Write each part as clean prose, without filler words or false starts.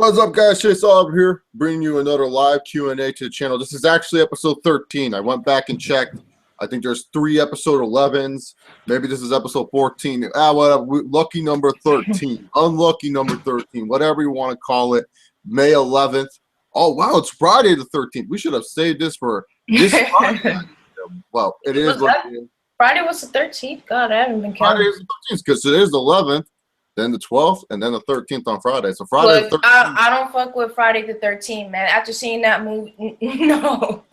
What's up, guys? Chase Oliver here, bringing you another live Q&A to the channel. This is actually episode 13. I went back and checked. I think there's 3 episode 11s. Maybe this is episode 14. Whatever. Lucky number 13. Unlucky number 13. Whatever you want to call it. May 11th. Oh, wow. It's Friday the 13th. We should have saved this for this Friday. Well, it is. Friday was the 13th? God, I haven't been counting. Friday is the 13th because it is the 11th. Then the 12th, and then the 13th on Friday. So Friday the 13th. I don't fuck with Friday the 13th, man. After seeing that movie, no.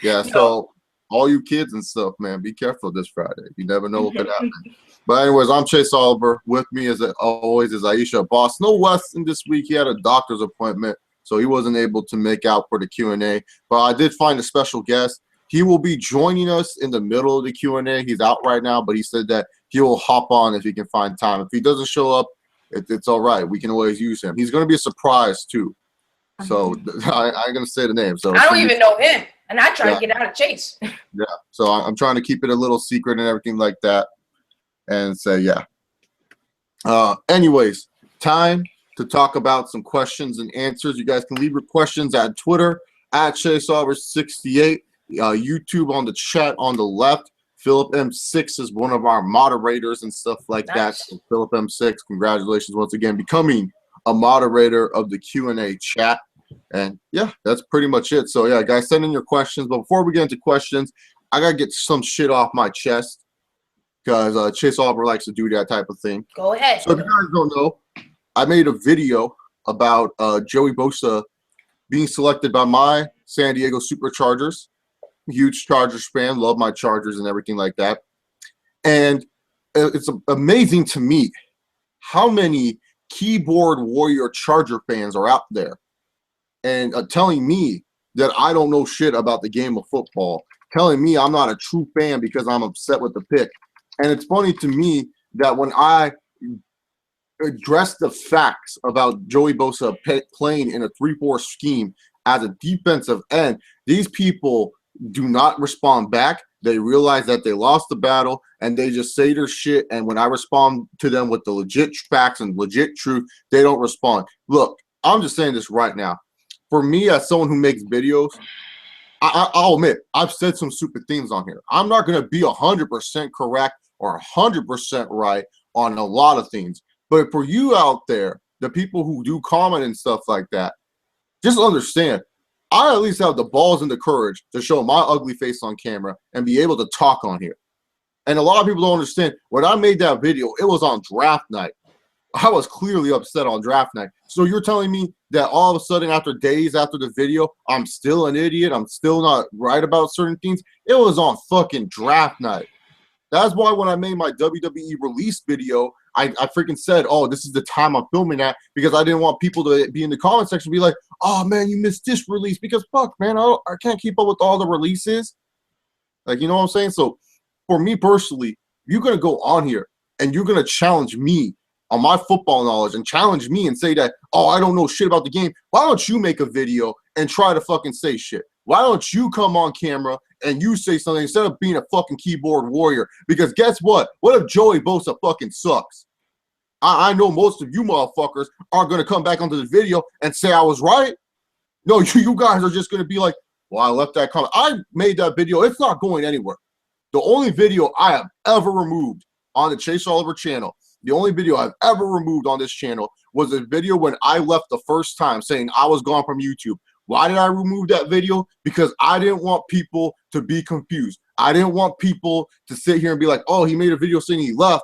Yeah, so all you kids and stuff, man, be careful this Friday. You never know what could happen. But anyways, I'm Chase Oliver. With me, as always, is Aisha. Boss No Weston this week. He had a doctor's appointment, so he wasn't able to make out for the Q&A. But I did find a special guest. He will be joining us in the middle of the Q&A. He's out right now, but he said that he will hop on if he can find time. If he doesn't show up, it's all right. We can always use him. He's going to be a surprise, too. So I ain't going to say the name. So I don't even know him, and I try to get out of Chase. Yeah, so I'm trying to keep it a little secret and everything like that and say, yeah. Anyways, time to talk about some questions and answers. You guys can leave your questions at Twitter, at ChaseOliver68. YouTube on the chat on the left. Philip M6 is one of our moderators and stuff like that. So Philip M6, congratulations once again becoming a moderator of the Q&A chat. And yeah, that's pretty much it. So yeah, guys, send in your questions. But before we get into questions, I gotta get some shit off my chest because Chase Oliver likes to do that type of thing. Go ahead. So if you guys don't know, I made a video about Joey Bosa being selected by my San Diego Superchargers. Huge Chargers fan, love my Chargers and everything like that. And it's amazing to me how many keyboard warrior Charger fans are out there and telling me that I don't know shit about the game of football, telling me I'm not a true fan because I'm upset with the pick. And it's funny to me that when I address the facts about Joey Bosa playing in a 3-4 scheme as a defensive end, these people do not respond back. They realize that they lost the battle and they just say their shit. And when I respond to them with the legit facts and legit truth, they don't respond. Look, I'm just saying this right now. For me, as someone who makes videos, I'll admit I've said some stupid things on here. I'm not going to be 100% correct or 100% right on a lot of things. But for you out there, the people who do comment and stuff like that, just understand, I at least have the balls and the courage to show my ugly face on camera and be able to talk on here. And a lot of people don't understand. When I made that video, it was on draft night. I was clearly upset on draft night. So you're telling me that all of a sudden, after days after the video, I'm still an idiot? I'm still not right about certain things? It was on fucking draft night. That's why when I made my WWE release video, I freaking said, oh, this is the time I'm filming at, because I didn't want people to be in the comment section and be like, oh, man, you missed this release. Because, fuck, man, I can't keep up with all the releases. Like, you know what I'm saying? So, for me personally, you're going to go on here and you're going to challenge me on my football knowledge and challenge me and say that, oh, I don't know shit about the game. Why don't you make a video and try to fucking say shit? Why don't you come on camera and you say something instead of being a fucking keyboard warrior? Because guess what? What if Joey Bosa fucking sucks? I know most of you motherfuckers are going to come back onto the video and say I was right. No, you guys are just going to be like, well, I left that comment. I made that video. It's not going anywhere. The only video I have ever removed on the Chase Oliver channel, the only video I've ever removed on this channel was a video when I left the first time saying I was gone from YouTube. Why did I remove that video? Because I didn't want people to be confused. I didn't want people to sit here and be like, oh, he made a video saying he left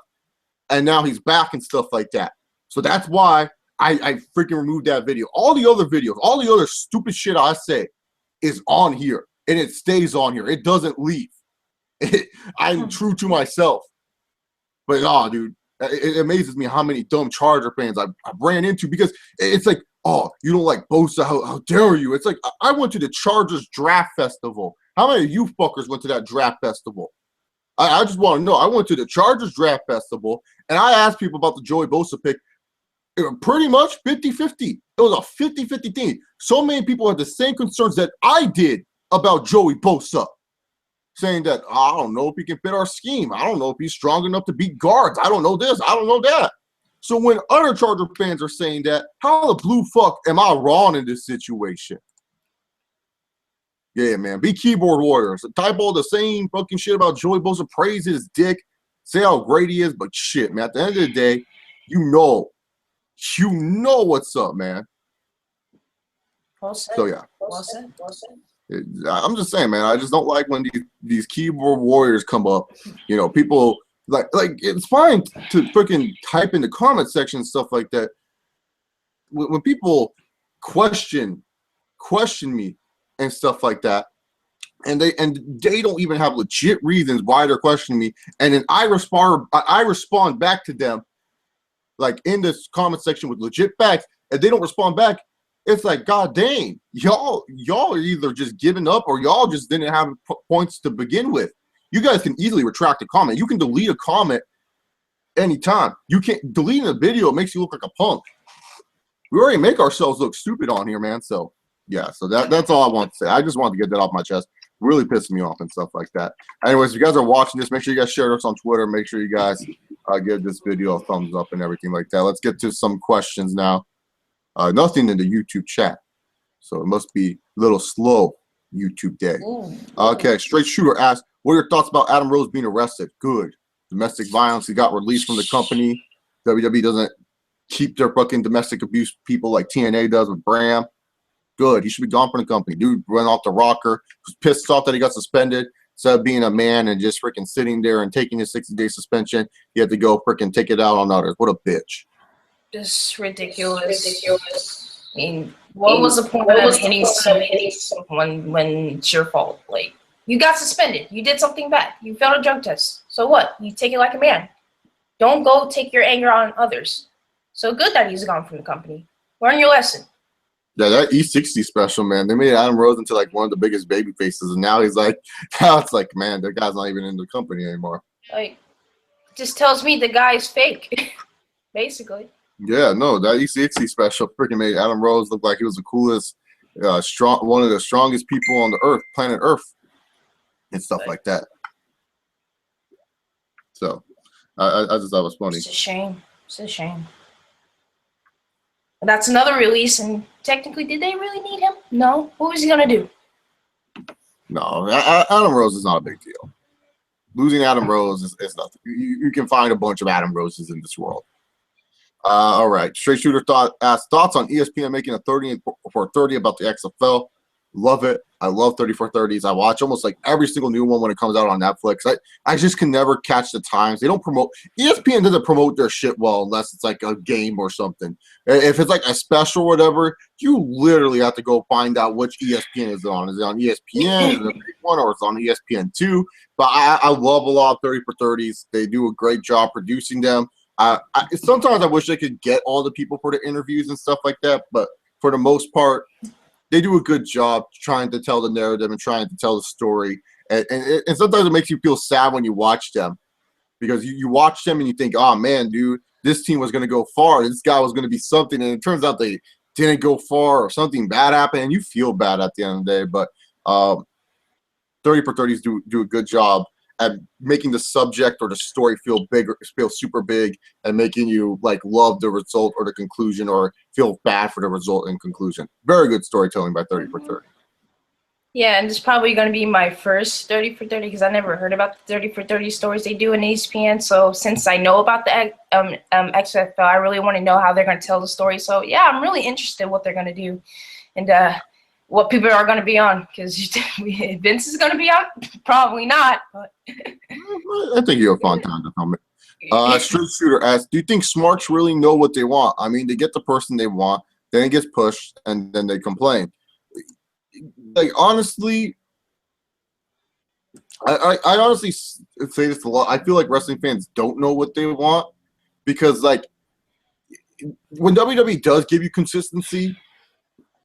and now he's back and stuff like that. So that's why I freaking removed that video. All the other videos, all the other stupid shit I say is on here and it stays on here. It doesn't leave. I'm true to myself. But nah, dude, it amazes me how many dumb Charger fans I ran into, because it's like, oh, you don't like Bosa, how dare you? It's like, I went to the Chargers draft festival. How many of you fuckers went to that draft festival? I just want to know. I went to the Chargers draft festival, and I asked people about the Joey Bosa pick. It was pretty much 50-50. It was a 50-50 thing. So many people had the same concerns that I did about Joey Bosa, saying that, I don't know if he can fit our scheme. I don't know if he's strong enough to beat guards. I don't know this. I don't know that. So when other Charger fans are saying that, how the blue fuck am I wrong in this situation? Yeah, man. Be keyboard warriors. Type all the same fucking shit about Joey Bosa. Praise his dick. Say how great he is. But shit, man. At the end of the day, you know what's up, man. Well said. So, yeah. Well said. Well said. I'm just saying, man. I just don't like when these keyboard warriors come up. You know, people like it's fine to freaking type in the comment section and stuff like that. When people question me and stuff like that, and they don't even have legit reasons why they're questioning me, and then I respond back to them like in this comment section with legit facts, and they don't respond back. It's like, god dang, y'all are either just giving up or y'all just didn't have points to begin with. You guys can easily retract a comment. You can delete a comment anytime. You can't deleting a video. It makes you look like a punk. We already make ourselves look stupid on here, man. So yeah, so that's all I want to say. I just wanted to get that off my chest. Really pissing me off and stuff like that. Anyways, if you guys are watching this, make sure you guys share us on Twitter. Make sure you guys give this video a thumbs up and everything like that. Let's get to some questions now. Nothing in the YouTube chat, so it must be a little slow YouTube day. Okay, Straight Shooter asked, what are your thoughts about Adam Rose being arrested? Good. Domestic violence. He got released from the company. WWE doesn't keep their fucking domestic abuse people like TNA does with Bram. Good. He should be gone from the company. Dude went off the rocker. Was pissed off that he got suspended. Instead of being a man and just freaking sitting there and taking his 60-day suspension, he had to go freaking take it out on others. What a bitch. Just ridiculous. I mean, what was the point of hitting someone when it's your fault? Like, you got suspended. You did something bad. You failed a drug test. So what? You take it like a man. Don't go take your anger on others. So good that he's gone from the company. Learn your lesson. Yeah, that E60 special, man. They made Adam Rose into like one of the biggest baby faces, and now he's like, now it's like, man, that guy's not even in the company anymore. Like, just tells me the guy is fake, basically. Yeah, no, that E60 special freaking made Adam Rose look like he was the coolest, one of the strongest people on the earth, planet Earth, and stuff like that. So, I just thought it was funny. It's a shame. It's a shame. That's another release, and technically, did they really need him? No. What was he gonna do? No, Adam Rose is not a big deal. Losing Adam Rose is nothing. You can find a bunch of Adam Roses in this world. All right. Straight Shooter asked thoughts on ESPN making a 30 for 30 about the XFL. Love it. I love 30 for 30s. I watch almost like every single new one when it comes out on Netflix. I just can never catch the times. They don't promote. ESPN doesn't promote their shit well unless it's like a game or something. If it's like a special or whatever, you literally have to go find out which ESPN is on. Is it on ESPN? Is it a big one, or it's on ESPN2? But I love a lot of 30 for 30s. They do a great job producing them. Sometimes I wish I could get all the people for the interviews and stuff like that, but for the most part, they do a good job trying to tell the narrative and trying to tell the story. And sometimes it makes you feel sad when you watch them, because you watch them and you think, oh, man, dude, this team was going to go far. This guy was going to be something. And it turns out they didn't go far, or something bad happened, and you feel bad at the end of the day. But 30 for 30s do a good job at making the subject or the story feel super big, and making you like love the result or the conclusion, or feel bad for the result and conclusion. Very good storytelling by 30 for 30. Yeah, and it's probably going to be my first 30 for 30 because I never heard about the 30 for 30 stories they do in ESPN. So since I know about the XFL, I really want to know how they're going to tell the story. So yeah, I'm really interested in what they're going to do, and what people are going to be on, because Vince is going to be on? Probably not. But I think you have fun time to film it. Straight Shooter asks, do you think Smarks really know what they want? I mean, they get the person they want, then it gets pushed, and then they complain. Like, honestly, I honestly say this a lot. I feel like wrestling fans don't know what they want, because, like, when WWE does give you consistency,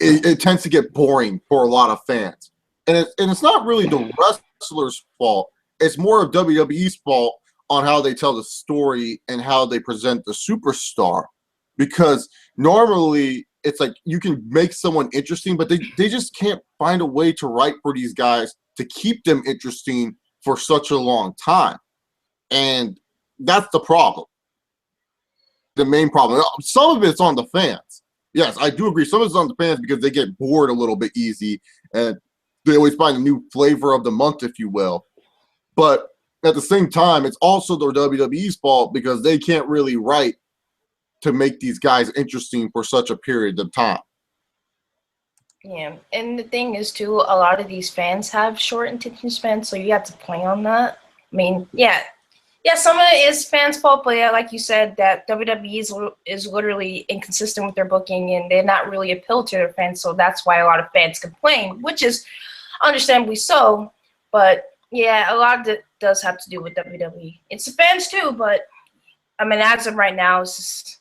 it tends to get boring for a lot of fans. And it's not really the wrestler's fault. It's more of WWE's fault on how they tell the story and how they present the superstar. Because normally it's like you can make someone interesting, but they just can't find a way to write for these guys to keep them interesting for such a long time. And that's the problem. the main problem. Some of it's on the fans. Yes, I do agree. Some of it's on the fans because they get bored a little bit easy, and they always find a new flavor of the month, if you will. But at the same time, it's also the WWE's fault because they can't really write to make these guys interesting for such a period of time. Yeah, and the thing is too, a lot of these fans have short attention spans, so you have to play on that. I mean, yeah, some of it is fans' fault, but yeah, like you said, that WWE is literally inconsistent with their booking, and they're not really appeal to their fans, so that's why a lot of fans complain, which is understandably so. But yeah, a lot of it does have to do with WWE. It's the fans too, but I mean, as of right now, it's just.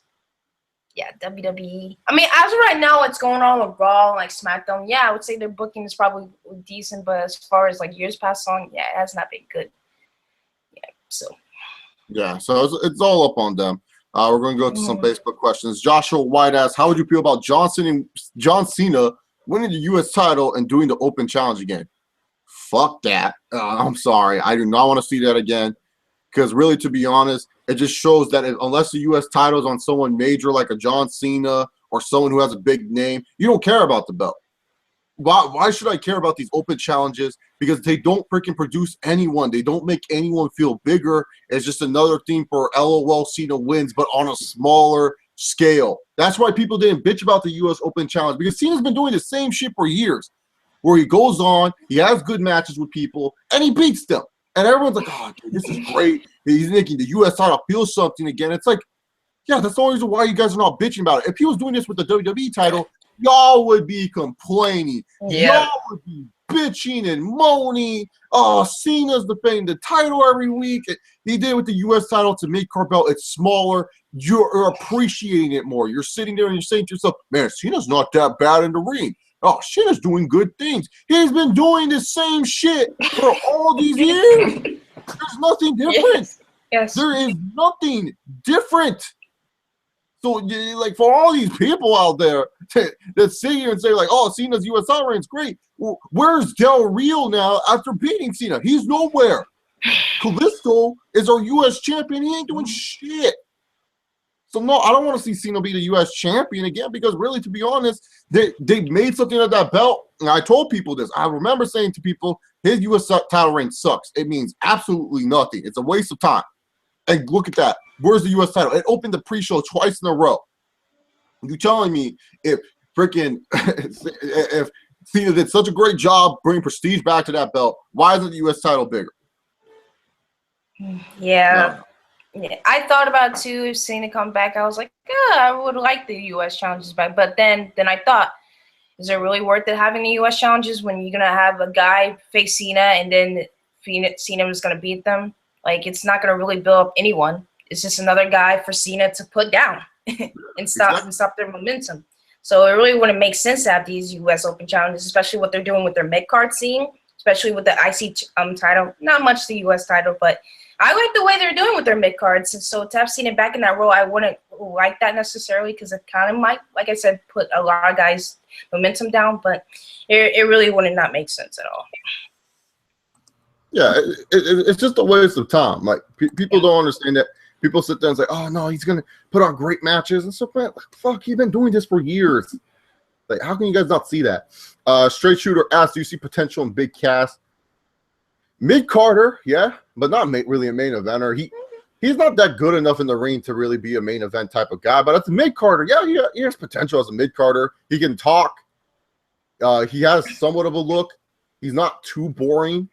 Yeah, WWE. I mean, as of right now, what's going on with Raw, like SmackDown, yeah, I would say their booking is probably decent, but as far as like years past on, yeah, it has not been good. Yeah, so. Yeah, so it's all up on them. We're going to go to some Facebook questions. Joshua White asks, how would you feel about John Cena winning the U.S. title and doing the Open Challenge again? Fuck that. I'm sorry. I do not want to see that again. Because really, to be honest, it just shows that unless the U.S. title is on someone major like a John Cena or someone who has a big name, you don't care about the belt. Why should I care about these open challenges? Because they don't freaking produce anyone. They don't make anyone feel bigger. It's just another theme for LOL Cena wins, but on a smaller scale. That's why people didn't bitch about the U.S. Open Challenge, because Cena's been doing the same shit for years, where he goes on, he has good matches with people, and he beats them. And everyone's like, oh, dude, this is great. He's making the U.S. title feel something again. It's like, yeah, that's the only reason why you guys are not bitching about it. If he was doing this with the WWE title, y'all would be complaining. Yeah. Y'all would be bitching and moaning. Oh, Cena's defending the title every week. He did it with the U.S. title to make Carbell. It's smaller. You're appreciating it more. You're sitting there and you're saying to yourself, man, Cena's not that bad in the ring. Oh, Cena's doing good things. He's been doing the same shit for all these years. There's nothing different. Yes. There is nothing different. So, like, for all these people out there that sit here and say, like, oh, Cena's U.S. title reign's great. Well, where's Del Rio now after beating Cena? He's nowhere. Kalisto is our U.S. champion. He ain't doing shit. So, no, I don't want to see Cena be the U.S. champion again because, really, to be honest, they made something of that belt. And I told people this. I remember saying to people, his U.S. title reign sucks. It means absolutely nothing. It's a waste of time. And look at that. Where's the U.S. title? It opened the pre-show twice in a row. You telling me if Cena did such a great job bringing prestige back to that belt, why isn't the U.S. title bigger? Yeah. No. Yeah, I thought about too if Cena come back. I was like, yeah, I would like the U.S. challenges back. But then I thought, is it really worth it having the U.S. challenges when you're gonna have a guy face Cena and then Cena was gonna beat them? Like, it's not gonna really build up anyone. It's just another guy for Cena to put down and stop their momentum. So it really wouldn't make sense to have these U.S. Open challenges, especially what they're doing with their mid card scene, especially with the IC title. Not much the U.S. title, but I like the way they're doing with their mid cards. And so to have seen it back in that role, I wouldn't like that necessarily because it kind of might, like I said, put a lot of guys' momentum down. But it really wouldn't not make sense at all. Yeah, it's just a waste of time. Like people don't understand that. People sit there and say, "Oh no, he's gonna put on great matches and stuff." Man, fuck, he's been doing this for years. Like, how can you guys not see that? Straight Shooter asks, "Do you see potential in Big Cass?" Mid Carter, yeah, but not really a main eventer. He's not that good enough in the ring to really be a main event type of guy. But as a mid Carter, yeah, he has potential as a mid Carter. He can talk. He has somewhat of a look. He's not too boring.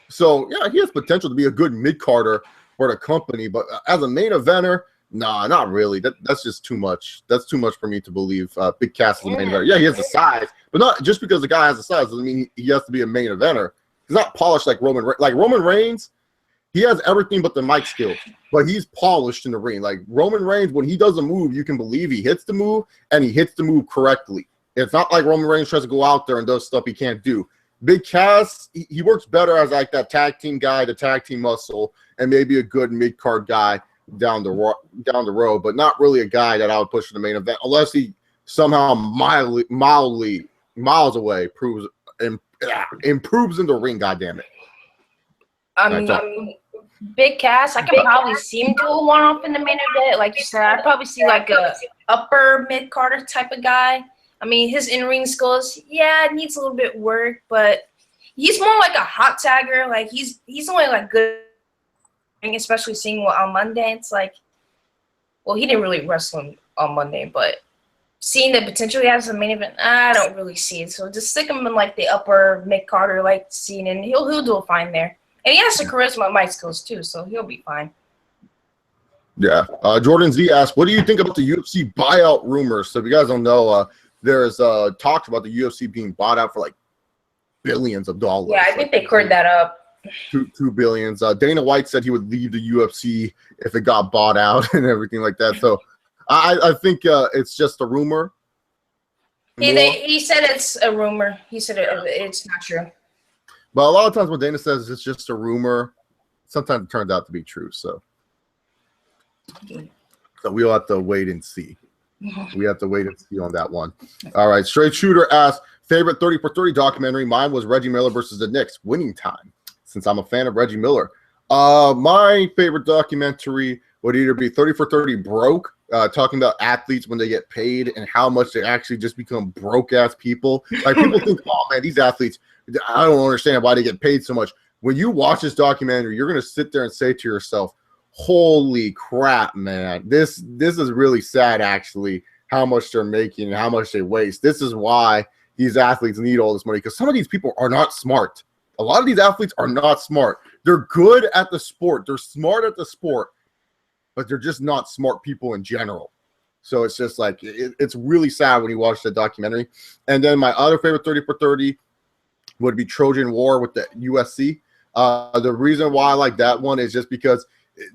So yeah, he has potential to be a good mid Carter for the company. But as a main eventer, nah, not really. That's just too much. That's too much for me to believe. Big Cass is a main eventer. Yeah, he has the size, but not just because the guy has the size doesn't mean he has to be a main eventer. He's not polished like Roman. Like Roman Reigns, he has everything but the mic skills, but he's polished in the ring. Like Roman Reigns, when he does a move, you can believe he hits the move and he hits the move correctly. It's not like Roman Reigns tries to go out there and does stuff he can't do. Big Cass, he works better as like that tag team guy, the tag team muscle, and maybe a good mid card guy down the road, but not really a guy that I would push to the main event unless he somehow miles away improves in the ring. God damn it! I mean, Big Cass, I can probably see him do a one-off in the main event. Like you said, I'd probably see like a upper mid-carder type of guy. I mean, his in-ring skills, yeah, it needs a little bit work, but he's more like a hot tagger. Like he's only like good, especially seeing what on Monday. It's like, well, he didn't really wrestle on Monday, but seeing the potential he has in the main event, I don't really see it. So just stick him in like the upper mid-carder like scene, and he'll do fine there. And he has the charisma mic skills too, so he'll be fine. Yeah. Jordan Z asked, what do you think about the UFC buyout rumors? So if you guys don't know, there's talks about the UFC being bought out for like billions of dollars. Yeah, I think they cleared that up. Two billions. Dana White said he would leave the UFC if it got bought out and everything like that. So I think it's just a rumor. He said it's a rumor. He said it's not true. But a lot of times when Dana says it's just a rumor, sometimes it turns out to be true. So we'll have to wait and see. We have to wait and see on that one. All right. Straight Shooter asked, favorite 30 for 30 documentary. Mine was Reggie Miller versus the Knicks, Winning Time, since I'm a fan of Reggie Miller. My favorite documentary would either be 30 for 30 Broke, talking about athletes when they get paid and how much they actually just become broke-ass people. Like, people think, oh, man, these athletes, I don't understand why they get paid so much. When you watch this documentary, you're going to sit there and say to yourself, holy crap, man, this is really sad, actually, how much they're making and how much they waste. This is why these athletes need all this money, because some of these people are not smart. A lot of these athletes are not smart. They're good at the sport. They're smart at the sport, but they're just not smart people in general. So it's just like, it's really sad when you watch the documentary. And then my other favorite 30 for 30 would be Trojan War with the USC. The reason why I like that one is just because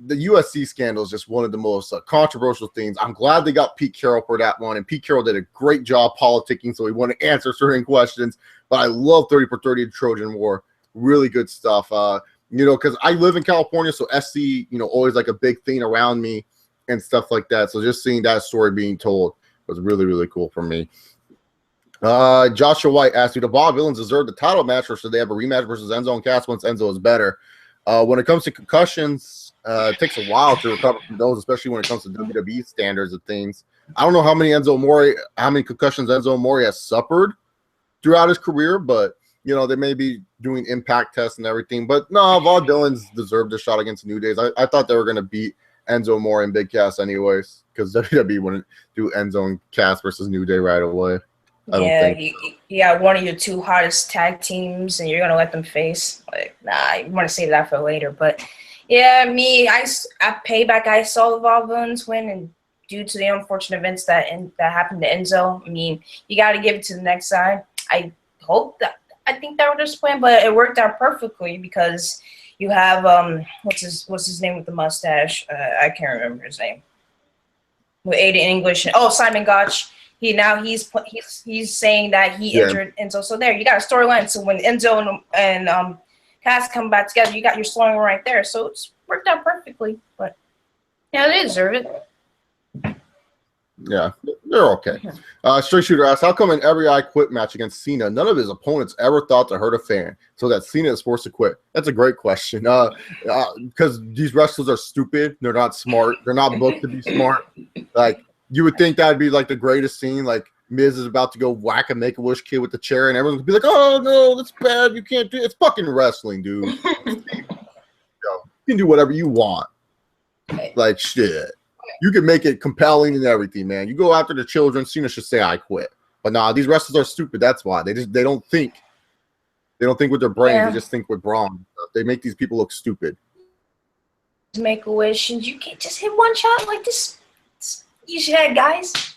the USC scandal is just one of the most controversial things. I'm glad they got Pete Carroll for that one, and Pete Carroll did a great job politicking, so he wanted to answer certain questions. But I love 30 for 30 Trojan War. Really good stuff. Because I live in California, so SC, always like a big thing around me and stuff like that. So just seeing that story being told was really, really cool for me. Joshua White asked, do the Bob Villains deserve the title match, or should they have a rematch versus Enzo and Cass once Enzo is better? When it comes to concussions, it takes a while to recover from those, especially when it comes to WWE standards of things. I don't know how many concussions Enzo Amore has suffered throughout his career, but they may be doing impact tests and everything. But no, Vaudevillains deserved a shot against New Days. I thought they were going to beat Enzo Amore and Big Cass anyways, because WWE wouldn't do Enzo and Cass versus New Day right away. I don't think. You got one of your two hottest tag teams, and you're gonna let them face. Like, nah, you want to save that for later. But yeah, at Payback, I saw the Vaudevillains win, and due to the unfortunate events that happened to Enzo, I mean, you got to give it to the next side. I think that was his plan, but it worked out perfectly because you have what's his name with the mustache? I can't remember his name. With Aiden English. Oh, Simon Gotch. He's saying that he injured Enzo. So there, you got a storyline. So when Enzo and Cass come back together, you got your storyline right there. So it's worked out perfectly. But yeah, they deserve it. Yeah, they're okay. Straight Shooter asks, how come in every I Quit match against Cena, none of his opponents ever thought to hurt a fan so that Cena is forced to quit? That's a great question. Because these wrestlers are stupid. They're not smart. They're not booked to be smart. Like, you would think that would be like the greatest scene. Like, Miz is about to go whack a Make-A-Wish kid with the chair, and everyone's gonna be like, oh, no, that's bad. You can't do it. It's fucking wrestling, dude. You can do whatever you want. Like, shit. You can make it compelling and everything, man. You go after the children, Cena should say, I quit. But nah, these wrestlers are stupid. That's why. They don't think. They don't think with their brain. Yeah. They just think with brawn. They make these people look stupid. Make-A-Wish, and you can't just hit one shot like this. You should have, guys.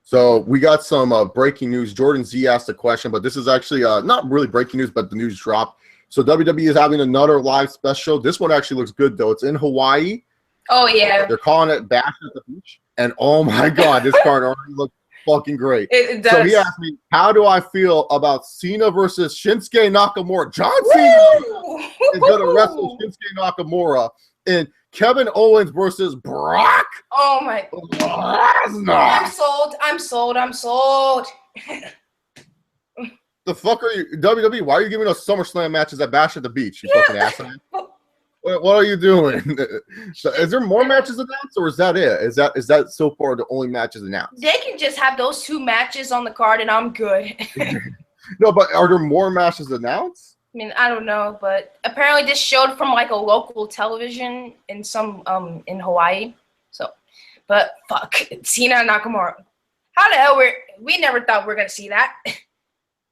So we got some breaking news. Jordan Z asked a question, but this is actually not really breaking news, but the news dropped. So WWE is having another live special. This one actually looks good, though. It's in Hawaii. Oh, yeah. They're calling it Bash at the Beach. And, oh, my God, this card already looks fucking great. It does. So he asked me, how do I feel about Cena versus Shinsuke Nakamura? John Cena is going to wrestle Shinsuke Nakamura in Kevin Owens versus Brock. Oh, my God. I'm sold. The fuck are you, WWE? Why are you giving us SummerSlam matches at Bash at the Beach? You fucking asshole. What are you doing? Is there more matches announced, or is that it? Is that so far the only matches announced? They can just have those 2 matches on the card, and I'm good. No, but are there more matches announced? I mean, I don't know, but apparently this showed from like a local television in some in Hawaii. So, but fuck, Cena and Nakamura. How the hell we never thought we were gonna see that.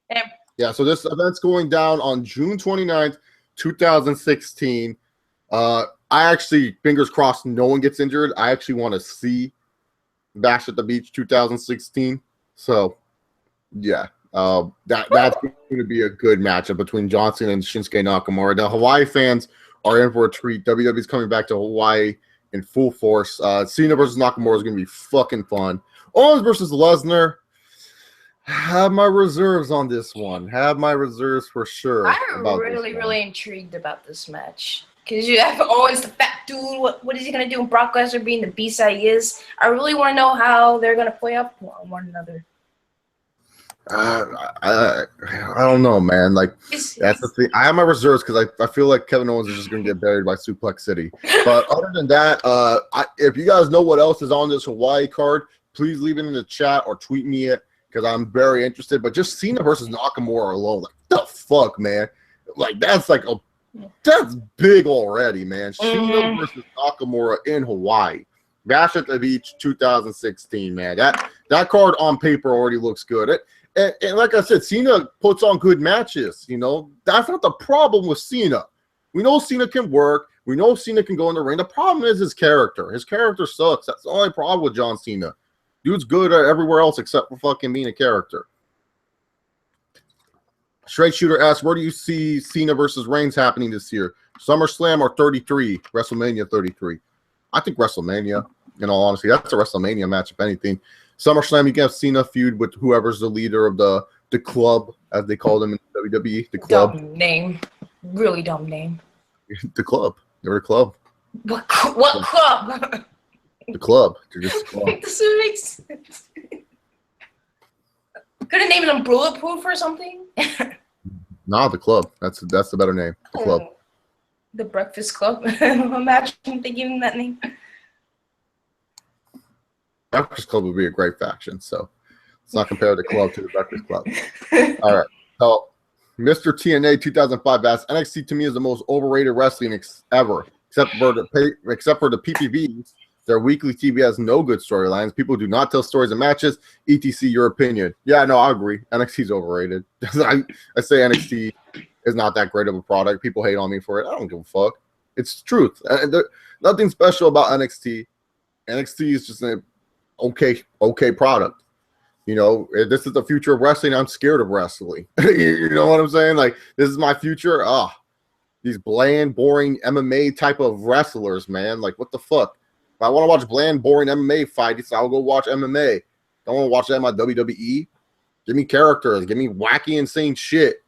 And Yeah, so this event's going down on June 29th, 2016. I actually, fingers crossed, no one gets injured. I actually want to see Bash at the Beach 2016. So, yeah, that's going to be a good matchup between Johnson and Shinsuke Nakamura. The Hawaii fans are in for a treat. WWE's coming back to Hawaii in full force. Cena versus Nakamura is going to be fucking fun. Owens versus Lesnar. Have my reserves on this one. Have my reserves for sure. I'm really intrigued about this match. Because you have Owens, the fat dude. What is he going to do? And Brock Lesnar being the beast that he is. I really want to know how they're going to play up on one another. I don't know, man. Like, that's the thing. I have my reserves because I feel like Kevin Owens is just going to get buried by Suplex City. But other than that, if you guys know what else is on this Hawaii card, please leave it in the chat or tweet me it because I'm very interested. But just Cena versus Nakamura alone, like, the fuck, man? Like, that's big already, man. Cena versus Nakamura in Hawaii. Bash at the Beach 2016, man. That card on paper already looks good. And like I said, Cena puts on good matches. You know, that's not the problem with Cena. We know Cena can work. We know Cena can go in the ring. The problem is his character. His character sucks. That's the only problem with John Cena. Dude's good at everywhere else except for fucking being a character. Straight Shooter asks, where do you see Cena versus Reigns happening this year? SummerSlam or 33? WrestleMania 33. I think WrestleMania, in all honesty. That's a WrestleMania match, if anything. SummerSlam, you can have Cena feud with whoever's the leader of the club, as they call them in WWE. The club. Dumb name. Really dumb name. The club. They're the club. What club? The club. They're just a club. It doesn't make sense. Could have named them Bulletproof or something. Nah, the club. That's the better name. The club. The Breakfast Club. Imagine they giving that name. Breakfast Club would be a great faction, so let's not compare the club to the Breakfast Club. All right. So, Mr. TNA 2005 asks, NXT to me is the most overrated wrestling ever, except for the PPVs. Their weekly TV has no good storylines. People do not tell stories of matches. ETC, your opinion? Yeah, no, I agree. NXT's overrated. I say NXT is not that great of a product. People hate on me for it. I don't give a fuck. It's the truth. Nothing special about NXT. NXT is just an okay product. You know, if this is the future of wrestling, I'm scared of wrestling. You know what I'm saying? Like, this is my future. These bland, boring MMA type of wrestlers, man. Like, what the fuck? If I want to watch bland, boring MMA fights, I'll go watch MMA. I don't want to watch that in my WWE. Give me characters. Give me wacky, insane shit.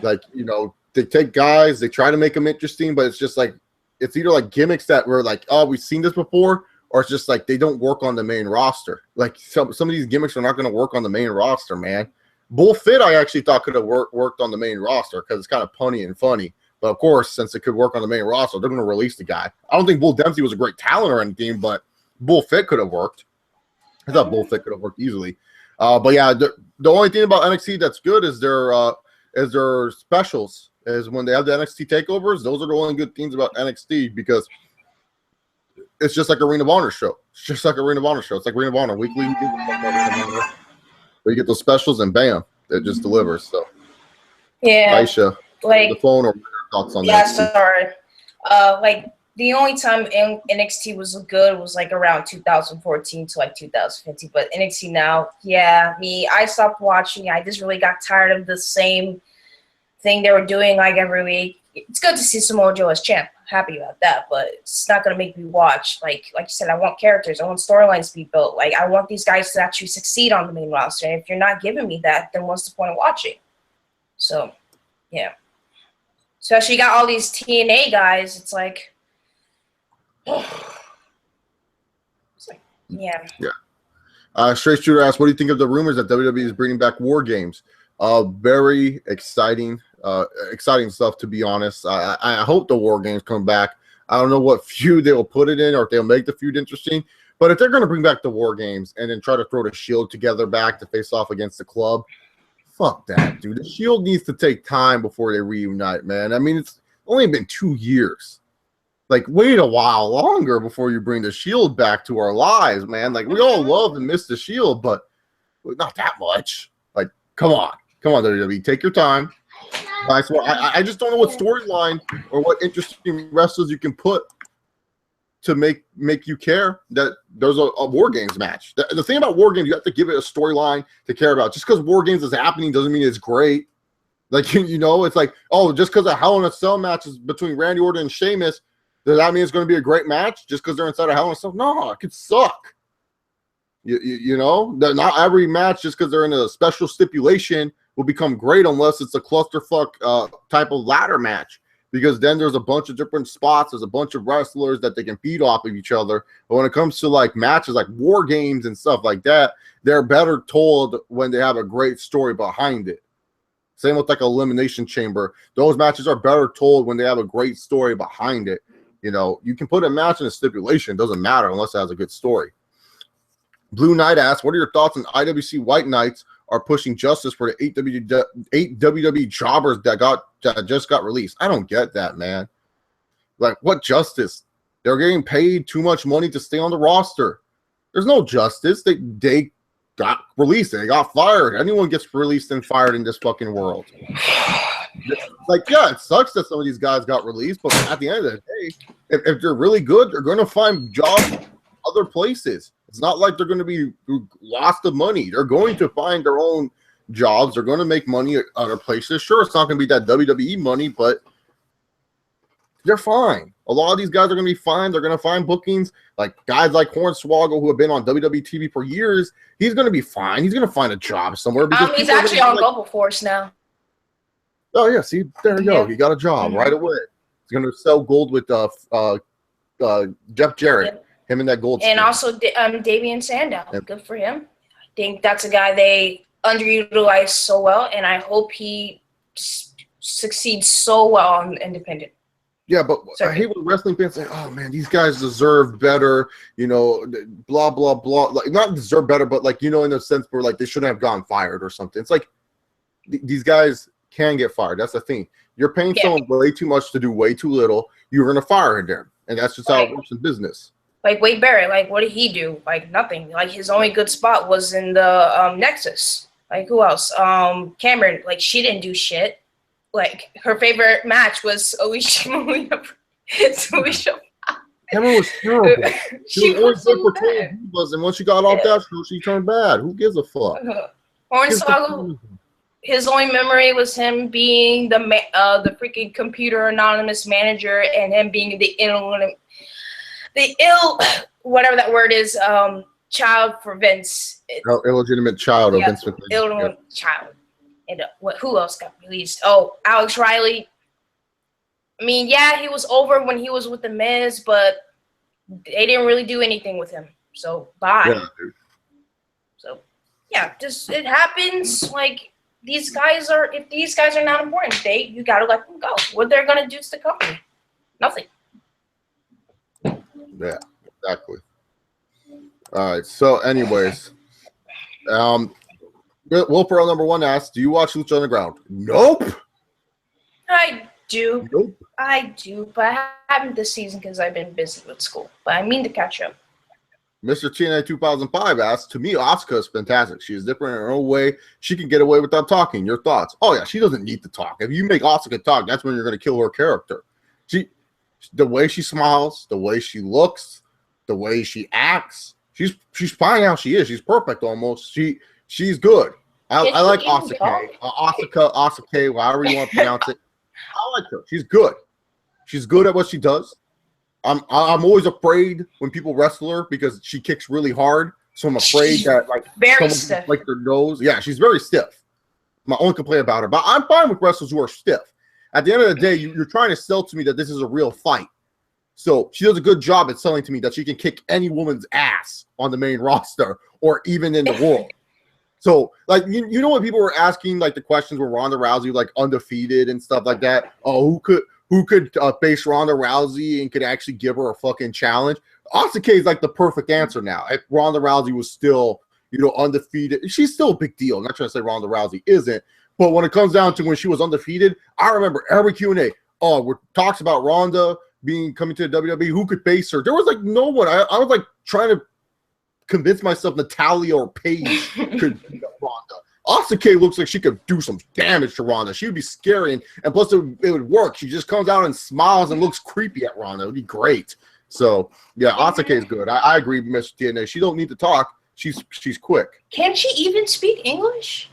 Like, you know, they take guys, they try to make them interesting, but it's just like, it's either like gimmicks that were like, oh, we've seen this before, or it's just like they don't work on the main roster. Like, some of these gimmicks are not going to work on the main roster, man. Bull Fit, I actually thought could have worked on the main roster because it's kind of punny and funny. But of course, since it could work on the main roster, they're going to release the guy. I don't think Bull Dempsey was a great talent or anything, but Bull Fit could have worked. I thought Bull Fit could have worked easily. But yeah, the only thing about NXT that's good is their specials. Is when they have the NXT takeovers. Those are the only good things about NXT because it's just like a Ring of Honor show. It's just like a Ring of Honor show. It's like Ring of Honor weekly. But you get those specials and bam, it just delivers. So yeah, Aisha, like the phone or thoughts on yeah, that? sorry. Like the only time NXT was good was like around 2014 to like 2015. But NXT now, yeah, I stopped watching. I just really got tired of the same thing they were doing like every week. It's good to see Samoa Joe as champ. Happy about that, but it's not gonna make me watch. Like you said, I want characters. I want storylines to be built. Like I want these guys to actually succeed on the main roster. And if you're not giving me that, then what's the point of watching? So, yeah. Especially you got all these TNA guys. It's like, yeah. Straight Shooter asks, what do you think of the rumors that WWE is bringing back War Games? Very exciting, exciting stuff, to be honest. I hope the War Games come back. I don't know what feud they'll put it in or if they'll make the feud interesting. But if they're going to bring back the War Games and then try to throw the Shield together back to face off against the Club, fuck that, dude. The Shield needs to take time before they reunite, man. I mean, it's only been 2 years. Like, wait a while longer before you bring the Shield back to our lives, man. Like, we all love and miss the Shield, but not that much. Like, come on, WWE, take your time. I just don't know what storyline or what interesting wrestlers you can put to make you care that there's a War Games match. The thing about War Games, you have to give it a storyline to care about. Just because War Games is happening doesn't mean it's great. Like, you know, it's like, oh, just because a Hell in a Cell match is between Randy Orton and Sheamus, does that mean it's going to be a great match just because they're inside a Hell in a Cell? No, it could suck. You know, not every match just because they're in a special stipulation will become great unless it's a clusterfuck type of ladder match. Because then there's a bunch of different spots. There's a bunch of wrestlers that they can feed off of each other. But when it comes to like matches like War Games and stuff like that, they're better told when they have a great story behind it. Same with like Elimination Chamber. Those matches are better told when they have a great story behind it. You know, you can put a match in a stipulation. It doesn't matter unless it has a good story. Blue Knight asks, what are your thoughts on IWC White Knights are pushing justice for the 8 WWE jobbers that just got released? I don't get that, man. Like, what justice? They're getting paid too much money to stay on the roster. There's no justice. They got released. They got fired. Anyone gets released and fired in this fucking world. Like, yeah, it sucks that some of these guys got released, but at the end of the day, if they're really good, they're going to find jobs other places. It's not like they're going to be lost of money. They're going to find their own jobs. They're going to make money at other places. Sure, it's not going to be that WWE money, but they're fine. A lot of these guys are going to be fine. They're going to find bookings. Like guys like Hornswoggle, who have been on WWE TV for years, he's going to be fine. He's going to find a job somewhere. He's actually on Global Force now. Oh, yeah. See, there you go. He got a job right away. He's going to sell gold with Jeff Jarrett. Him and that gold. And also Damian Sandow. Yep. Good for him. I think that's a guy they underutilized so well, and I hope he succeeds so well on independent. Yeah, but I hate when wrestling fans say, oh, man, these guys deserve better, you know, blah, blah, blah. Like, not deserve better, but, like, you know, in the sense where, like, they shouldn't have gotten fired or something. It's like these guys can get fired. That's the thing. You're paying someone way too much to do way too little. You're going to fire them. And that's just how it works in business. Like Wade Barrett, like, what did he do? Like, nothing. Like, his only good spot was in the Nexus. Like, who else? Cameron, like, she didn't do shit. Like, her favorite match was Alicia Molina. Cameron was terrible. She was always good for 12 divas, and once she got off that show, she turned bad. Who gives a fuck? Hornswoggle, his only memory was him being the freaking Computer Anonymous manager and him being the ill, whatever that word is, child for Vince. Illegitimate child of Vince McMahon. Illegitimate child. And who else got released? Oh, Alex Riley. I mean, yeah, he was over when he was with The Miz, but they didn't really do anything with him. So, bye. Yeah, dude. So, yeah, just it happens. Like, if these guys are not important, you got to let them go. What they're going to do to the company? Nothing. Yeah, exactly. All right. So, anyways, Will Pearl #1 asks, "Do you watch Lucha Underground?" Nope. I do. Nope. I do, but I haven't this season because I've been busy with school. But I mean to catch up. Mr. TNA 2005 asks, "To me, Asuka is fantastic. She is different in her own way. She can get away without talking. Your thoughts?" Oh yeah, she doesn't need to talk. If you make Asuka talk, that's when you're going to kill her character. The way she smiles, the way she looks, the way she acts, she's fine how she is. She's perfect almost. She's good. I like Asuka. Asuka, however you want to pronounce it. I like her. She's good. She's good at what she does. I'm always afraid when people wrestle her because she kicks really hard. So I'm afraid that like very stiff. Like their nose. Yeah, she's very stiff. My only complaint about her. But I'm fine with wrestlers who are stiff. At the end of the day, you're trying to sell to me that this is a real fight. So she does a good job at selling to me that she can kick any woman's ass on the main roster or even in the world. So, like, you know when people were asking, like, the questions were Ronda Rousey, like, undefeated and stuff like that? Oh, who could face Ronda Rousey and could actually give her a fucking challenge? Asuka is, like, the perfect answer now. If Ronda Rousey was still, undefeated, she's still a big deal. I'm not trying to say Ronda Rousey isn't, but when it comes down to when she was undefeated, I remember every Q&A, talks about Ronda coming to the WWE, who could face her. There was, like, no one. I was, like, trying to convince myself Natalia or Paige could beat up Ronda. Asuka looks like she could do some damage to Ronda. She would be scary, and plus it would work. She just comes out and smiles and looks creepy at Ronda. It would be great. So, yeah, Asuka is good. I agree, Miss TNA. She don't need to talk. She's quick. Can she even speak English?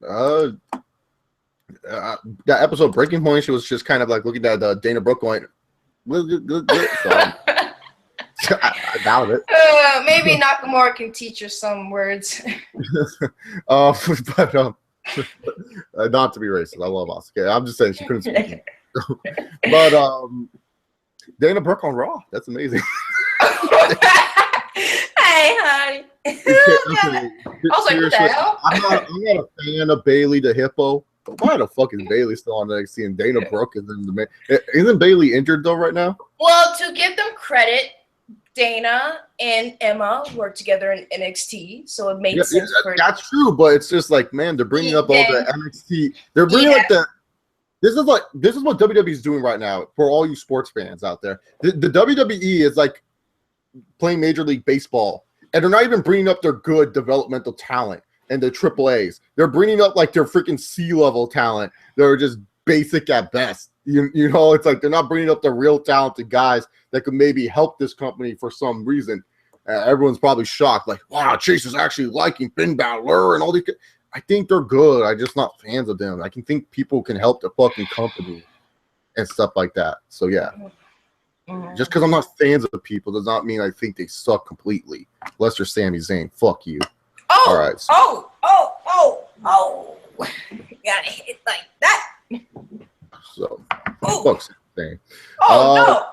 That episode Breaking Point, she was just kind of like looking at Dana Brooke going, good. So, I doubt it. Maybe Nakamura can teach her some words. But not to be racist, I love Asuka. I'm just saying she couldn't speak. But Dana Brooke on Raw, that's amazing. Hey, honey. I was like, what the hell? I'm not a fan of Bailey the Hippo. But why the fuck is Bailey still on NXT and Dana Brooke is in the main? Isn't Bailey injured though right now? Well, to give them credit, Dana and Emma worked together in NXT, so it made sense for that's true, but it's just like, man, they're bringing up all the NXT. They're bringing like the. This is what WWE is doing right now for all you sports fans out there. The WWE is like playing Major League Baseball, and they're not even bringing up their good developmental talent and the AAAs. They're bringing up like their freaking C-level talent. They're just basic at best. You know, it's like they're not bringing up the real talented guys that could maybe help this company for some reason. Everyone's probably shocked, like, wow, Chase is actually liking Finn Balor and all these. I think they're good. I'm just not fans of them. I can think people can help the fucking company and stuff like that. So yeah, just because I'm not fans of people does not mean I think they suck completely. Unless you're Sami Zayn, fuck you. Oh, all right. So. Oh! Gotta hit like that. So, fuck Sami Zayn. No.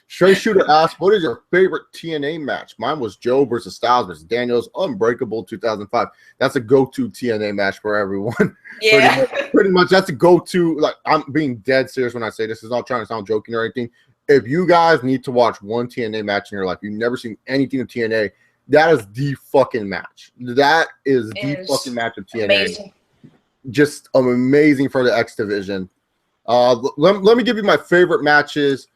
Straight Shooter asked, what is your favorite TNA match? Mine was Joe versus Styles versus Daniels, Unbreakable 2005. That's a go-to TNA match for everyone. Yeah. pretty much that's a go-to. Like, I'm being dead serious when I say this. It's not trying to sound joking or anything. If you guys need to watch one TNA match in your life, you've never seen anything of TNA, that is the fucking match. That is the fucking match of TNA. Amazing. Just amazing for the X division. Let me give you my favorite matches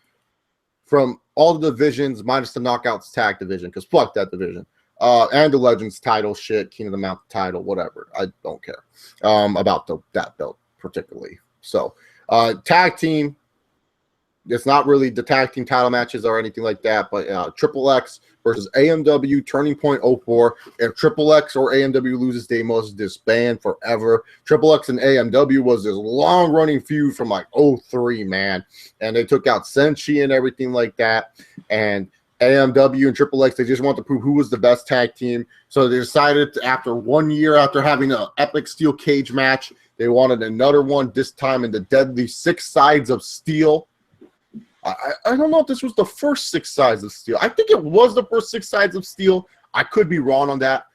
from all the divisions minus the Knockouts tag division, because fuck that division. And the Legends title shit, King of the Mountain title, whatever. I don't care about that belt particularly. So tag team, it's not really the tag team title matches or anything like that, but Triple X versus AMW, Turning Point 04. If Triple X or AMW loses, they must disband forever. Triple X and AMW was this long-running feud from like 03, man. And they took out Senshi and everything like that. And AMW and Triple X, they just want to prove who was the best tag team. So they decided to, after 1 year, after having an epic steel cage match, they wanted another one, this time in the deadly 6 sides of steel. I don't know if this was the first 6 sides of steel. I think it was the first 6 sides of steel. I could be wrong on that.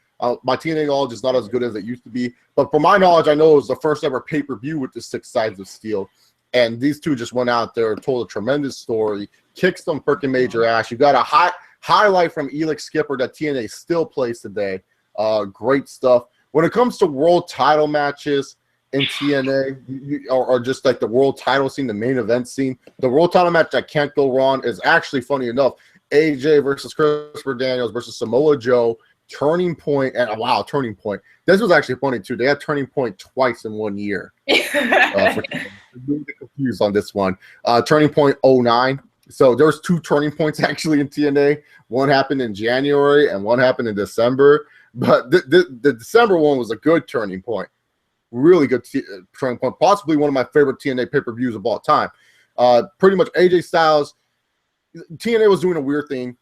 My TNA knowledge is not as good as it used to be. But from my knowledge, I know it was the first ever pay-per-view with the 6 sides of steel. And these two just went out there, told a tremendous story, kicked some freaking major ass. You got a highlight from Elix Skipper that TNA still plays today. Great stuff. When it comes to world title matches in TNA, or just like the world title scene, the main event scene, the world title match that can't go wrong is actually, funny enough, AJ versus Christopher Daniels versus Samoa Joe, Turning Point, and wow, Turning Point. This was actually funny too. They had Turning Point twice in 1 year. Really confused on this one. Turning Point 09. So there's 2 turning points actually in TNA. One happened in January and one happened in December. But the December one was a good turning point. Really good turning point. Possibly one of my favorite TNA pay-per-views of all time. Pretty much AJ Styles. TNA was doing a weird thing.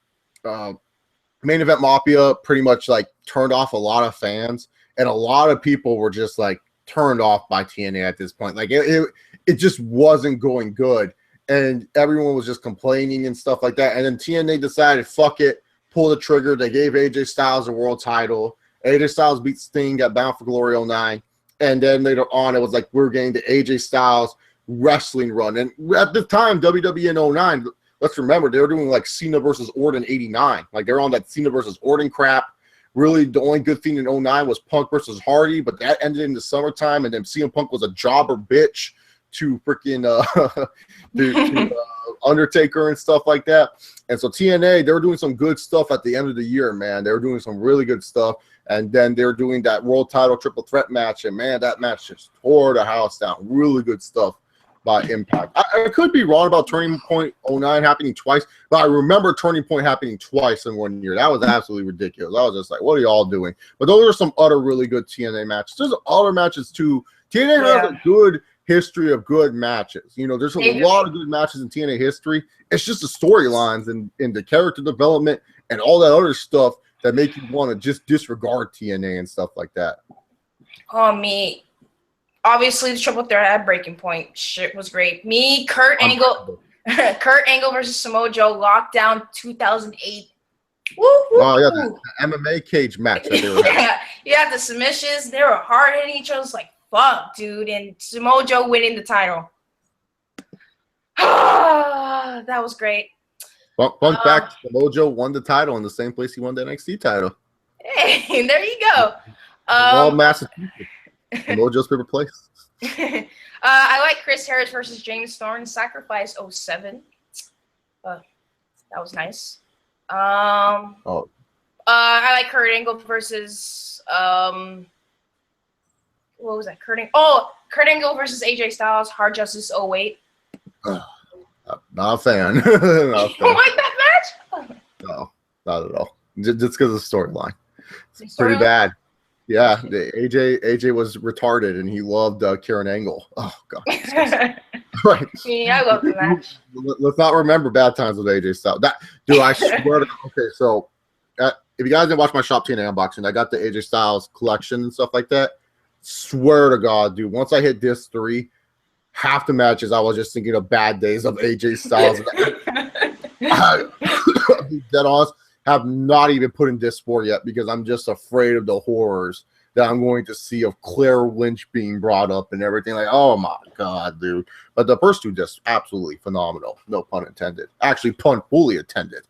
Main Event Mafia pretty much like turned off a lot of fans. And a lot of people were just like turned off by TNA at this point. Like it just wasn't going good. And everyone was just complaining and stuff like that. And then TNA decided, fuck it, pull the trigger. They gave AJ Styles a world title. AJ Styles beat Sting at Bound for Glory '09. And then later on, it was like we're getting the AJ Styles wrestling run. And at the time, WWE in '09, let's remember, they were doing like Cena versus Orton '89. Like they're on that Cena versus Orton crap. Really, the only good thing in '09 was Punk versus Hardy, but that ended in the summertime. And then CM Punk was a jobber bitch to freaking Undertaker and stuff like that. And so TNA, they were doing some good stuff at the end of the year, man. They were doing some really good stuff. And then they're doing that world title triple threat match. And, man, that match just tore the house down. Really good stuff by Impact. I could be wrong about Turning Point '09 happening twice, but I remember Turning Point happening twice in 1 year. That was absolutely ridiculous. I was just like, what are y'all doing? But those are some other really good TNA matches. There's other matches, too. TNA has a good history of good matches. You know, there's a lot of good matches in TNA history. It's just the storylines and the character development and all that other stuff that make you want to just disregard TNA and stuff like that. Me, obviously the triple threat at Breaking Point, shit was great. Kurt Angle versus Samoa Joe, Lockdown 2008. Woo, woo, oh yeah, the MMA cage match that they were having. Yeah, the submissions, they were hard hitting each other. It's like, fuck, dude, and Samoa Joe winning the title. That was great. Fun fact, Samoa Joe won the title in the same place he won the NXT title. Hey, there you go. All Massachusetts. Samoa Joe's favorite place. I like Chris Harris versus James Storm, Sacrifice 07. That was nice. I like Kurt Angle versus what was that? Kurt Angle versus AJ Styles, Hard Justice 08. Not a fan. Not a fan. You don't like that match? No, not at all. Just because of the storyline. It's pretty bad. Yeah, AJ was retarded and he loved Karen Angle. Oh god. Right. Yeah, I love the match. Let's not remember bad times with AJ Styles. I swear to okay, so if you guys didn't watch my Shop TNA unboxing, I got the AJ Styles collection and stuff like that. Swear to God, dude, once I hit this 3, half the matches I was just thinking of bad days of AJ Styles. I'll be dead honest, have not even put in disc 4 yet because I'm just afraid of the horrors that I'm going to see of Claire Lynch being brought up and everything. Like, oh my God, dude. But the first 2 discs, absolutely phenomenal. No pun intended. Actually, pun fully intended.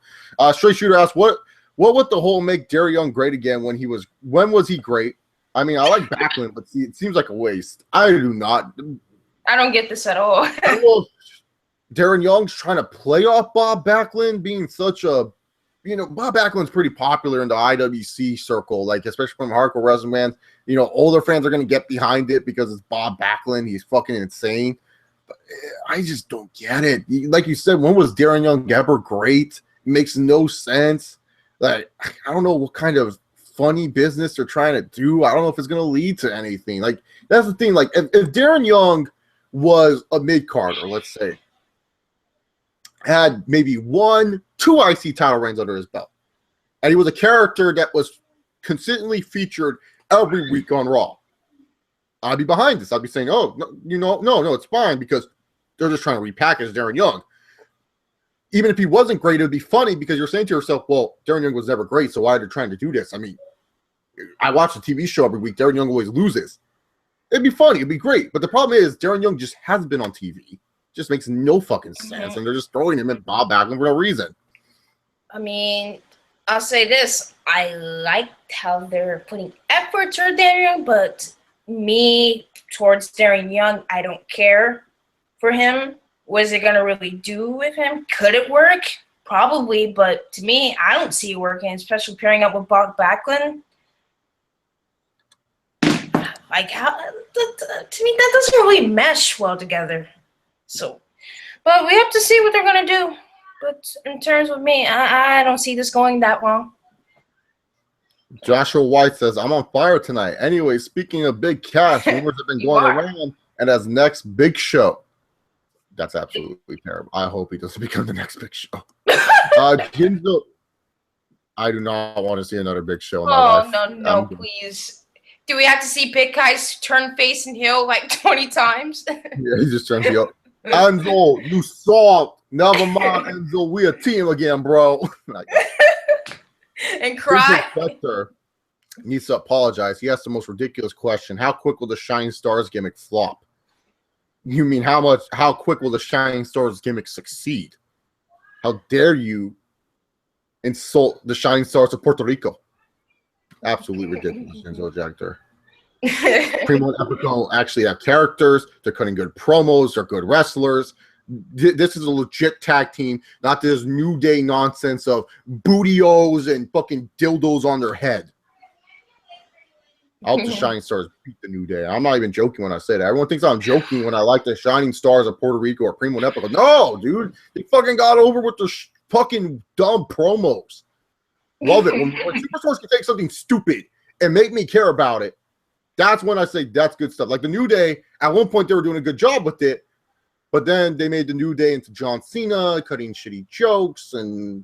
Straight Shooter asks, what would the whole make Darren Young great again when was he great? I mean, I like Backlund, but see, it seems like a waste. I do not. I don't get this at all. Well, Darren Young's trying to play off Bob Backlund being such a, Bob Backlund's pretty popular in the IWC circle, like especially from hardcore wrestling fans. Older fans are going to get behind it because it's Bob Backlund. He's fucking insane. But I just don't get it. Like you said, when was Darren Young ever great? It makes no sense. Like, I don't know what kind of funny business they're trying to do. I don't know if it's going to lead to anything. Like, that's the thing. Like, if Darren Young was a mid-carder, let's say, had maybe 1-2 IC title reigns under his belt, and he was a character that was consistently featured every week on Raw, I'd be behind this. I'd be saying, oh, no, it's fine because they're just trying to repackage Darren Young. Even if he wasn't great, it would be funny because you're saying to yourself, well, Darren Young was never great, so why are they trying to do this? I mean, I watch a TV show every week. Darren Young always loses. It'd be funny. It'd be great. But the problem is Darren Young just hasn't been on TV. Just makes no fucking sense. And they're just throwing him in Bob Backlund for no reason. I mean, I'll say this. I like how they're putting effort toward Darren Young, but me towards Darren Young, I don't care for him. What is it going to really do with him? Could it work? Probably, but to me, I don't see it working, especially pairing up with Bob Backlund. Like, how? To me, that doesn't really mesh well together. So, but we have to see what they're going to do. But in terms of me, I don't see this going that long. Joshua White says, I'm on fire tonight. Anyway, speaking of big cash, rumors have been going around, and as next big show. That's absolutely terrible. I hope he doesn't become the next big show. Ginzo, I do not want to see another big show in my life. No, please. Do we have to see Big Guys turn face and heel like 20 times? Yeah, he just turns heel. Enzo, you saw. Never mind, Enzo. We a team again, bro. And cry. needs to apologize. He asked the most ridiculous question. How quick will the Shining Stars gimmick flop? You mean how quick will the Shining Stars gimmick succeed? How dare you insult the Shining Stars of Puerto Rico? Absolutely ridiculous, Genzo Jagger. Primo and Epico actually have characters. They're cutting good promos. They're good wrestlers. This is a legit tag team, not this New Day nonsense of bootios and fucking dildos on their head. I hope the Shining Stars beat the New Day. I'm not even joking when I say that. Everyone thinks I'm joking when I like the Shining Stars of Puerto Rico or Primo and Epico. No, dude. They fucking got over with their fucking dumb promos. Love it. When Superstars can take something stupid and make me care about it, that's when I say that's good stuff. Like the New Day, at one point they were doing a good job with it, but then they made the New Day into John Cena, cutting shitty jokes and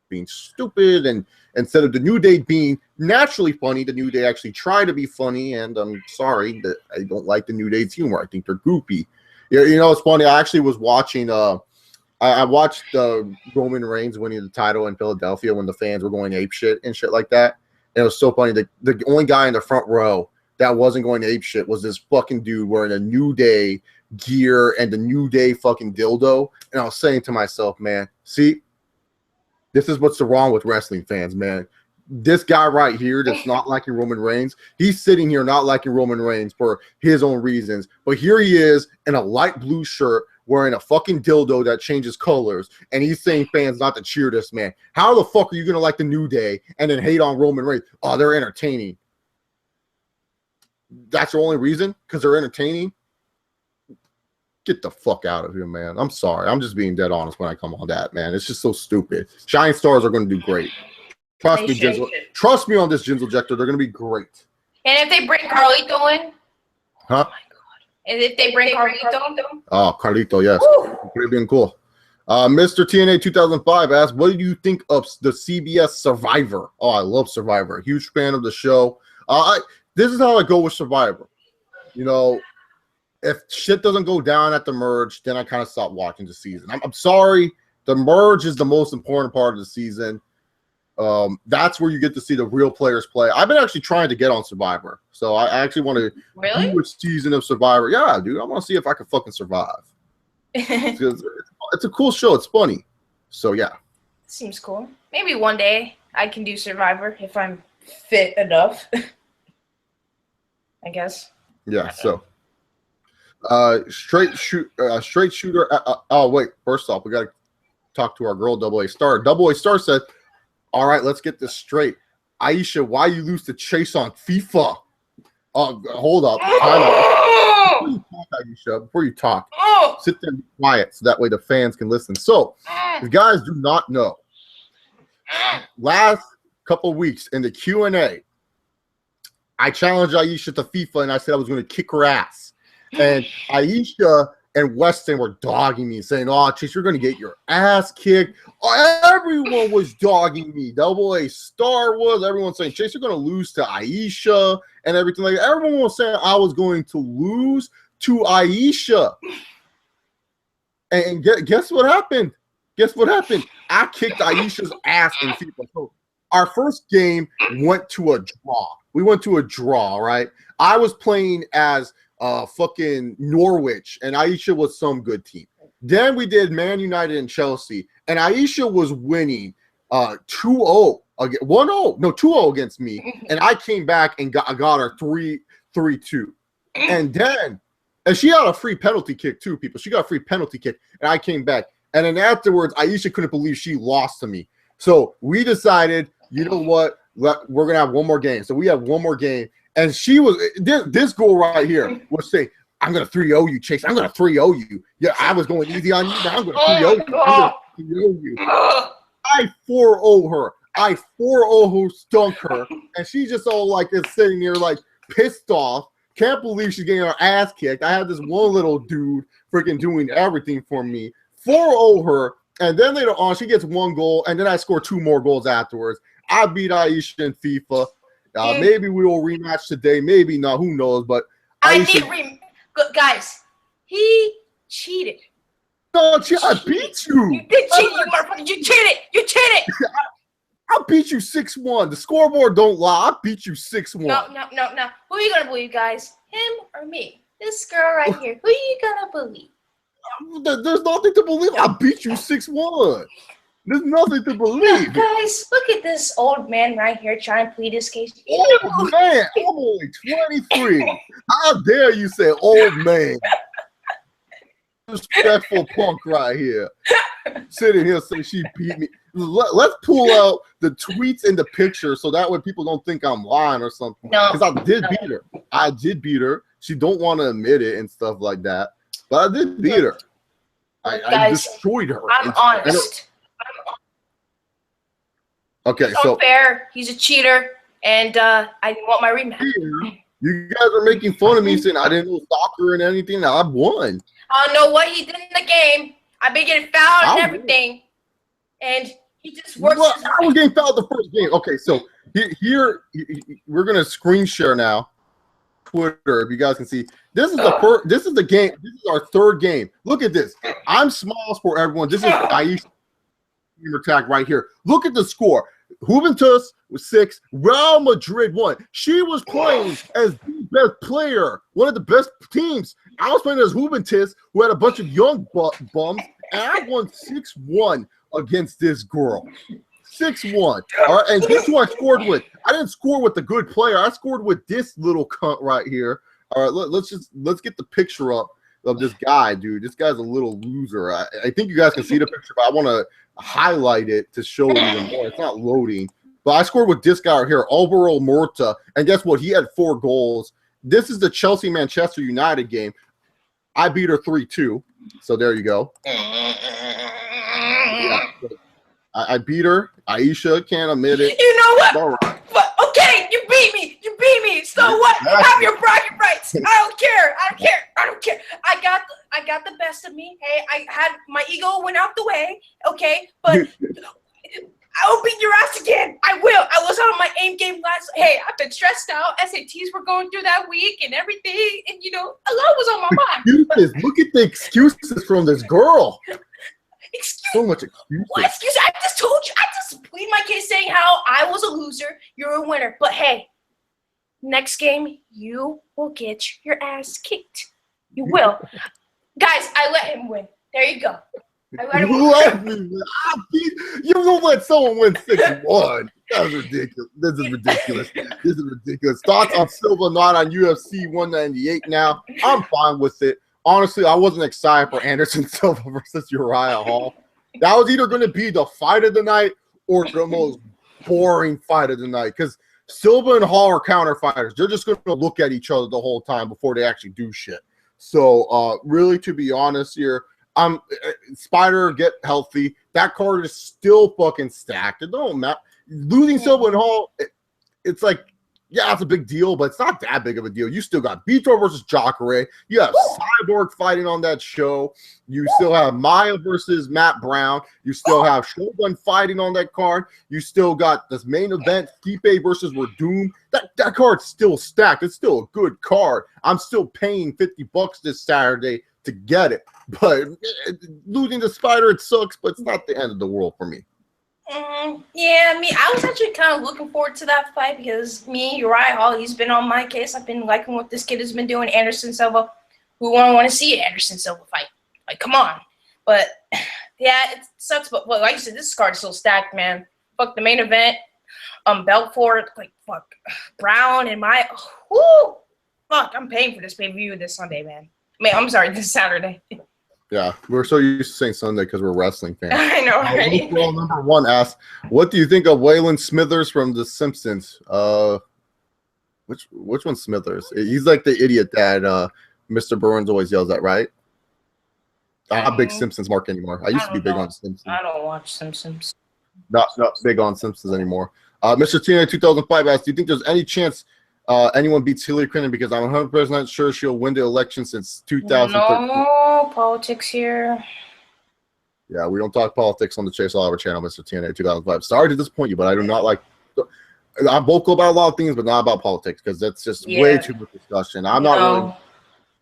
being stupid. And instead of the New Day being naturally funny, the New Day actually tried to be funny. And I'm sorry that I don't like the New Day's humor. I think they're goofy. You know, it's funny. I actually was watching I watched Roman Reigns winning the title in Philadelphia when the fans were going ape shit and shit like that. And it was so funny. The only guy in the front row that wasn't going ape shit was this fucking dude wearing a New Day gear and the New Day fucking dildo. And I was saying to myself, man, see, this is what's wrong with wrestling fans, man. This guy right here that's not liking Roman Reigns, he's sitting here not liking Roman Reigns for his own reasons. But here he is in a light blue shirt wearing a fucking dildo that changes colors, and he's saying fans not to cheer this man. How the fuck are you going to like the New Day and then hate on Roman Reigns? Oh, they're entertaining. That's the only reason? Because they're entertaining? Get the fuck out of here, man. I'm sorry. I'm just being dead honest when I come on that, man. It's just so stupid. Giant Stars are going to do great. Trust me, Jinzel. Trust me on this, Jinzel Jector. They're going to be great. And if they bring Carlito in? Huh? And if they bring Carlito? Oh, Carlito, yes. Pretty being cool. Mr. TNA 2005 asked, what do you think of the CBS Survivor? Oh, I love Survivor. Huge fan of the show. This is how I go with Survivor. You know, if shit doesn't go down at the merge, then I kind of stop watching the season. I'm sorry. The merge is the most important part of the season. That's where you get to see the real players play. I've been actually trying to get on Survivor. So I actually want to do a season of Survivor. Yeah, dude. I want to see if I can fucking survive. It's a cool show. It's funny. So, yeah. Seems cool. Maybe one day I can do Survivor if I'm fit enough. I guess. Yeah, so. Straight shooter. Oh, wait. First off, we got to talk to our girl, Double A Star. Double A Star said, all right, let's get this straight. Aisha, why you lose to Chase on FIFA? Hold up. Time out. Before you talk, Aisha, before you talk, sit there and be quiet so that way the fans can listen. So, if you guys do not know, last couple weeks in the Q&A, I challenged Aisha to FIFA and I said I was going to kick her ass. And Aisha and Weston were dogging me, saying, oh, Chase, you're going to get your ass kicked. Everyone was dogging me. Double A Star was. Everyone saying, Chase, you're going to lose to Aisha and everything like that. Everyone was saying I was going to lose to Aisha. And guess what happened? Guess what happened? I kicked Aisha's ass in FIFA. So our first game went to a draw. We went to a draw, right? I was playing as fucking Norwich, and Aisha was some good team. Then we did Man United and Chelsea, and Aisha was winning 2-0 against 1-0, no 2-0 against me, and I came back and got her 3-2, and she had a free penalty kick too, people. She got a free penalty kick, and I came back, and then afterwards, Aisha couldn't believe she lost to me. So we decided, you know what? We're gonna have one more game. So we have one more game. And she was this goal right here was saying, I'm gonna 3-0 you, Chase. I'm gonna 3-0 you. Yeah, I was going easy on you. Now I'm gonna 3-0 you. I'm gonna 3-0 you. I 4-0 her. I 4-0 her, stunk her, and she just all like is sitting there like pissed off. Can't believe she's getting her ass kicked. I had this one little dude freaking doing everything for me. 4-0 her, and then later on she gets one goal, and then I score two more goals afterwards. I beat Aisha in FIFA. Maybe we will rematch today. Maybe not. Who knows? But Aisha, guys, he cheated. No, I beat you. You did cheat. You cheated. You cheated. I beat you 6-1. The scoreboard don't lie. I beat you 6-1. No. Who are you gonna believe, guys? Him or me? This girl right here. Who are you gonna believe? There's nothing to believe. I beat you 6-1. There's nothing to believe. Guys, look at this old man right here trying to plead his case. Old man, I'm only 23. How dare you say old man? Respectful punk right here. Sitting here saying she beat me. Let's pull out the tweets and the picture so that way people don't think I'm lying or something. No. Because I did beat her. I did beat her. She don't want to admit it and stuff like that. But I did beat her. I destroyed her. I'm honest. Okay, so unfair. He's a cheater, and I didn't want my rematch. You guys are making fun of me saying I didn't know soccer and anything. I won. I don't know what he did in the game. I've been getting fouled and everything, and he just works. Well, I was getting fouled the first game. Okay, so here we're gonna screen share now. Twitter, if you guys can see, this is the this is the game. This is our third game. Look at this. I'm Smiles for everyone. This is Aisha attack right here. Look at the score. Juventus was 6. Real Madrid won. She was playing as the best player, one of the best teams. I was playing as Juventus, who had a bunch of young bums, and I won 6-1 against this girl. 6-1. All right, and guess who I scored with? I didn't score with the good player. I scored with this little cunt right here. All right, let's get the picture up of this guy, dude. This guy's a little loser. I think you guys can see the picture, but I want to highlight it to show it even more. It's not loading. But I scored with this guy right here, Alvaro Morta, and guess what? He had 4 goals. This is the Chelsea-Manchester United game. I beat her 3-2. So there you go. Yeah, I beat her. Aisha can't admit it. You know what? But okay, you beat me. You beat me. So what? Have your bragging rights. I don't care. I got the best of me. Hey, I had my ego went out the way. Okay, but I will beat your ass again. I will. I was on my aim game last. Hey, I've been stressed out. SATs were going through that week and everything, and a lot was on my mind. Look at the excuses from this girl. So much excuses. What excuse? I just told you. I just plead my case saying how I was a loser. You're a winner. But hey, next game you will get your ass kicked. You will, guys. I let him win. There you go. You let me win. You don't let someone win 6-1. That's ridiculous. This is ridiculous. Thoughts on Silva not on UFC 198 now? I'm fine with it. Honestly, I wasn't excited for Anderson Silva versus Uriah Hall. That was either going to be the fight of the night or the most boring fight of the night because Silva and Hall are counter fighters. They're just going to look at each other the whole time before they actually do shit. So, really, to be honest here, Spider, get healthy. That card is still fucking stacked. It don't matter. Losing Silva and Hall, it's like, yeah, it's a big deal, but it's not that big of a deal. You still got Vitor versus Jacare. You have Cyborg fighting on that show. You still have Maya versus Matt Brown. You still have Shogun fighting on that card. You still got this main event, Stipe versus Verdum. That card's still stacked. It's still a good card. I'm still paying $50 this Saturday to get it. But losing the Spider, it sucks, but it's not the end of the world for me. Yeah, I was actually kind of looking forward to that fight because Uriah Hall, he's been on my case. I've been liking what this kid has been doing. Anderson Silva, who wouldn't want to see an Anderson Silva fight? Like, come on. But, yeah, it sucks. But, like you said, this card is still stacked, man. Fuck the main event. Belfort, fuck. Brown and fuck, I'm paying for this pay-per-view this Sunday, man. I'm sorry, this Saturday. Yeah, we're so used to saying Sunday because we're wrestling fans. I know, right? Well, number 1 asks, what do you think of Waylon Smithers from The Simpsons? Which one's Smithers? He's like the idiot that Mr. Burns always yells at, right? I'm not a big Simpsons mark anymore. I used to be big on Simpsons. I don't watch Simpsons. Not big on Simpsons anymore. Mr. Tina 2005 asks, do you think there's any chance anyone beats Hillary Clinton? Because I'm 100% sure she'll win the election since 2013. No politics here. Yeah, we don't talk politics on the Chase Oliver channel, Mr. TNA 2005. Sorry to disappoint you, but I do not like. I'm vocal about a lot of things, but not about politics because that's just way too much discussion. I'm not really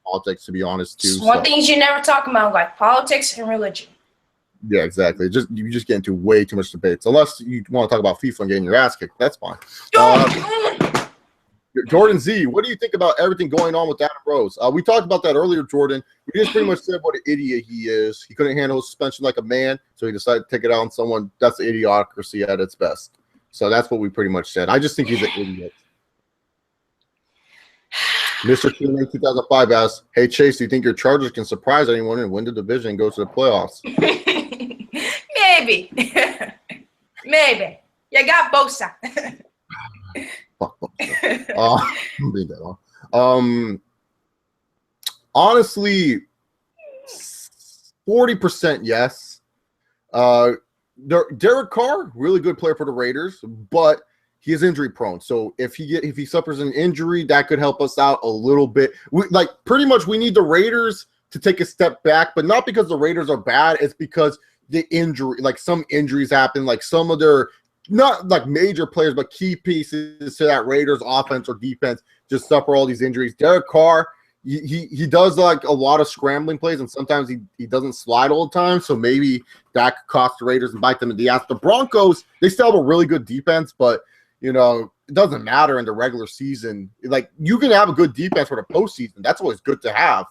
politics, to be honest, too. One thing you never talk about, like politics and religion. Yeah, exactly. You just get into way too much debates. Unless you want to talk about FIFA and getting your ass kicked, that's fine. Jordan Z, what do you think about everything going on with Adam Rose? We talked about that earlier, Jordan. We just pretty much said what an idiot he is. He couldn't handle suspension like a man, so he decided to take it out on someone. That's idiocracy at its best. So that's what we pretty much said. I just think he's an idiot. Mr. King 2005 asks, "Hey Chase, do you think your Chargers can surprise anyone and win the division and go to the playoffs?" Maybe. Maybe. You got Bosa. Fuck Bosa. Leave that on. Honestly, 40% yes. Derek Carr, really good player for the Raiders, but he is injury prone. So if he suffers an injury, that could help us out a little bit. Pretty much we need the Raiders to take a step back, but not because the Raiders are bad. It's because the injury, like some injuries happen, like some of their not like major players, but key pieces to that Raiders offense or defense just suffer all these injuries. Derek Carr, he does like a lot of scrambling plays, and sometimes he doesn't slide all the time. So maybe that could cost the Raiders and bite them in the ass. The Broncos, they still have a really good defense, but it doesn't matter in the regular season. Like, you can have a good defense for the postseason. That's always good to have.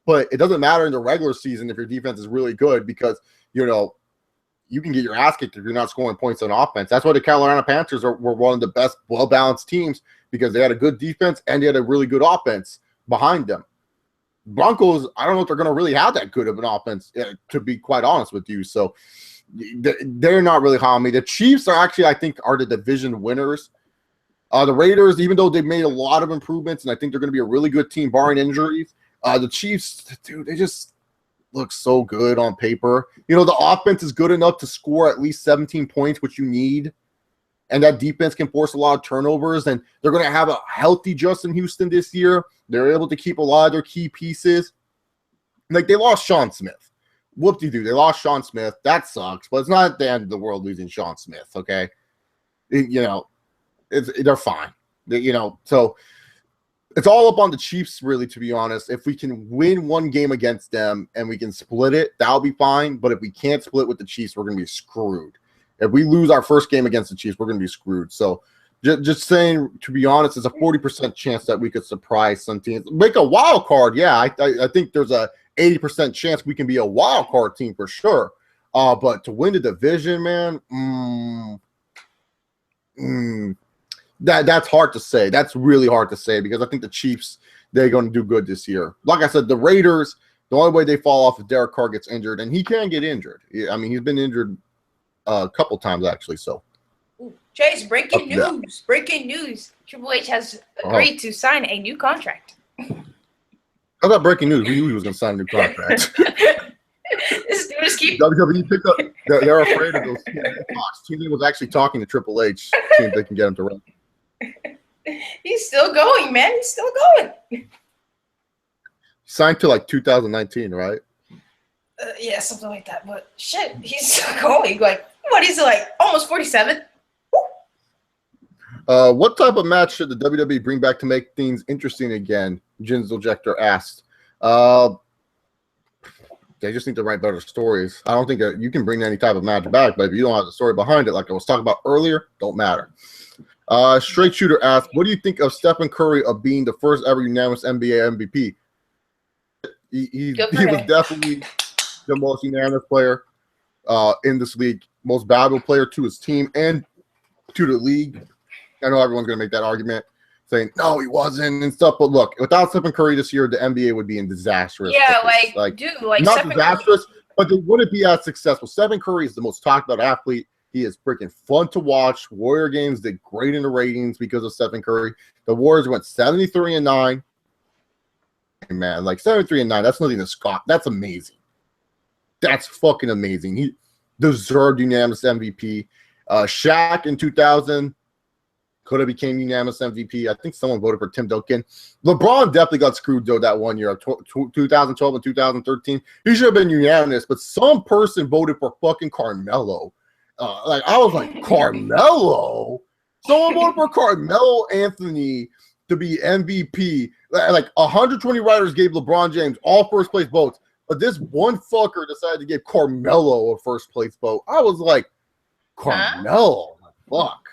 But it doesn't matter in the regular season if your defense is really good because, you can get your ass kicked if you're not scoring points on offense. That's why the Carolina Panthers were one of the best, well-balanced teams because they had a good defense and they had a really good offense behind them. Broncos, I don't know if they're going to really have that good of an offense, to be quite honest with you. So they're not really high on me. The Chiefs are actually, I think, are the division winners. The Raiders, even though they've made a lot of improvements, and I think they're going to be a really good team barring injuries, the Chiefs, dude, they just look so good on paper. The offense is good enough to score at least 17 points, which you need. And that defense can force a lot of turnovers. And they're going to have a healthy Justin Houston this year. They're able to keep a lot of their key pieces. Like, they lost Sean Smith. Whoop-de-doo. They lost Sean Smith. That sucks. But it's not the end of the world losing Sean Smith, okay? They're fine. So it's all up on the Chiefs, really, to be honest. If we can win one game against them and we can split it, that'll be fine. But if we can't split with the Chiefs, we're going to be screwed. If we lose our first game against the Chiefs, we're going to be screwed. So just saying, to be honest, there's a 40% chance that we could surprise some teams. Make a wild card. Yeah, I think there's a 80% chance we can be a wild card team for sure. But to win the division, man, that's hard to say. That's really hard to say because I think the Chiefs, they're going to do good this year. Like I said, the Raiders, the only way they fall off is Derek Carr gets injured, and he can get injured. I mean, he's been injured a couple times, actually. So, Chase, breaking news. Breaking news. Triple H has agreed to sign a new contract. How about breaking news? We knew he was going to sign a new contract. This dude just keep WWE picked up. They're afraid of those Fox. TNT was actually talking to Triple H, seeing if they can get him to run. He's still going, man. He's still going. Signed to like 2019, right? Yeah, something like that. But shit, he's still going. Like, what is it, like almost 47? What type of match should the WWE bring back to make things interesting again? Jinzel Jector asked. They just need to write better stories. I don't think that you can bring any type of match back, but if you don't have the story behind it, like I was talking about earlier, don't matter. Straight Shooter asked, what do you think of Stephen Curry of being the first ever unanimous NBA MVP? He was definitely the most unanimous player in this league, most valuable player to his team and to the league. I know everyone's going to make that argument, saying, no, he wasn't and stuff. But look, without Stephen Curry this year, the NBA would be in disastrous. Yeah, not Stephen disastrous, but they wouldn't be as successful. Stephen Curry is the most talked about athlete. He is freaking fun to watch. Warrior games did great in the ratings because of Stephen Curry. The Warriors went 73-9. Man, like 73-9, that's nothing to scoff. That's amazing. That's fucking amazing. He deserved unanimous MVP. Shaq in 2000 could have became unanimous MVP. I think someone voted for Tim Duncan. LeBron definitely got screwed, though, that 1 year, 2012 and 2013. He should have been unanimous, but some person voted for fucking Carmelo. I was like, Carmelo? Someone voted for Carmelo Anthony to be MVP. Like 120 writers gave LeBron James all first place votes. But this one fucker decided to give Carmelo a first place vote. I was like, Carmelo, fuck.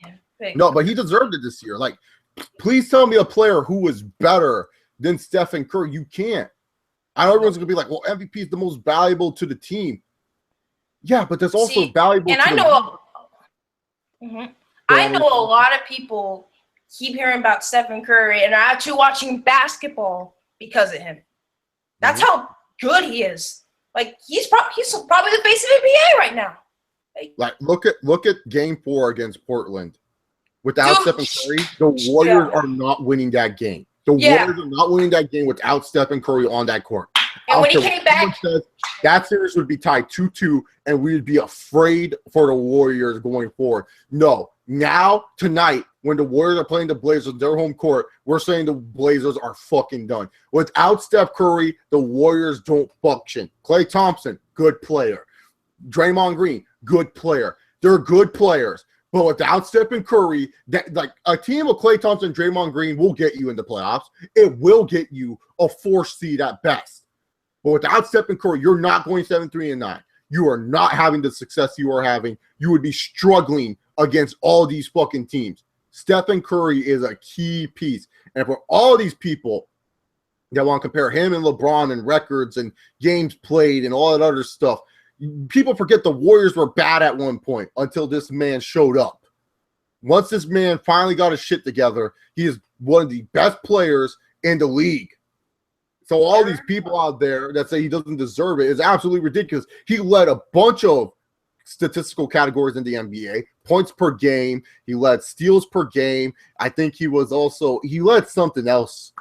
Yeah, no, but he deserved it this year. Like, please tell me a player who was better than Stephen Curry. You can't. I know everyone's gonna be like, well, MVP is the most valuable to the team. Yeah, but that's also valuable. And to I know, I know a lot of people keep hearing about Stephen Curry and are actually watching basketball because of him. That's how good he is. Like he's probably the face of NBA right now. Like look at Game 4 against Portland. Without Stephen Curry, the Warriors are not winning that game. The Warriors are not winning that game without Stephen Curry on that court. And when he came back, that series would be tied 2-2, and we'd be afraid for the Warriors going forward. No, now, tonight, when the Warriors are playing the Blazers on their home court, we're saying the Blazers are fucking done. Without Steph Curry, the Warriors don't function. Klay Thompson, good player. Draymond Green, good player. They're good players. But without Stephen Curry, like a team of Klay Thompson, Draymond Green will get you in the playoffs. It will get you a 4 seed at best. But without Stephen Curry, you're not going 7-3-9. You are not having the success you are having. You would be struggling against all these fucking teams. Stephen Curry is a key piece. And for all these people that want to compare him and LeBron and records and games played and all that other stuff, people forget the Warriors were bad at one point until this man showed up. Once this man finally got his shit together, he is one of the best players in the league. So all these people out there that say he doesn't deserve it is absolutely ridiculous. He led a bunch of statistical categories in the NBA. Points per game. He led steals per game. I think he led something else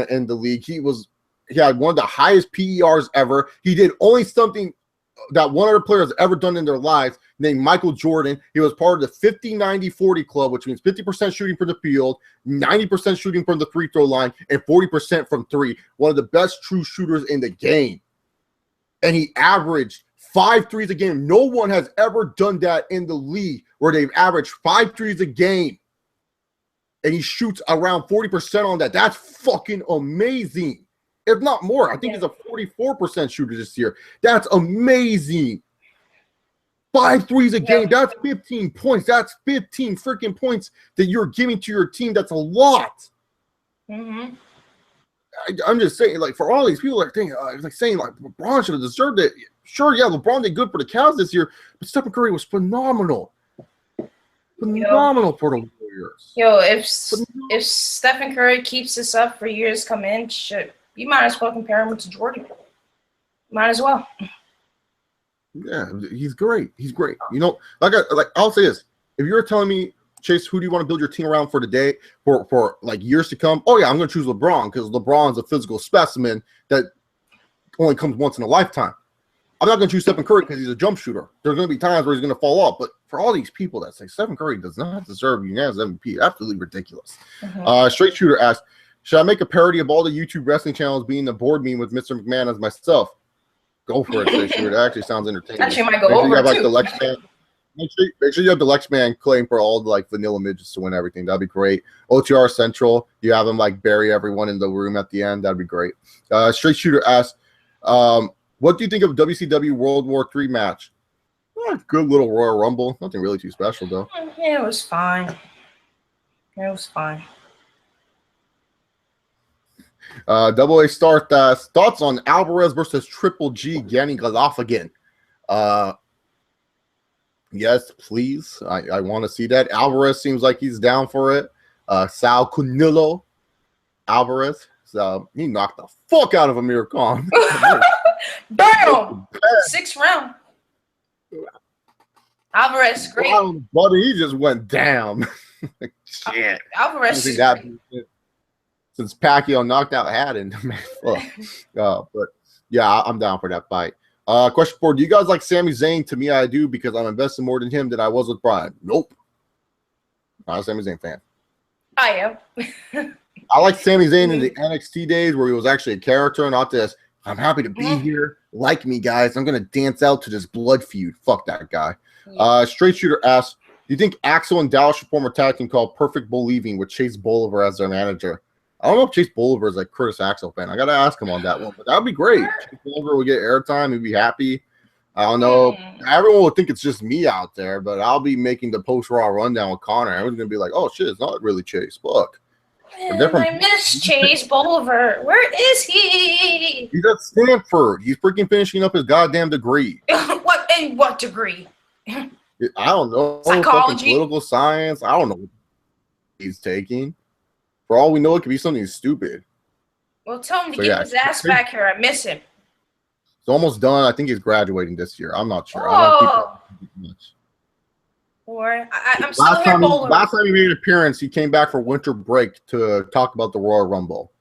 in the league. He had one of the highest PERs ever. He did only something that one other player has ever done in their lives, named Michael Jordan. He was part of the 50-90-40 club, which means 50% shooting from the field, 90% shooting from the free throw line, and 40% from three. One of the best true shooters in the game. And he averaged 5 threes a game. No one has ever done that in the league where they've averaged 5 threes a game. And he shoots around 40% on that. That's fucking amazing. If not more, I think he's a 44% shooter this year. That's amazing. 5 threes a game. That's 15 points. That's 15 freaking points that you're giving to your team. That's a lot. I'm just saying, like, for all these people that think, saying, like, LeBron should have deserved it. Sure, yeah, LeBron did good for the Cavs this year, but Stephen Curry was phenomenal. Phenomenal for the Warriors. If Stephen Curry keeps this up for years come in, you might as well compare him to Jordan. Might as well. Yeah, he's great. He's great. You know, I'll say this: if you're telling me, Chase, who do you want to build your team around for today, for like years to come? Oh yeah, I'm going to choose LeBron because LeBron's a physical specimen that only comes once in a lifetime. I'm not going to choose Stephen Curry because he's a jump shooter. There's going to be times where he's going to fall off. But for all these people that say Stephen Curry does not deserve unanimous MVP, absolutely ridiculous. Straight Shooter asks, should I make a parody of all the YouTube wrestling channels being the board meeting with Mr. McMahon as myself? Go for it, Straight Shooter. That actually sounds entertaining. Actually, might go over have, like, too. the Lex Man. Make sure you have the Lex Man claim for all the like vanilla midgets to win everything. That'd be great. OTR Central, you have him like bury everyone in the room at the end. That'd be great. Straight Shooter asks, what do you think of WCW World War III match? Good little Royal Rumble. Nothing really too special though. Yeah, it was fine. It was fine. Double A Start thoughts on Alvarez versus Triple G Ganny Galafagin. Yes, please. I want to see that. Alvarez seems like he's down for it. Sal Canelo Alvarez. So he knocked the fuck out of Amir Khan. Bam! 6th round. Alvarez, great. Buddy, he just went down. Shit. Alvarez is that since Pacquiao knocked out Haddon. But yeah, I'm down for that fight. Question 4: do you guys like Sami Zayn? To me, I do, because I'm invested more in him than I was with Brian. Nope. Not a Sami Zayn fan. I am. I like Sami Zayn in the NXT days where he was actually a character, not this. I'm happy to be here. Like me, guys. I'm gonna dance out to this blood feud. Fuck that guy. Straight Shooter asks, do you think Axel and Dallas should form a tag team called Perfect Believing with Chase Bolivar as their manager? I don't know if Chase Bolivar is like Curtis Axel fan. I gotta ask him on that one, but that would be great. Chase Bolivar would get airtime. He'd be happy. I don't know. Everyone would think it's just me out there, but I'll be making the post-Raw rundown with Connor. Everyone's gonna be like, "Oh shit, it's not really Chase. Look, Man, I miss Chase Bolivar. Where is he? He's at Stanford. He's freaking finishing up his goddamn degree. What? In what degree? I don't know. Psychology, political science. I don't know what he's taking. For all we know, it could be something stupid. Well, tell him to get his ass back here. I miss him. It's almost done. I think he's graduating this year. I'm not sure. Oh. I don't keep much. Or I'm still here. Last time he made an appearance, he came back for winter break to talk about the Royal Rumble.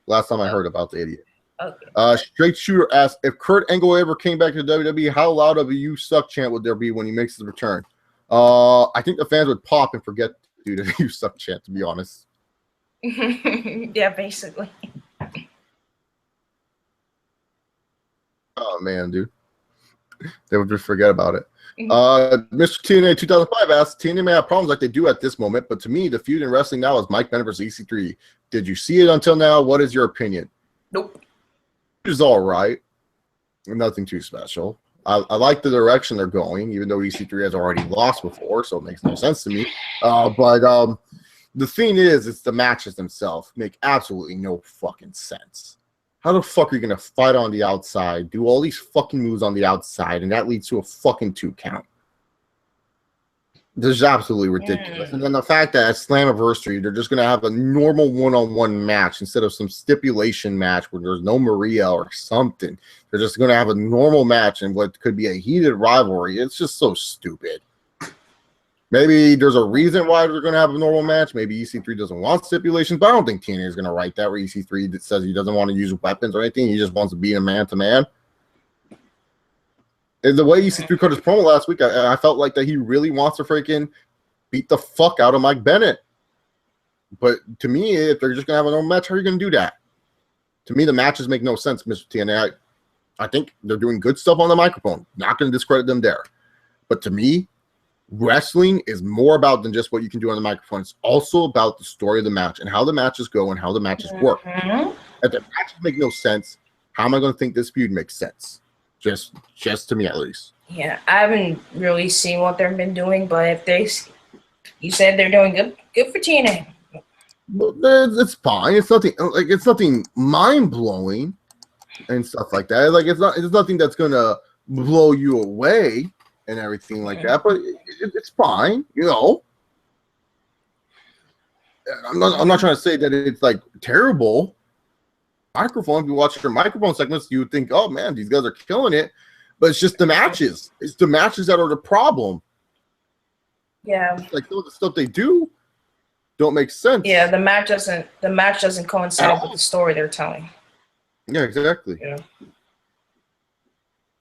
Last time I heard about the idiot. Okay. Straight Shooter asked, if Kurt Angle ever came back to WWE, how loud of a "you suck" chant would there be when he makes his return? I think the fans would pop and forget to do the "you suck" chant, to be honest. Yeah, basically. Oh man, dude. They would just forget about it. Mr. TNA 2005 asked, TNA may have problems like they do at this moment, but to me, the feud in wrestling now is Mike Bennett versus EC3. Did you see it until now? What is your opinion? Nope. It's all right. Nothing too special. I like the direction they're going, even though EC3 has already lost before, so it makes no sense to me. But the thing is, it's the matches themselves make absolutely no fucking sense. How the fuck are you going to fight on the outside, do all these fucking moves on the outside, and that leads to a fucking 2 count? This is absolutely ridiculous. And then the fact that at Slammiversary, they're just going to have a normal one-on-one match instead of some stipulation match where there's no Maria or something. They're just going to have a normal match in what could be a heated rivalry. It's just so stupid. Maybe there's a reason why they're going to have a normal match. Maybe EC3 doesn't want stipulations, but I don't think TNA is going to write that where EC3 that says he doesn't want to use weapons or anything. He just wants to be a man-to-man. And the way EC3 cut his promo last week, I felt like that he really wants to freaking beat the fuck out of Mike Bennett. But to me, if they're just going to have a normal match, how are you going to do that? To me, the matches make no sense, Mr. TNA. I think they're doing good stuff on the microphone. Not going to discredit them there. But to me, wrestling is more about than just what you can do on the microphone. It's also about the story of the match and how the matches go and how the matches work. If the matches make no sense, how am I going to think this feud makes sense? Just to me, at least. Yeah, I haven't really seen what they've been doing, but if you said they're doing good for TNA. It's fine. It's nothing mind blowing and stuff like that. Like it's nothing that's gonna blow you away and everything like that. But it's fine, you know. I'm not trying to say that it's like terrible. Microphone. If you watch your microphone segments, you would think, oh man, these guys are killing it. But it's just the matches. It's the matches that are the problem. Yeah. Like some of the stuff they do don't make sense. Yeah, the match doesn't coincide with the story they're telling. Yeah, exactly. Yeah.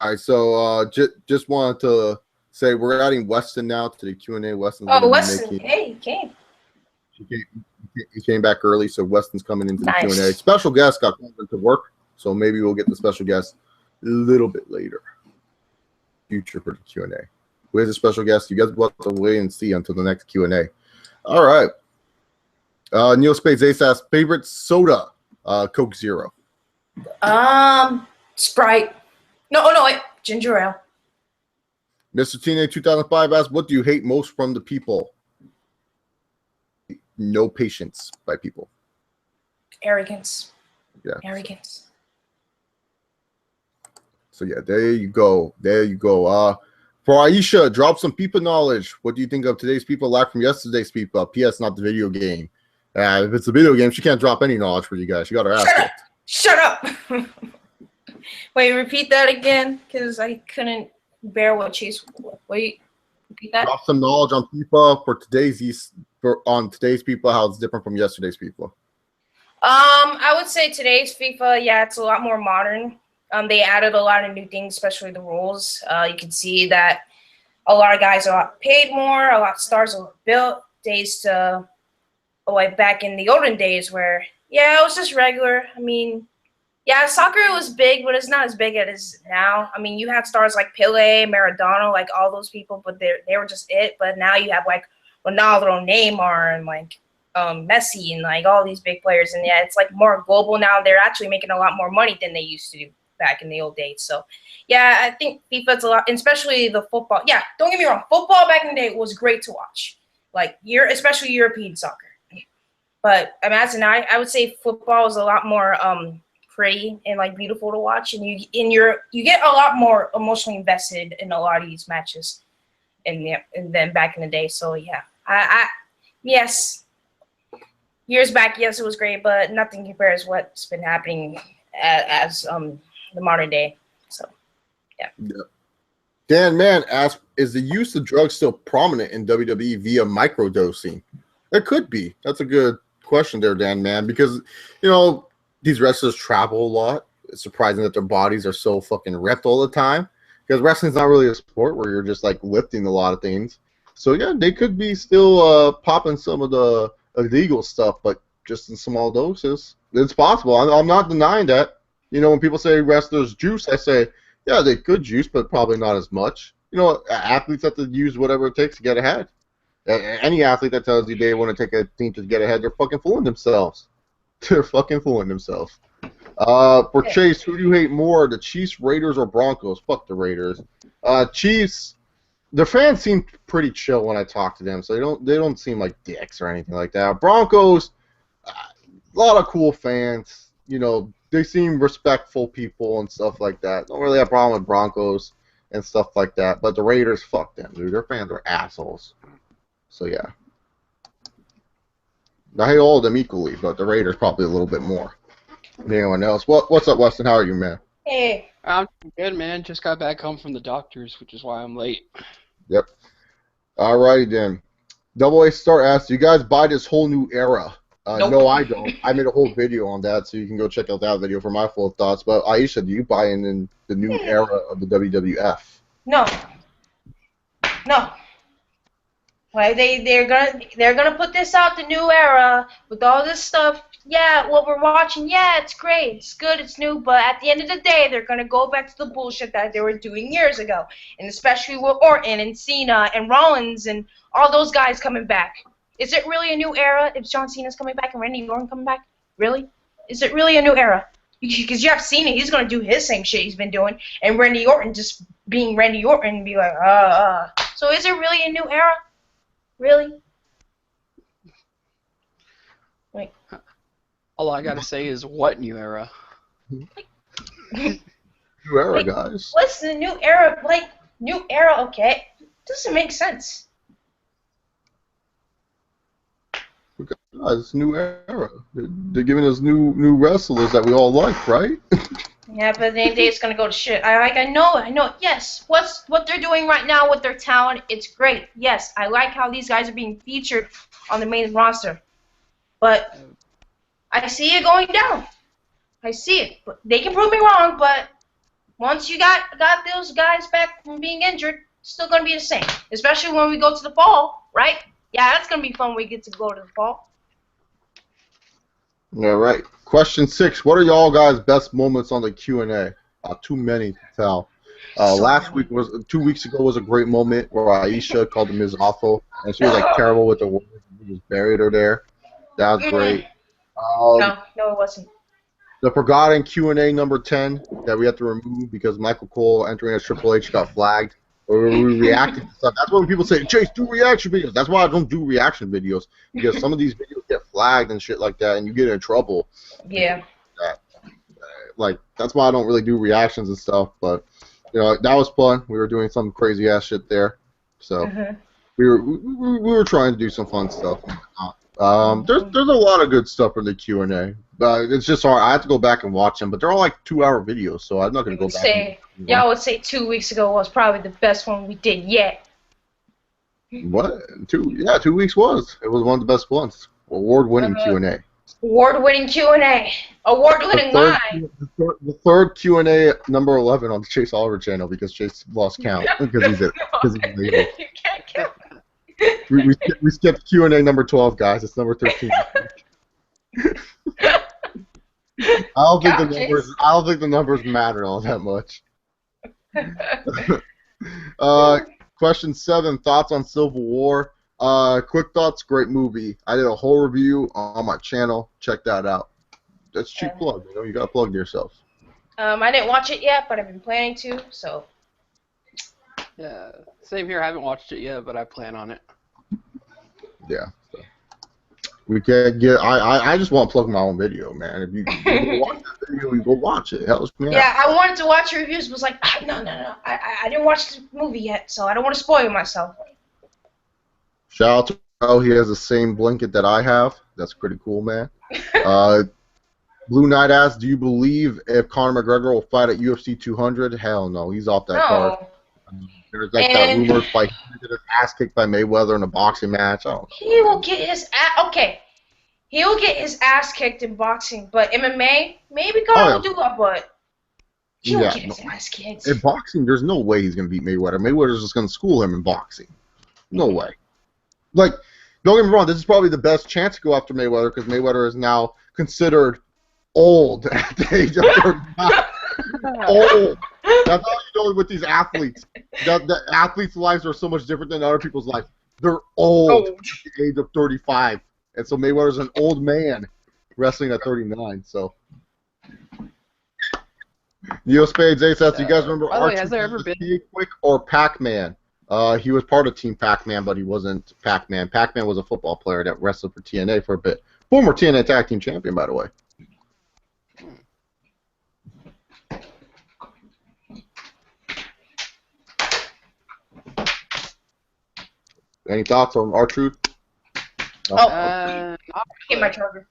All right, so just wanted to say we're adding Weston now to the Q&A. Weston. Oh, Weston. Hey, he came. He came back early, so Weston's coming into the Nice. Q&A. Special guest got called into work, so maybe we'll get the special guest a little bit later. Future for the Q&A. Who is a special guest? You guys will have to wait and see until the next Q&A. All right. Neil Spades Ace asks, favorite soda? Coke Zero. Sprite. No, wait. Ginger ale. Mr. Teenage 2005 asks, what do you hate most from the people? No patience by people. Arrogance. Yeah. Arrogance. So yeah, there you go. There you go. For Aisha, drop some people knowledge. What do you think of today's people lack from yesterday's people? P.S. Not the video game. If it's a video game, she can't drop any knowledge for you guys. She got her ass kicked. Shut up. Wait, repeat that again, because I couldn't bear what Chase. Wait, repeat that. Drop some knowledge on FIFA for today's people, how it's different from yesterday's people. I would say today's FIFA, yeah, it's a lot more modern. They added a lot of new things, especially the rules. You can see that a lot of guys are paid more, a lot of stars are built. Days to like back in the olden days where, yeah, it was just regular. I mean, yeah, soccer was big, but it's not as big as it is now. I mean, you had stars like Pele, Maradona, like all those people, but they were just it. But now you have like Ronaldo, Neymar, and like Messi and like all these big players, and yeah, it's like more global now. They're actually making a lot more money than they used to do back in the old days. So yeah, I think FIFA's a lot, especially the football. Yeah, don't get me wrong, football back in the day was great to watch, like especially European soccer. But imagine I would say football is a lot more pretty and like beautiful to watch, and you get a lot more emotionally invested in a lot of these matches, and then back in the day. So yeah, I yes. Years back, yes, it was great, but nothing compares what's been happening as the modern day. So, yeah. Dan Man asked, is the use of drugs still prominent in WWE via microdosing? It could be. That's a good question there, Dan Man, because, you know, these wrestlers travel a lot. It's surprising that their bodies are so fucking ripped all the time, because wrestling's not really a sport where you're just, like, lifting a lot of things. So, yeah, they could be still popping some of the illegal stuff, but just in small doses. It's possible. I'm not denying that. You know, when people say wrestlers juice, I say, yeah, they could juice, but probably not as much. You know, athletes have to use whatever it takes to get ahead. Any athlete that tells you they want to take a team to get ahead, they're fucking fooling themselves. They're fucking fooling themselves. For Chase, who do you hate more, the Chiefs, Raiders, or Broncos? Fuck the Raiders. Chiefs, their fans seem pretty chill when I talk to them, so they don't seem like dicks or anything like that. Broncos, a lot of cool fans. You know, they seem respectful people and stuff like that. Don't really have a problem with Broncos and stuff like that. But the Raiders, fuck them, dude. Their fans are assholes. So yeah, I hate all of them equally, but the Raiders probably a little bit more than anyone else. What's up, Weston? How are you, man? Hey. I'm good, man. Just got back home from the doctors, which is why I'm late. Yep. Alrighty then. Double A Star asks, do you guys buy this whole new era? Nope. No, I don't. I made a whole video on that, so you can go check out that video for my full thoughts. But Aisha, do you buy in the new era of the WWF? No. Like they're gonna put this out, the new era with all this stuff. Yeah, what we're watching, yeah, it's great, it's good, it's new, but at the end of the day, they're gonna go back to the bullshit that they were doing years ago, and especially with Orton and Cena and Rollins and all those guys coming back. Is it really a new era if John Cena's coming back and Randy Orton coming back? Really? Is it really a new era? Because you have Cena, he's gonna do his same shit he's been doing, and Randy Orton just being Randy Orton and be like, So is it really a new era? Really? Wait. All I gotta say is, what new era? New era, guys. What's the new era? Like, new era, okay. Doesn't make sense. Guys, new era. They're giving us new wrestlers that we all like, right? Yeah, but at the end of the day, it's gonna go to shit. I know. Yes, what they're doing right now with their talent, it's great. Yes, I like how these guys are being featured on the main roster, but I see it going down. I see it. But they can prove me wrong, but once you got those guys back from being injured, it's still gonna be the same. Especially when we go to the fall, right? Yeah, that's gonna be fun when we get to go to the fall. Yeah, right. Question 6. What are y'all guys' best moments on the Q&A? Too many to tell. So 2 weeks ago was a great moment where Aisha called the Miz awful, and she was like terrible with the words. We just buried her there. That was great. No, it wasn't. The forgotten Q&A number 10 that we had to remove because Michael Cole entering as Triple H got flagged. Or we reacted to stuff. That's when people say, Chase, do reaction videos. That's why I don't do reaction videos, because some of these videos get flagged and shit like that, and you get in trouble. Yeah. Like, that's why I don't really do reactions and stuff. But, you know, that was fun. We were doing some crazy ass shit there. So we were trying to do some fun stuff. There's a lot of good stuff in the Q&A. It's just hard. I have to go back and watch them, but they're all like 2-hour videos, so I'm not gonna go back. Y'all would say 2 weeks ago was probably the best one we did yet. What? 2 weeks was. It was one of the best ones. Award-winning Q&A. Award-winning Q&A. Award-winning live. The third Q&A number 11 on the Chase Oliver channel because Chase lost count because he's illegal. You can't count. We skipped Q&A number 12, guys. It's number 13. I don't think the numbers matter all that much. Question 7: thoughts on Civil War? Quick Thoughts, great movie. I did a whole review on my channel. Check that out. That's a cheap plug. You know, you gotta plug yourself. I didn't watch it yet, but I've been planning to. So. Yeah, same here. I haven't watched it yet, but I plan on it. Yeah. So. We can't get. I just want to plug my own video, man. If you go watch that video, you go watch it. It helps me out. Yeah, I wanted to watch your reviews, but was like, no. I didn't watch the movie yet, so I don't want to spoil myself. Shout out to Earl. He has the same blanket that I have. That's pretty cool, man. Blue Knight asks, do you believe if Conor McGregor will fight at UFC 200? Hell no. He's off that card. There's like that rumor fight. He get his ass kicked by Mayweather in a boxing match. I don't know. He will get his ass. Okay. He will get his ass kicked in boxing, but MMA, maybe Conor will do it, but he will get his ass kicked. In boxing, there's no way he's going to beat Mayweather. Mayweather's just going to school him in boxing. No way. Like, don't get me wrong, this is probably the best chance to go after Mayweather because Mayweather is now considered old at the age of 39. Old. That's all you know with these athletes. The athletes' lives are so much different than other people's lives. They're old at the age of 35. And so Mayweather's an old man wrestling at 39. So, Neo Spades Ace asks, do you guys remember Quick or Pac-Man? He was part of Team Pac-Man, but he wasn't Pac-Man. Pac-Man was a football player that wrestled for TNA for a bit. Former TNA Tag Team Champion, by the way. Any thoughts on R-Truth? Get my charger.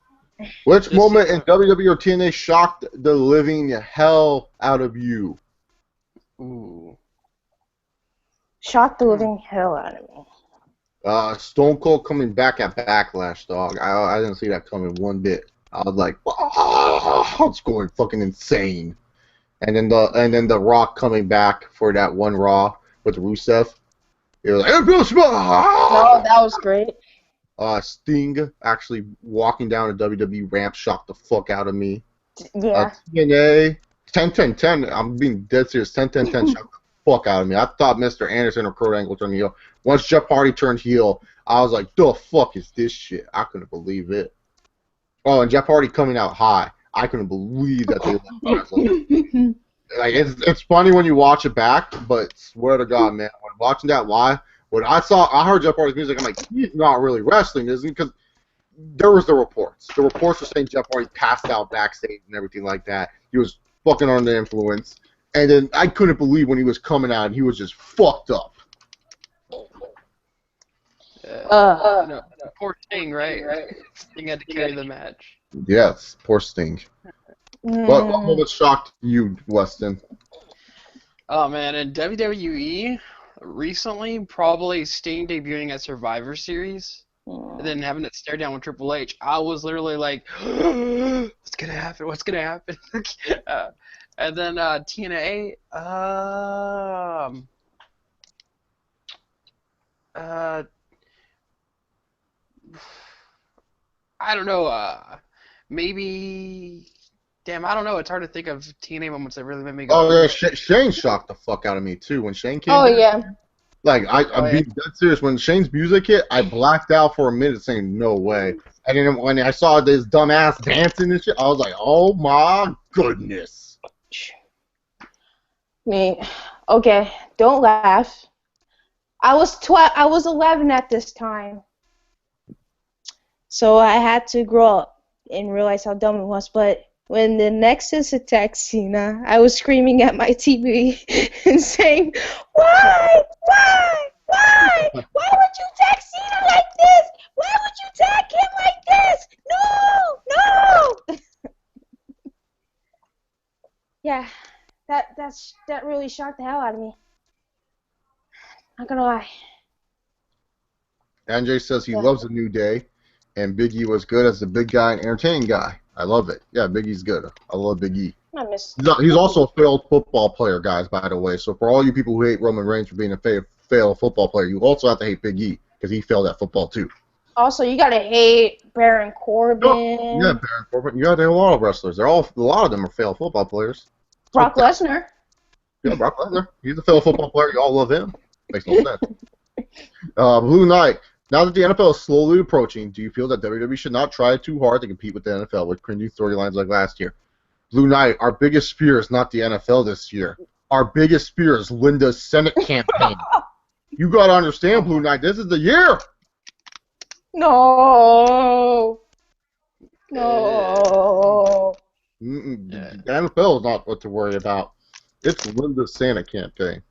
Which moment in WWE or TNA shocked the living hell out of you? Ooh. Shocked the living hell out of me. Stone Cold coming back at Backlash, dog. I didn't see that coming one bit. I was like, oh, it's going fucking insane. And then the Rock coming back for that one Raw with Rusev. It was like, oh, that was great. Sting actually walking down a WWE ramp shocked the fuck out of me. Yeah. TNA 10-10-10. I'm being dead serious. 10-10-10 shocked the fuck out of me. I thought Mr. Anderson or Kurt Angle turned heel. Once Jeff Hardy turned heel, I was like, the fuck is this shit? I couldn't believe it. Oh, and Jeff Hardy coming out high. I couldn't believe that they let that. Like it's funny when you watch it back, but swear to God, man, when watching that live, when I heard Jeff Hardy's music, I'm like, he's not really wrestling, isn't he? Because there was the reports. The reports were saying Jeff Hardy passed out backstage and everything like that. He was fucking under the influence, and then I couldn't believe when he was coming out and he was just fucked up. Poor Sting, right? Sting had to carry the match. Yes, poor Sting. What moment shocked you, Weston? Oh man, in WWE recently, probably Sting debuting at Survivor Series, and then having it stare down with Triple H. I was literally like, "What's gonna happen? What's gonna happen?" And then TNA, I don't know. Maybe. Damn, I don't know. It's hard to think of TNA moments that really made me go. Oh yeah, Shane shocked the fuck out of me too when Shane came. Oh yeah. Like I'm being dead serious. When Shane's music hit, I blacked out for a minute, saying no way. And then when I saw this dumbass dancing and shit, I was like, oh my goodness. Me, okay, don't laugh. I was 11 at this time, so I had to grow up and realize how dumb it was. But when the Nexus attacked Cena, I was screaming at my TV and saying, "Why? Why would you attack Cena like this? Why would you attack him like this? No!" Yeah, that really shocked the hell out of me. Not gonna lie. NJ says he loves a New Day, and Big E was good as the big guy and entertaining guy. I love it. Yeah, Big E's good. I love Big E. He's also a failed football player, guys, by the way. So for all you people who hate Roman Reigns for being a failed football player, you also have to hate Big E because he failed at football too. Also, you gotta hate Baron Corbin. Oh, yeah, Baron Corbin. You gotta hate a lot of wrestlers. A lot of them are failed football players. Brock Lesnar. Yeah, Brock Lesnar. He's a failed football player. You all love him. Makes no sense. Blue Knight. Now that the NFL is slowly approaching, do you feel that WWE should not try too hard to compete with the NFL with cringy storylines like last year? Blue Knight, our biggest spear is not the NFL this year. Our biggest spear is Linda's Senate campaign. You gotta understand, Blue Knight, this is the year! No. No. The NFL is not what to worry about. It's Linda's Santa campaign.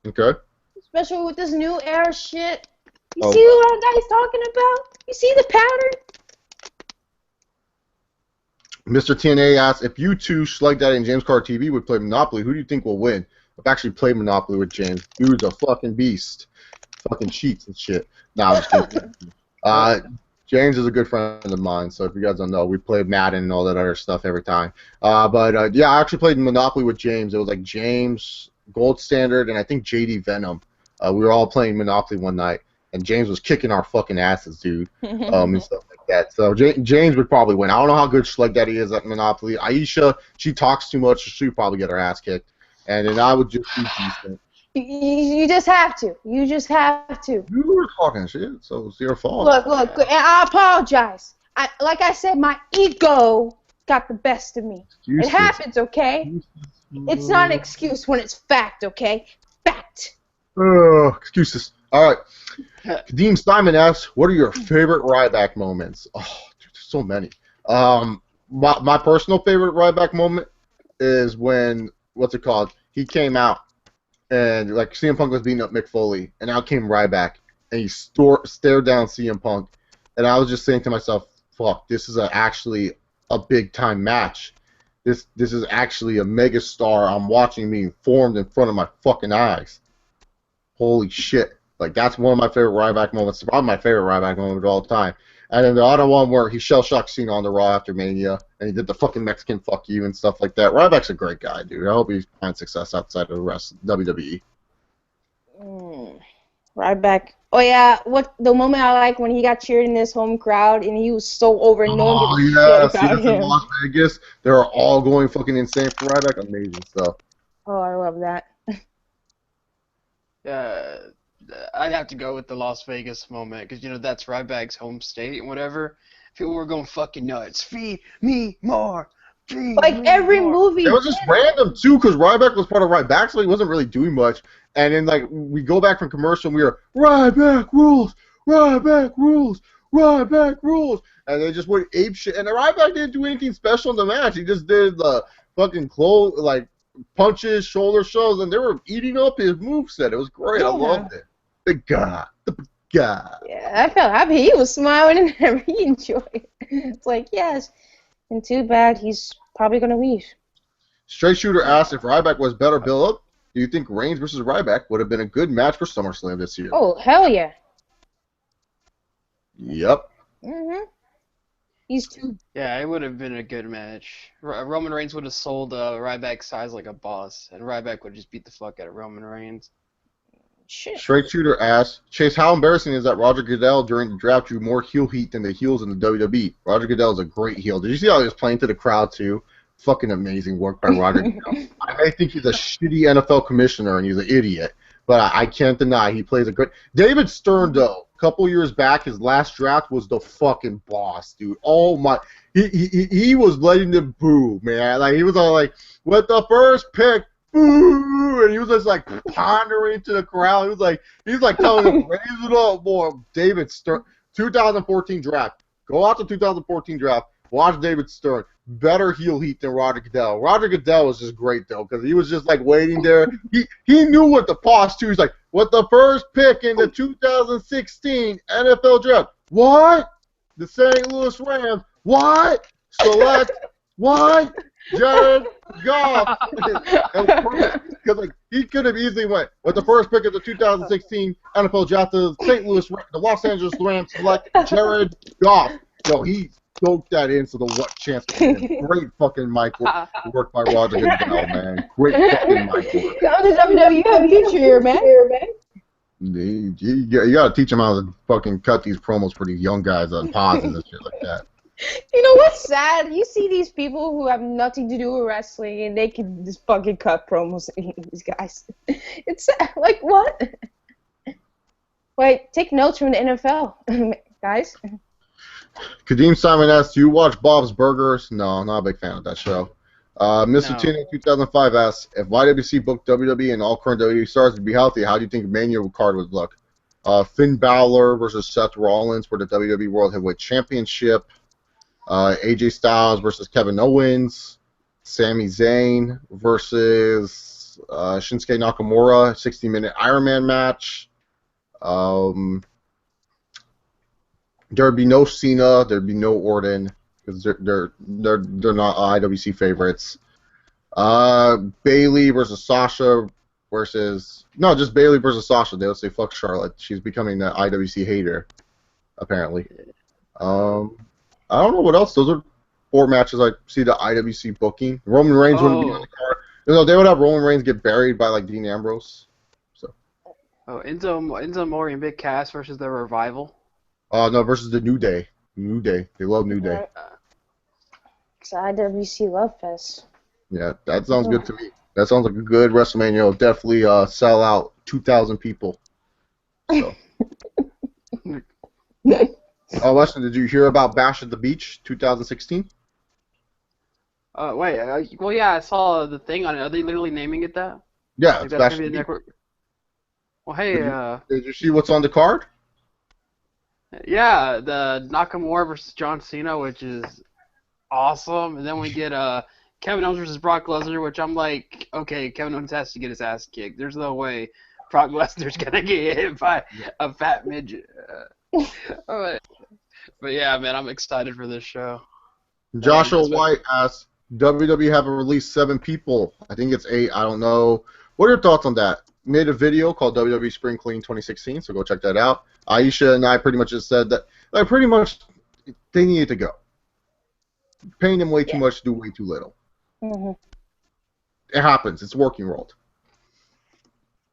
Okay? Especially with this new era shit. You Oh. see what that guy's talking about? You see the pattern? Mr. TNA asks, if you two, Schleg Daddy and James Carter TV, would play Monopoly, who do you think will win? I've actually played Monopoly with James. Dude's a fucking beast. Fucking cheats and shit. Nah, I'm just kidding. James is a good friend of mine, so if you guys don't know, we play Madden and all that other stuff every time. Yeah, I actually played Monopoly with James. It was like James, Gold Standard, and I think JD Venom. We were all playing Monopoly one night, and James was kicking our fucking asses, dude, and stuff like that. So James would probably win. I don't know how good Schleg Daddy is at Monopoly. Aisha, she talks too much, so she'd probably get her ass kicked. And then I would just be decent. You just have to. You just have to. You were talking shit, so it's your fault. Look, and I apologize. Like I said, my ego got the best of me. Excuses. It happens, okay? It's not an excuse when it's fact, okay? Fact. Excuses. All right. Kadeem Simon asks, what are your favorite Ryback moments? Oh, dude, there's so many. My personal favorite Ryback moment is when, what's it called? He came out and like CM Punk was beating up Mick Foley, and out came Ryback, and he stared down CM Punk, and I was just saying to myself, fuck, this is actually a big time match. This is actually a mega star I'm watching being formed in front of my fucking eyes. Holy shit. Like, that's one of my favorite Ryback moments. Probably my favorite Ryback moment of all time. And then the other one where he shell-shocked Cena on the Raw after Mania, and he did the fucking Mexican fuck you and stuff like that. Ryback's a great guy, dude. I hope he finds success outside of the rest of WWE. Ryback. Oh, yeah. What the moment I like when he got cheered in this home crowd, and he was so over and no one gave a shit about him. In Las Vegas, they're all going fucking insane for Ryback. Amazing stuff. Oh, I love that. I'd have to go with the Las Vegas moment because, you know, that's Ryback's home state and whatever. People were going fucking nuts. Feed me more. Feed Like me every more. movie. It was just random, too, because Ryback was part of Ryback, so he wasn't really doing much. And then, like, we go back from commercial, and we were, Ryback rules! Ryback rules! Ryback rules! And they just went ape shit. And the Ryback didn't do anything special in the match. He just did the fucking punches, shoulder shoves, and they were eating up his moveset. It was great. I loved it. Big guy. The big guy. Yeah, I felt happy. He was smiling and he enjoyed it. It's like, yes. And too bad he's probably going to leave. Straight Shooter asked if Ryback was better build-up. Do you think Reigns versus Ryback would have been a good match for SummerSlam this year? Oh, hell yeah. Yep. Mm-hmm. He's too... Yeah, it would have been a good match. Roman Reigns would have sold Ryback's size like a boss, and Ryback would just beat the fuck out of Roman Reigns. Shit. Straight Shooter asks, Chase, how embarrassing is that Roger Goodell during the draft drew more heel heat than the heels in the WWE? Roger Goodell is a great heel. Did you see how he was playing to the crowd, too? Fucking amazing work by Roger Goodell. I may think he's a shitty NFL commissioner and he's an idiot, but I can't deny he plays a great... David Stern, though, a couple years back, his last draft was the fucking boss, dude. Oh, my... He was letting them boo, man. Like, he was all like, with the first pick, boo! And he was just, like, pondering to the crowd. He's like telling them, raise it up more. David Stern, 2014 draft. Go out to 2014 draft. Watch David Stern. Better heel heat than Roger Goodell. Roger Goodell was just great, though, because he was just, like, waiting there. He knew what the pause, too. He's like, with the first pick in the 2016 NFL draft. What? The St. Louis Rams. What? Select. What? Jared Goff. Because, like, he could have easily went with the first pick of the 2016 NFL draft. The Los Angeles Rams select Jared Goff. So he soaked that in so the what chance. Great fucking mic work by Roger Goodell, man. Great fucking mic work. Come to WWE, have a future here, man. You gotta teach them how to fucking cut these promos for these young guys on pauses and shit like that. You know what's sad? You see these people who have nothing to do with wrestling and they can just fucking cut promos. These guys. It's sad. Like, what? Wait, take notes from the NFL, guys. Kadeem Simon asks, do you watch Bob's Burgers? No, not a big fan of that show. Mr. No. Tino 2005 asks, if YWC booked WWE and all current WWE stars would be healthy, how do you think Mania card would look? Finn Balor versus Seth Rollins for the WWE World Heavyweight Championship. AJ Styles versus Kevin Owens. Sami Zayn versus Shinsuke Nakamura, 60-minute Iron Man match. There'd be no Cena, there'd be no Orton because they're not IWC favorites. Bailey versus Sasha versus just Bailey versus Sasha. They'll say fuck Charlotte. She's becoming the IWC hater, apparently. I don't know what else. Those are 4 matches I see the IWC booking. Roman Reigns wouldn't be on the card. They would have Roman Reigns get buried by like Dean Ambrose. So. Oh, Enzo Amore and Big Cass versus the Revival. No, versus the New Day. New Day. They love New Day. It's IWC Love Fest. Yeah, that sounds good to me. That sounds like a good WrestleMania. It'll definitely sell out 2,000 people. So. Weston, did you hear about Bash at the Beach 2016? Wait. Well, yeah, I saw the thing on it. Are they literally naming it that? Yeah, Like it's that's Bash gonna at be the the Beach. Well, hey, Did you see what's on the card? yeah, the Nakamura versus John Cena, which is awesome, and then we get Kevin Owens versus Brock Lesnar, which I'm like, okay, Kevin Owens has to get his ass kicked. There's no way Brock Lesnar's gonna get hit by a fat midget. But yeah, man, I'm excited for this show. Joshua White asks, WWE haven't released 7 people. I think it's 8. I don't know. What are your thoughts on that? Made a video called WWE Spring Clean 2016, so go check that out. Aisha and I pretty much just said that pretty much they needed to go. Paying them way too much, do way too little. Mm-hmm. It happens. It's working world.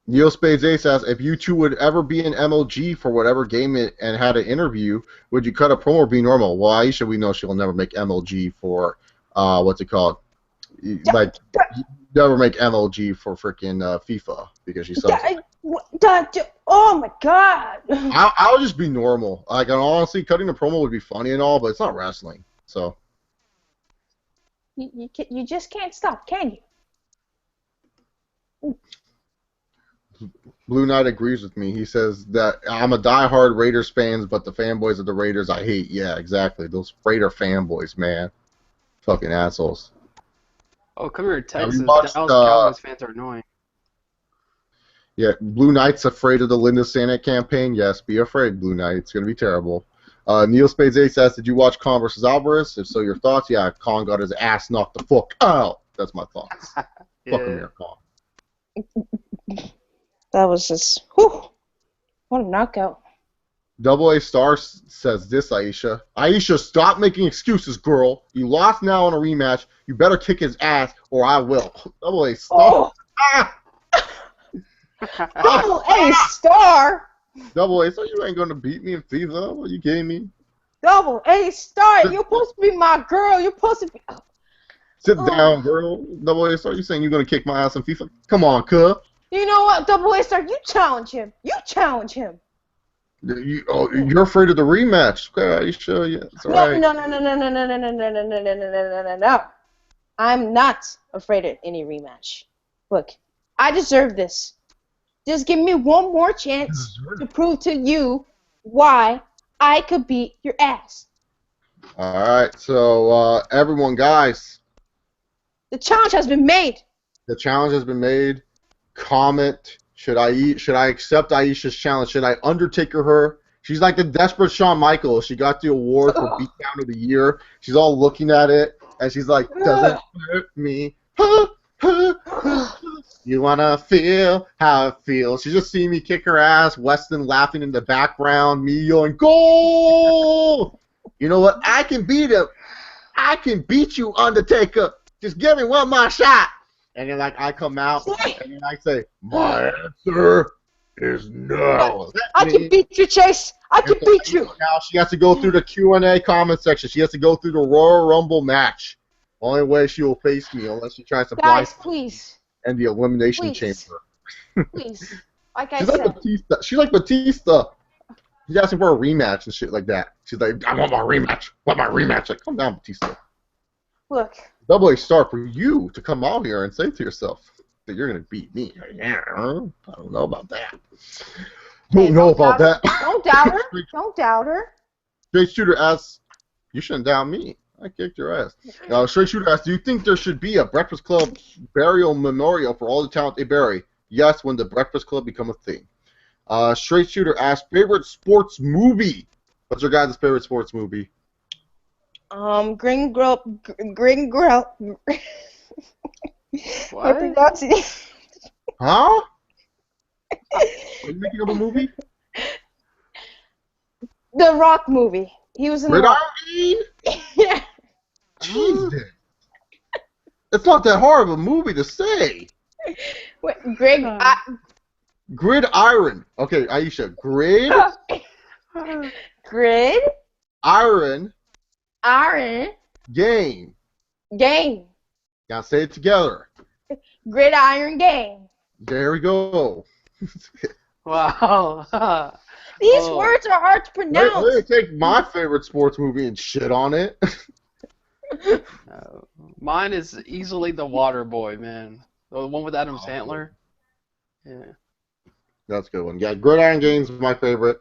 Neil Spades Ace asks, if you two would ever be in MLG for whatever game and had an interview, would you cut a promo or be normal? Well, Aisha, we know she'll never make MLG for, what's it called? Like, never make MLG for freaking FIFA because she sucks. Oh my god! I'll just be normal. Like, honestly, cutting a promo would be funny and all, but it's not wrestling. So. You just can't stop, can you? Blue Knight agrees with me. He says that I'm a diehard Raiders fans, but the fanboys of the Raiders I hate. Yeah, exactly. Those Raider fanboys, man. Fucking assholes. Oh, come here, Texas. watched, Dallas Cowboys fans are annoying. Yeah, Blue Knight's afraid of the Linda Sanek campaign. Yes, be afraid, Blue Knight. It's going to be terrible. Neil Spades 8 says, did you watch Khan versus Alvarez? If so, your thoughts? Yeah, Khan got his ass knocked the fuck out. That's my thoughts. Yeah. Fuck him here, Khan. That was just, whew, what a knockout. Double A Star says this, Aisha. Aisha, stop making excuses, girl. You lost now in a rematch. You better kick his ass, or I will. Double A Star. Oh. Ah! Double A Star. Double A, so you ain't gonna beat me in FIFA? Are you kidding me? Double A Star. You're supposed to be my girl. You're supposed to be. Sit down, girl. Double A Star, you saying you're gonna kick my ass in FIFA? Come on, cuz. You know what, Double A Star? You challenge him. You challenge him. You're afraid of the rematch. Okay, Aisha, yeah, it's alright. No. I'm not afraid of any rematch. Look, I deserve this. Just give me one more chance to prove to you why I could beat your ass. Alright, so everyone, guys, The challenge has been made. the challenge has been made. Comment. Should I accept Aisha's challenge? Should I Undertaker her? She's like the desperate Shawn Michaels. She got the award for Beatdown of the Year. She's all looking at it, and she's like, doesn't hurt me. You wanna feel how it feels. She just see me kick her ass, Weston laughing in the background, me yelling, goal! You know what? I can beat him. I can beat you, Undertaker. Just give me one more shot. And then, like, I come out, and then I say, my answer is no. I can beat you, Chase. I can beat you. Now she has to go through the Q&A comment section. She has to go through the Royal Rumble match. Only way she will face me, unless she tries to fly Guys, please. and the Elimination Please. Chamber. Please. Like I She's like said. Batista. She's like Batista He's asking for a rematch and shit like that. She's like, I want my rematch. Want my rematch? Like, calm down, Batista. Look. Double A star for you to come out here and say to yourself that you're gonna beat me. Yeah, I don't know about that. Don't know about that. Don't doubt her. Don't doubt her. Straight Shooter asks, you shouldn't doubt me. I kicked your ass. Straight Shooter asks, do you think there should be a Breakfast Club burial memorial for all the talent they bury? Yes, when the Breakfast Club become a thing. Straight Shooter asks, favorite sports movie? What's your guys' favorite sports movie? Green Grill. What? Huh? Are you making up a movie? The Rock movie. He was in the Rock. Yeah. Jesus. It's not that hard of a movie to say. Wait, Gridiron. Okay, Aisha. Grid. Iron. Iron. Game. Game. Gotta say it together. Gridiron game. There we go. Wow. These words are hard to pronounce. Let me take my favorite sports movie and shit on it. Mine is easily The Water Boy, man. The one with Adam Sandler. Yeah. That's a good one. Yeah, Gridiron Game's my favorite.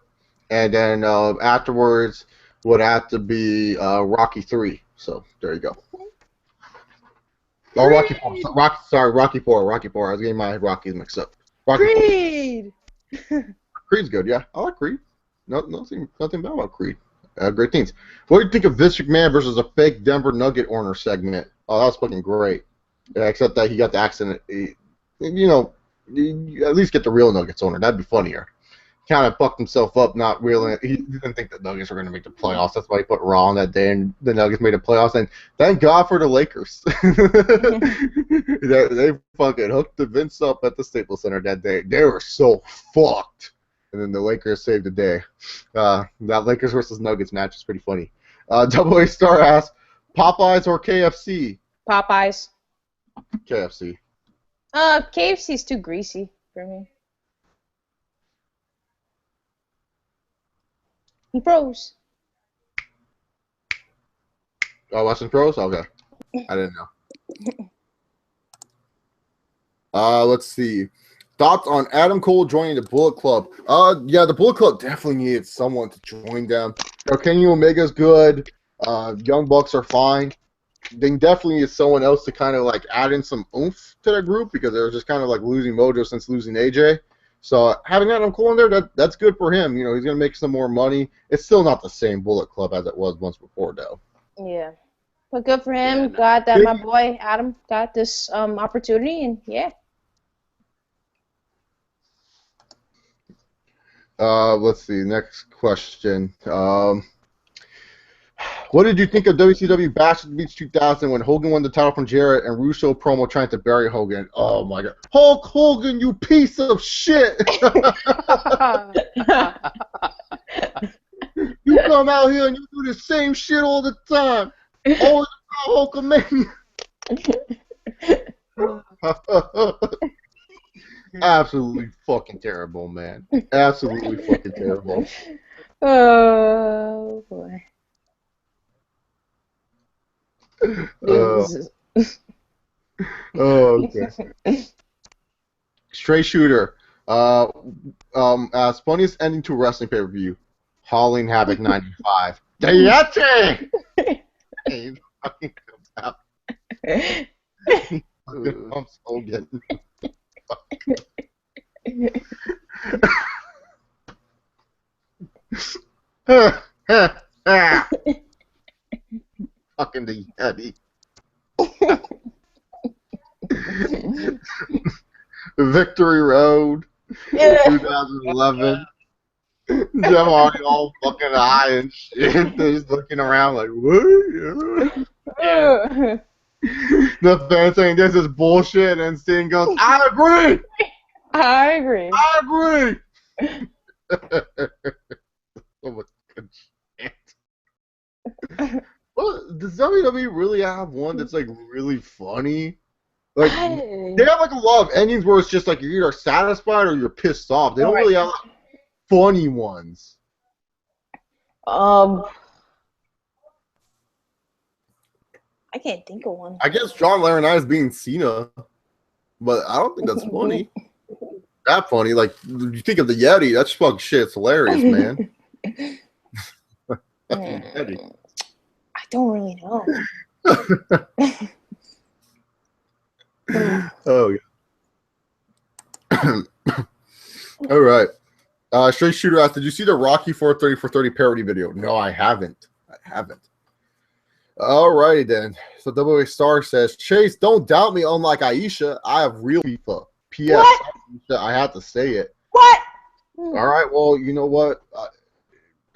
And then afterwards would have to be Rocky 3. So there you go. Oh, Rocky 4. Rocky 4. Rocky 4. I was getting my Rockies mixed up. Creed. Creed's good, yeah. I like Creed. Nothing bad about Creed. Great things. What do you think of Vince McMahon versus a fake Denver Nugget owner segment? Oh, that was fucking great. Yeah, except that he got the accident. You at least get the real Nuggets owner. That'd be funnier. Kind of fucked himself up, not realizing he didn't think the Nuggets were going to make the playoffs. That's why he put Raw on that day, and the Nuggets made the playoffs. And thank God for the Lakers. they fucking hooked the Vince up at the Staples Center that day. They were so fucked. And then the Lakers saved the day. That Lakers versus Nuggets match is pretty funny. Double A Star asks, Popeyes or KFC? Popeyes. KFC. KFC's too greasy for me. He froze. Oh, watching pros? Okay. I didn't know. Let's see. Thoughts on Adam Cole joining the Bullet Club? Yeah, the Bullet Club definitely needed someone to join them. Kenny Omega's good. Young Bucks are fine. They definitely need someone else to kind of like add in some oomph to their group because they were just kind of like losing mojo since losing AJ. So having Adam Cole in there, that's good for him. He's going to make some more money. It's still not the same Bullet Club as it was once before, though. Yeah. But good for him. Yeah, glad that my boy Adam got this opportunity, and yeah. Let's see. Next question. What did you think of WCW Bash at the Beach 2000 when Hogan won the title from Jarrett and Russo promo trying to bury Hogan? Oh my God, Hulk Hogan, you piece of shit! You come out here and you do the same shit all the time. Always Hulkamania. Absolutely fucking terrible, man. Absolutely fucking terrible. Oh boy. Okay. Straight Shooter. As funniest ending to a wrestling pay-per-view. Halloween Havoc 95. Dayate! He fucking comes out. I'm so getting. Fucking the Yeti. Victory Road, 2011. Jeff Hardy all fucking high and shit. They're just looking around like, what? Yeah. The fan saying this is bullshit, and Sting goes, I agree! I agree. I agree! So much good shit. Well, does WWE really have one that's like really funny? Like they have like a lot of endings where it's just like you're either satisfied or you're pissed off. They don't really have like, funny ones. Um, I can't think of one. I guess John Laurinaitis being Cena, but I don't think that's funny. That funny. Like, you think of the Yeti, that's fucking shit. It's hilarious, man. Yeti. I don't really know. Oh, yeah. All right. Straight Shooter asked, did you see the Rocky 430 for 30 parody video? No, I haven't. All righty then. So WA Star says, Chase, don't doubt me unlike Aisha. I have real FIFA. P.S. What? Aisha, I have to say it. What? All right, well, you know what?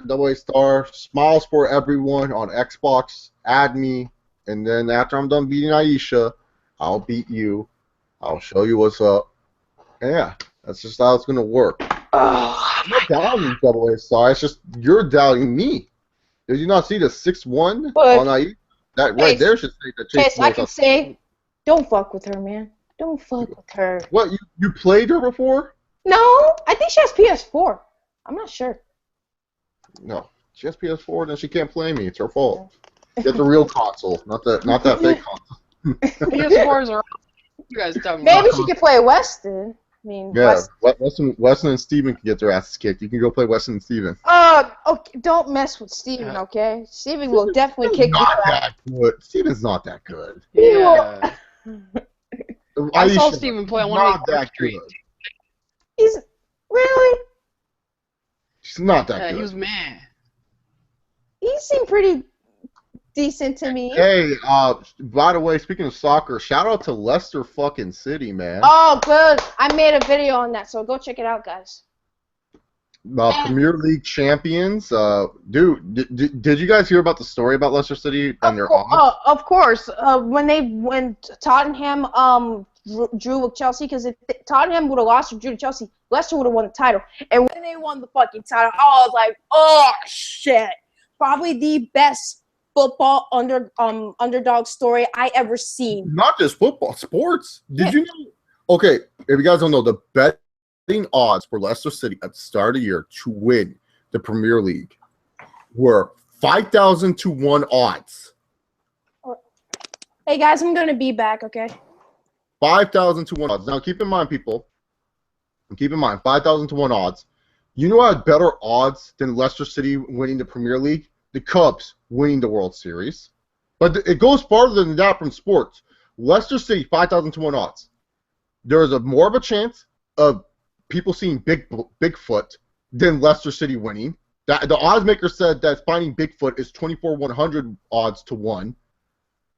WA Star, smiles for everyone on Xbox. Add me. And then after I'm done beating Aisha, I'll beat you. I'll show you what's up. And yeah, that's just how it's going to work. Oh, I'm not doubting WA Star. It's just you're doubting me. Did you not see the 6-1 But- on Aisha? That right Chase, there should say that Chase Chase, I knows can how- say, don't fuck with her, man. Don't fuck with her. What, you played her before? No, I think she has PS4. I'm not sure. No. She has PS4, then she can't play me. It's her fault. Get the real console, not that fake console. PS4s are. You guys tell me. Maybe she could play Weston. I mean, Yeah, Weston. Weston and Steven can get their asses kicked. You can go play Weston and Steven. Okay, don't mess with Steven, okay? Steven will definitely kick you Not out. that good. Steven's not that good. Yeah. I saw Aisha, Steven play on one not of that Street. good. He's really. She's not that Yeah, good. he was mad. He seemed pretty decent to me. Hey, by the way, speaking of soccer, shout out to Leicester fucking City, man. Oh, good. I made a video on that, so go check it out, guys. Premier League champions. Did you guys hear about the story about Leicester City and their odds? Of course. When Tottenham drew with Chelsea, because if Tottenham would have lost or drew to Chelsea, Leicester would have won the title. And when they won the fucking title, I was like, oh shit! Probably the best football underdog story I ever seen. Not just football, sports. Did you know? Okay, if you guys don't know, the betting odds for Leicester City at the start of the year to win the Premier League were 5,000 to 1 odds. Hey guys, I'm gonna be back, okay? 5,000 to 1 odds. Now keep in mind, people. Keep in mind, 5,000 to 1 odds. You know what had better odds than Leicester City winning the Premier League? The Cubs winning the World Series. But it goes farther than that from sports. Leicester City, 5,000 to 1 odds. There is more of a chance of people seeing Bigfoot than Leicester City winning. The odds maker said that finding Bigfoot is 24,100 odds to 1.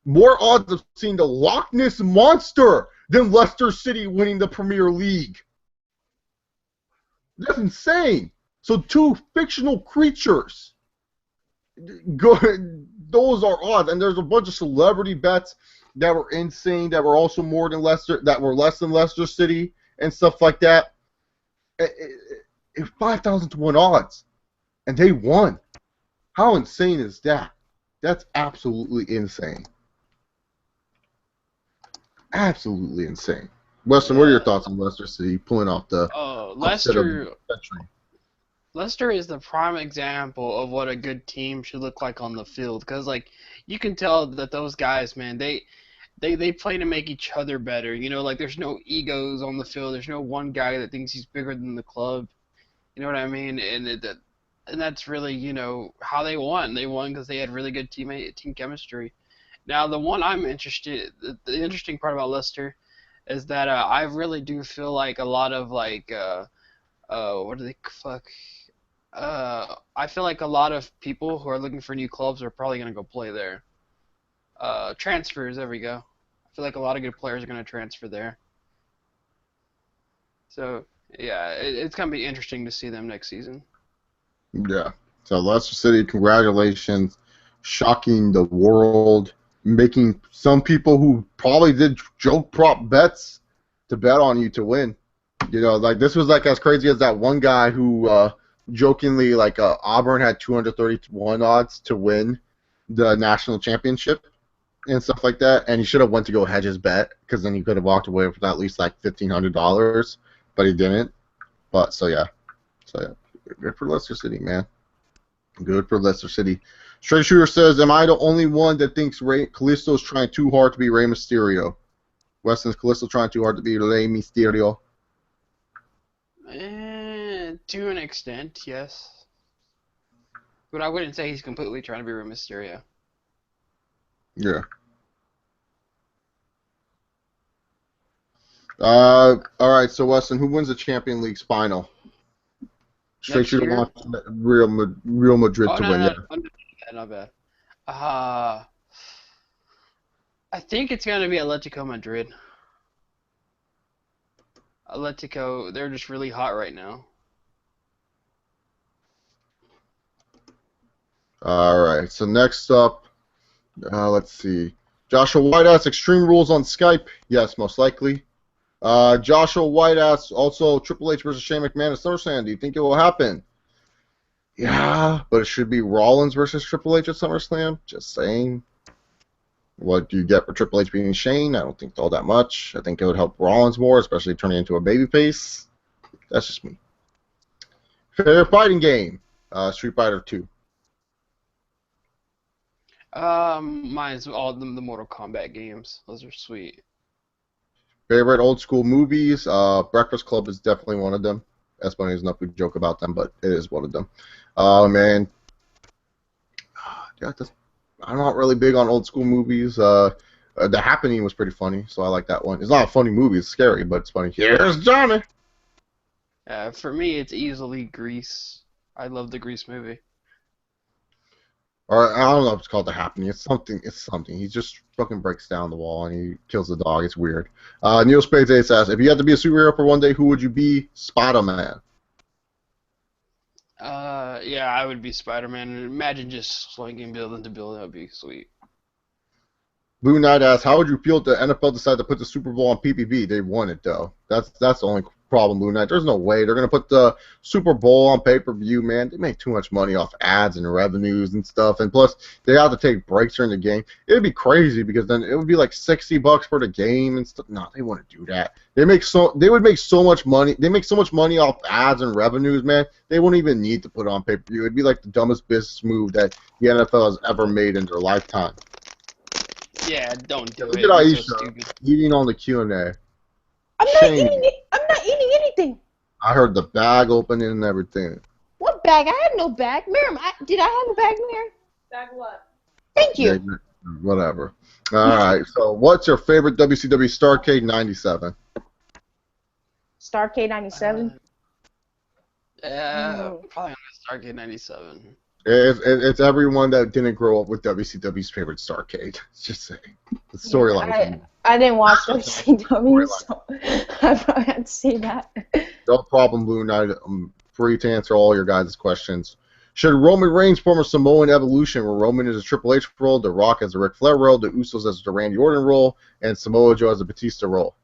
More odds of seeing the Loch Ness Monster than Leicester City winning the Premier League. That's insane. So 2 fictional creatures. Those are odds, and there's a bunch of celebrity bets that were insane, that were also more than Leicester, that were less than Leicester City and stuff like that. 5,000 to 1 odds, and they won. How insane is that? That's absolutely insane. Absolutely insane. Weston, what are your thoughts on Leicester City pulling off the upset of the century? Leicester is the prime example of what a good team should look like on the field. Because, like, you can tell that those guys, man, they play to make each other better. You know, like, there's no egos on the field. There's no one guy that thinks he's bigger than the club. You know what I mean? And that's really, you know, how they won. They won because they had really good team chemistry. Now, the interesting part about Leicester is that I really do feel like a lot of, like, I feel like a lot of people who are looking for new clubs are probably going to go play there. Transfers, there we go. I feel like a lot of good players are going to transfer there. So, yeah, it's going to be interesting to see them next season. Yeah. So, Leicester City, congratulations. Shocking the world. Making some people who probably did joke prop bets to bet on you to win. You know, like, this was, like, as crazy as that one guy who jokingly, like, Auburn had 231 odds to win the national championship and stuff like that, and he should have went to go hedge his bet, because then he could have walked away with at least, like, $1,500, but he didn't. But, so yeah. Good for Leicester City, man. Good for Leicester City. Straight Shooter says, am I the only one that thinks Kalisto's trying too hard to be Rey Mysterio? Weston's Kalisto trying too hard to be Rey Mysterio? To an extent, yes. But I wouldn't say he's completely trying to be Rey Mysterio. Yeah. All right, so Weston, who wins the Champion League's final? Straight Next Shooter year? wants Real Madrid Oh, to no, win, no, yeah. not bad. I think it's going to be Atletico Madrid. Atletico, they're just really hot right now. All right, so next up, let's see. Joshua White asks, Extreme Rules on Skype? Yes, most likely. Joshua White asks, also Triple H versus Shane McMahon at SummerSlam. Do you think it will happen? Yeah, but it should be Rollins versus Triple H at SummerSlam. Just saying. What do you get for Triple H beating Shane? I don't think all that much. I think it would help Rollins more, especially turning into a babyface. That's just me. Favorite fighting game? Street Fighter 2. Mine's all the Mortal Kombat games. Those are sweet. Favorite old school movies? Breakfast Club is definitely one of them. As funny as enough we joke about them, but it is one of them. Man. I'm not really big on old school movies. The Happening was pretty funny, so I like that one. It's not a funny movie, it's scary, but it's funny. Here's Johnny! For me, it's easily Grease. I love the Grease movie. Or I don't know if it's called The Happening. It's something. He just fucking breaks down the wall and he kills the dog. It's weird. Neil Spades asks, if you had to be a superhero for one day, who would you be? Spider-Man. Yeah, I would be Spider-Man. Imagine just swinging building to building. That would be sweet. Blue Knight asks, how would you feel if the NFL decided to put the Super Bowl on PPV? They won it, though. That's the only problem, Blue Knight. There's no way. They're going to put the Super Bowl on pay-per-view, man. They make too much money off ads and revenues and stuff. And plus, they have to take breaks during the game. It would be crazy because then it would be like $60 for the game and stuff. No, they wouldn't do that. They would make so much money. They make so much money off ads and revenues, man. They wouldn't even need to put it on pay-per-view. It'd be like the dumbest business move that the NFL has ever made in their lifetime. Yeah, don't do Look it. at It's so Aisha stupid. eating on the Q&A. I'm not Shame. eating it. I'm not eating anything. I heard the bag opening and everything. What bag? I had no bag. Miriam, did I have a bag, Miriam? Bag what? Thank you. Yeah, whatever. All right. So, what's your favorite WCW Starrcade '97? Starrcade 97. Yeah, probably on the Stargate 97. It's everyone that didn't grow up with WCW's favorite Starrcade. It's just saying. The storyline. I didn't watch WCW, so I probably had to see that. No problem, Blue Knight. I'm free to answer all your guys' questions. Should Roman Reigns form a Samoan evolution where Roman is a Triple H role, The Rock as a Ric Flair role, The Usos as the Randy Orton role, and Samoa Joe as a Batista role?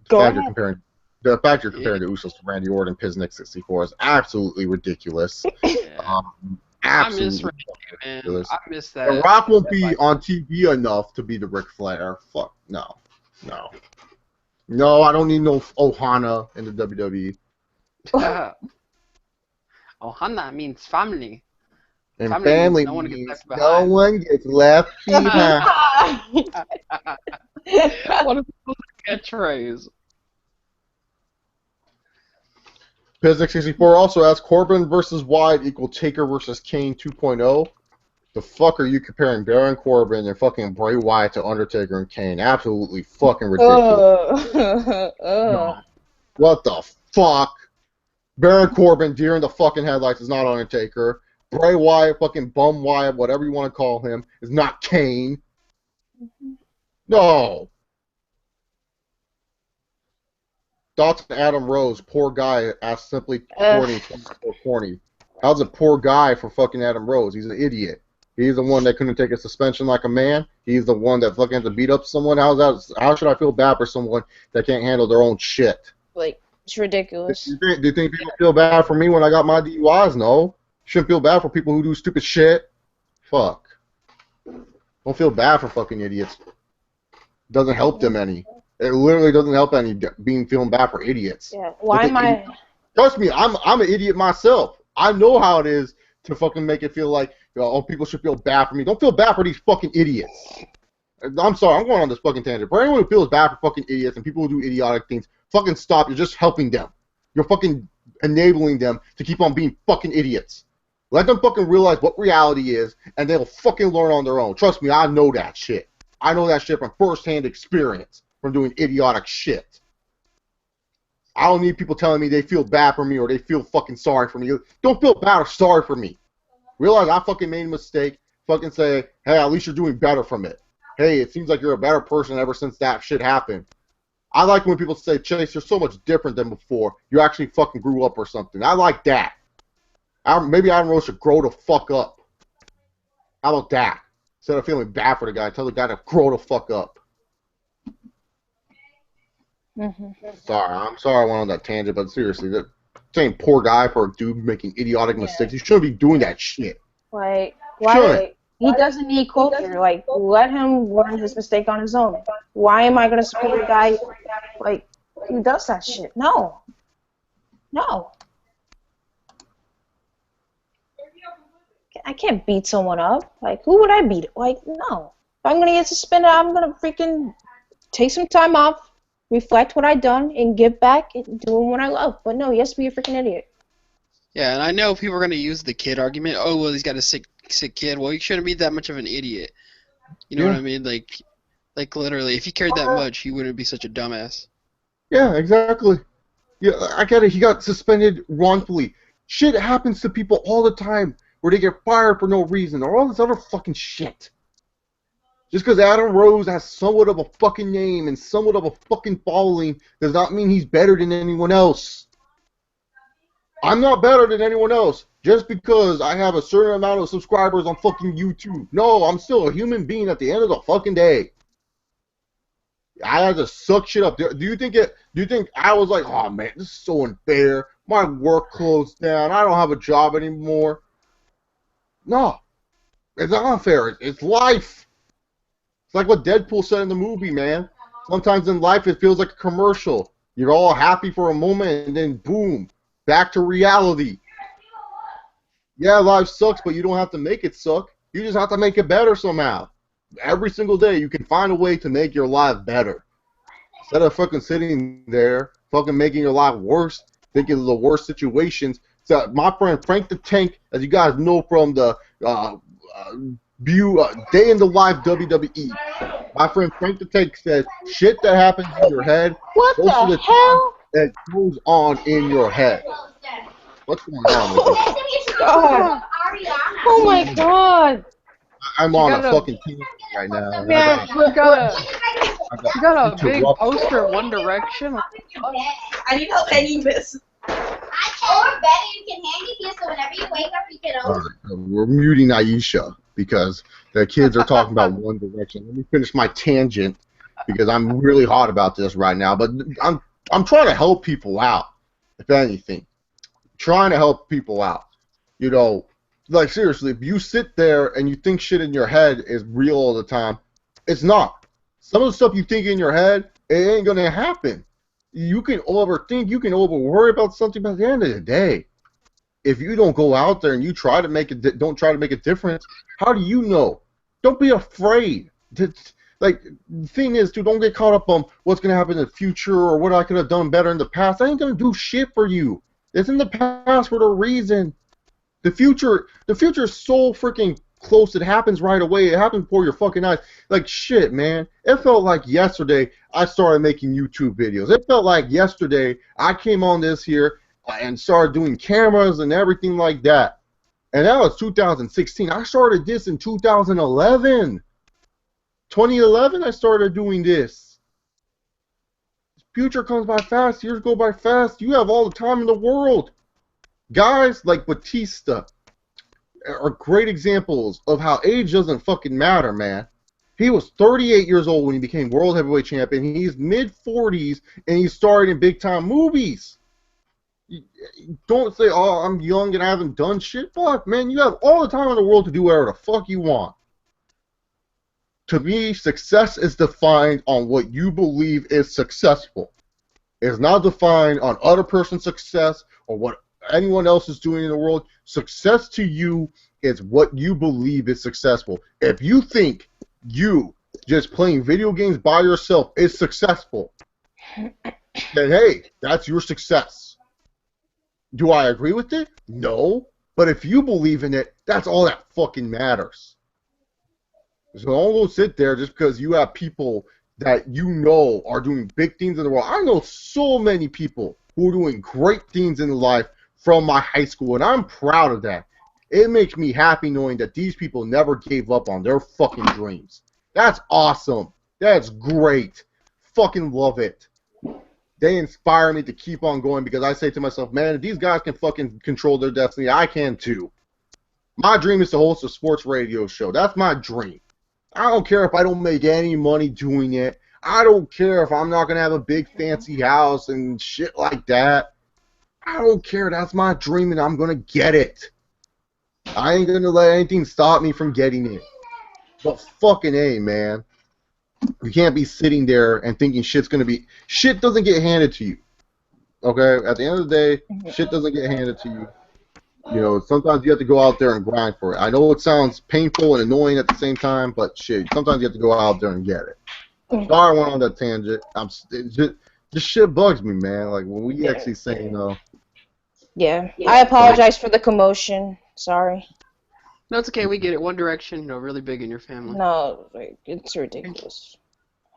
Go ahead. The fact you're comparing the Usos to Randy Orton, Piznick 64 is absolutely ridiculous. Yeah. I miss Absolutely Randy, man. ridiculous. I miss that. The Rock won't be on TV enough to be the Ric Flair. Fuck, no. No, I don't need no Ohana in the WWE. Ohana means family. And Family family means no one gets means left no behind. one gets left behind. What a catchphrase. Piznick64 also asks, Corbin versus Wyatt equal Taker versus Kane 2.0? The fuck are you comparing Baron Corbin and fucking Bray Wyatt to Undertaker and Kane? Absolutely fucking ridiculous. No. What the fuck? Baron Corbin, deer in the fucking headlights, is not Undertaker. Bray Wyatt, fucking Bum Wyatt, whatever you want to call him, is not Kane. No. Thoughts on Adam Rose, poor guy, asked simply corny. How's a poor guy for fucking Adam Rose? He's an idiot. He's the one that couldn't take a suspension like a man. He's the one that fucking had to beat up someone. How should I feel bad for someone that can't handle their own shit? Like, it's ridiculous. Do you think people feel bad for me when I got my DUIs? No. Shouldn't feel bad for people who do stupid shit. Fuck. Don't feel bad for fucking idiots. Doesn't help them any. It literally doesn't help any feeling bad for idiots. Yeah. Why am I? Trust me, I'm an idiot myself. I know how it is to fucking make it feel like, oh, people should feel bad for me. Don't feel bad for these fucking idiots. I'm sorry, I'm going on this fucking tangent. For anyone who feels bad for fucking idiots and people who do idiotic things, fucking stop. You're just helping them. You're fucking enabling them to keep on being fucking idiots. Let them fucking realize what reality is, and they'll fucking learn on their own. Trust me, I know that shit. I know that shit from first-hand experience from doing idiotic shit. I don't need people telling me they feel bad for me or they feel fucking sorry for me. Don't feel bad or sorry for me. Realize I fucking made a mistake. Fucking say, hey, at least you're doing better from it. Hey, it seems like you're a better person ever since that shit happened. I like when people say, Chase, you're so much different than before. You actually fucking grew up or something. I like that. Maybe Adam Rose should grow the fuck up. How about that? Instead of feeling bad for the guy, tell the guy to grow the fuck up. Sorry, I'm sorry I went on that tangent, but seriously, that saying poor guy for a dude making idiotic mistakes, you shouldn't be doing that shit. Like, why? He doesn't need culture. Like, let him learn his mistake on his own. Why am I going to support a guy, like, who does that shit? No. No. I can't beat someone up. Like, who would I beat? Like, no. If I'm going to get suspended, I'm going to freaking take some time off, reflect what I've done, and get back and doing what I love. But no, he has to be a freaking idiot. Yeah, and I know people are going to use the kid argument. Oh, well, he's got a sick kid. Well, he shouldn't be that much of an idiot. You know what I mean? Like literally, if he cared that much, he wouldn't be such a dumbass. Yeah, exactly. Yeah, I get it. He got suspended wrongfully. Shit happens to people all the time where they get fired for no reason or all this other fucking shit. Just because Adam Rose has somewhat of a fucking name and somewhat of a fucking following does not mean he's better than anyone else. I'm not better than anyone else just because I have a certain amount of subscribers on fucking YouTube. No, I'm still a human being at the end of the fucking day. I had to suck shit up. Do you think I was like, oh man, this is so unfair. My work closed down. I don't have a job anymore. No, it's not unfair. It's life. It's like what Deadpool said in the movie, man. Sometimes in life it feels like a commercial. You're all happy for a moment and then boom, back to reality. Yeah, life sucks, but you don't have to make it suck. You just have to make it better somehow. Every single day you can find a way to make your life better. Instead of fucking sitting there, fucking making your life worse, thinking of the worst situations. So my friend Frank the Tank, as you guys know from the Day in the Life WWE, my friend Frank the Tank said, shit that happens in your head, What the hell? It goes on in your head. What's going on with you? God. Oh my god. I'm on a fucking team right now. And Yeah, you got a big interrupt- poster of One Direction. I need help hanging this. I told Betty you can hang it here so whenever you wake up you can open it. We're muting Aisha because the kids are talking about One Direction. Let me finish my tangent because I'm really hot about this right now. But I'm trying to help people out, if anything. Trying to help people out. You know, like seriously, if you sit there and you think shit in your head is real all the time, it's not. Some of the stuff you think in your head, it ain't gonna happen. You can overthink, you can over-worry about something, but at the end of the day, if you don't go out there and you try to make it, don't try to make a difference, how do you know? Don't be afraid. Like, the thing is, dude, don't get caught up on what's going to happen in the future or what I could have done better in the past. I ain't going to do shit for you. It's in the past for a reason. The future is so freaking close. It happens right away. It happens before your fucking eyes. Like, shit, man. It felt like yesterday I started making YouTube videos. It felt like yesterday I came on this here and started doing cameras and everything like that. And that was 2016. I started this in 2011. 2011 I started doing this. Future comes by fast. Years go by fast. You have all the time in the world. Guys like Batista are great examples of how age doesn't fucking matter, man. He was 38 years old when he became World Heavyweight Champion. He's mid-40s, and he starred in big-time movies. Don't say, oh, I'm young and I haven't done shit. Fuck, man, you have all the time in the world to do whatever the fuck you want. To me, success is defined on what you believe is successful. It's not defined on other person's success or what anyone else is doing in the world. Success to you is what you believe is successful. If you think you just playing video games by yourself is successful, then hey, that's your success. Do I agree with it? No. But if you believe in it, that's all that fucking matters. So don't go sit there just because you have people that you know are doing big things in the world. I know so many people who are doing great things in life from my high school, and I'm proud of that. It makes me happy knowing that these people never gave up on their fucking dreams. That's awesome. That's great. Fucking love it. They inspire me to keep on going because I say to myself, man, if these guys can fucking control their destiny, I can too. My dream is to host a sports radio show. That's my dream. I don't care if I don't make any money doing it. I don't care if I'm not going to have a big fancy house and shit like that. I don't care. That's my dream and I'm going to get it. I ain't going to let anything stop me from getting it. But fucking A, man. You can't be sitting there and thinking shit's going to be... Shit doesn't get handed to you. Okay? At the end of the day, shit doesn't get handed to you. You know, sometimes you have to go out there and grind for it. I know it sounds painful and annoying at the same time, but shit, sometimes you have to go out there and get it. Sorry I went on that tangent. This shit bugs me, man. Like, when we actually say, you know... Yeah. I apologize for the commotion. Sorry. No, it's okay. We get it. One Direction, really big in your family. No, like, it's ridiculous.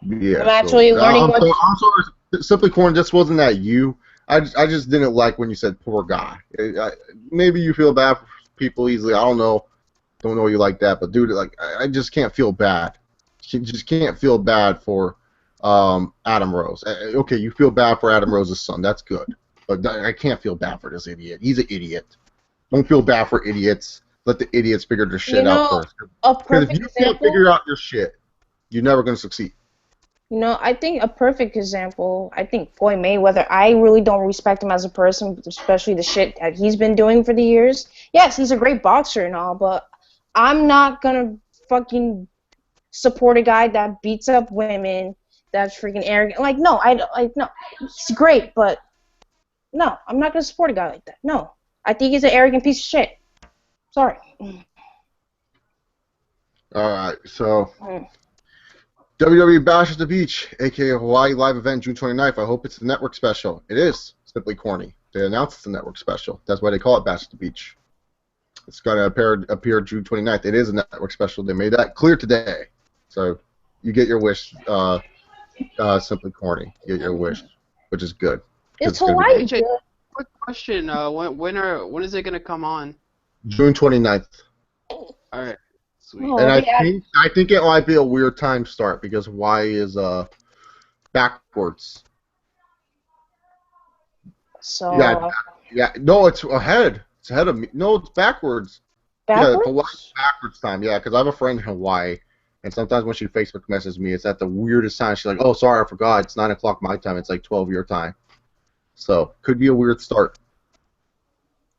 Yeah. I'm actually learning what... I'm sorry. Simply Corn, this wasn't at you. I just didn't like when you said poor guy. Maybe you feel bad for people easily. I don't know. Don't know you like that, but dude, like I just can't feel bad. You just can't feel bad for Adam Rose. Okay, you feel bad for Adam Rose's son. That's good, but I can't feel bad for this idiot. He's an idiot. Don't feel bad for idiots. Let the idiots figure their shit out first. Because if you can't figure out your shit, you're never gonna succeed. You know, I think a perfect example, I think Floyd Mayweather, I really don't respect him as a person, especially the shit that he's been doing for the years. Yes, he's a great boxer and all, but I'm not gonna fucking support a guy that beats up women, that's freaking arrogant. Like, no, no, he's great, but no, I'm not gonna support a guy like that. No. I think he's an arrogant piece of shit. Sorry. Alright, so... WWE Bash at the Beach, aka Hawaii live event June 29th. I hope it's the network special. It is. Simply corny. They announced it's a network special. That's why they call it Bash at the Beach. It's going to appear June 29th. It is a network special. They made that clear today. So you get your wish, Simply Corny. You get your wish, which is good. It's Hawaii. AJ, quick question. When is it going to come on? June 29th. All right. Sweet. Oh, And yeah. I think it might be a weird time start because Hawaii is backwards. So Yeah. No, it's ahead. It's ahead of me. No, it's backwards. backwards? Yeah, Hawaii's backwards time. Yeah, because I have a friend in Hawaii, and sometimes when she Facebook messages me, it's at the weirdest time. She's like, "Oh, sorry, I forgot. It's 9 o'clock my time. It's like 12 your time." So could be a weird start.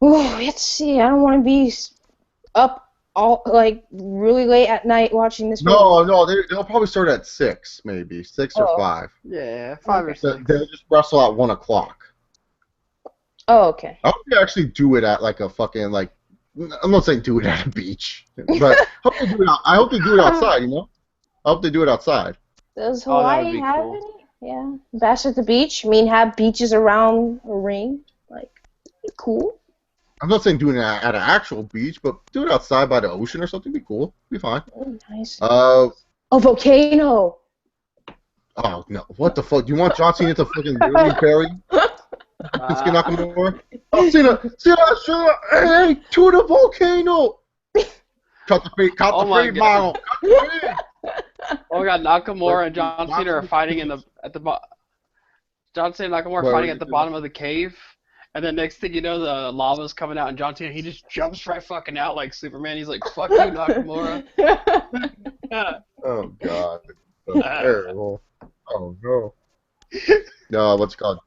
Ooh, let's see. I don't want to be up all like really late at night watching this. No, they'll probably start at 6, maybe 6 or 5. Yeah, 5 or 6. They'll just wrestle at 1 o'clock. Oh, okay. I hope they actually do it at like a fucking like. I'm not saying do it at a beach, but I hope they do it outside. You know, I hope they do it outside. Does Oh, that would Hawaii be have cool. any? Yeah, Bash at the Beach. I mean, have beaches around a ring. Like, cool. I'm not saying do it at an actual beach, but do it outside by the ocean or something. Be cool. Be fine. Oh, nice. Uh A volcano. oh no! What the fuck? Do you want John Cena to fucking Willie Perry? Shinsuke Nakamura? Oh, Cena, hey, to the volcano! Cut the feet, Oh my feet, God. Miles. Cut the feet. Oh my God, Nakamura and John Cena are fighting at the bottom. John Cena and Nakamura are fighting at the bottom of the cave, and then next thing you know, the lava's coming out, and John Cena, he just jumps right fucking out like Superman. He's like, "Fuck you, Nakamura." Oh god, that's terrible. Oh no. No, what's it called?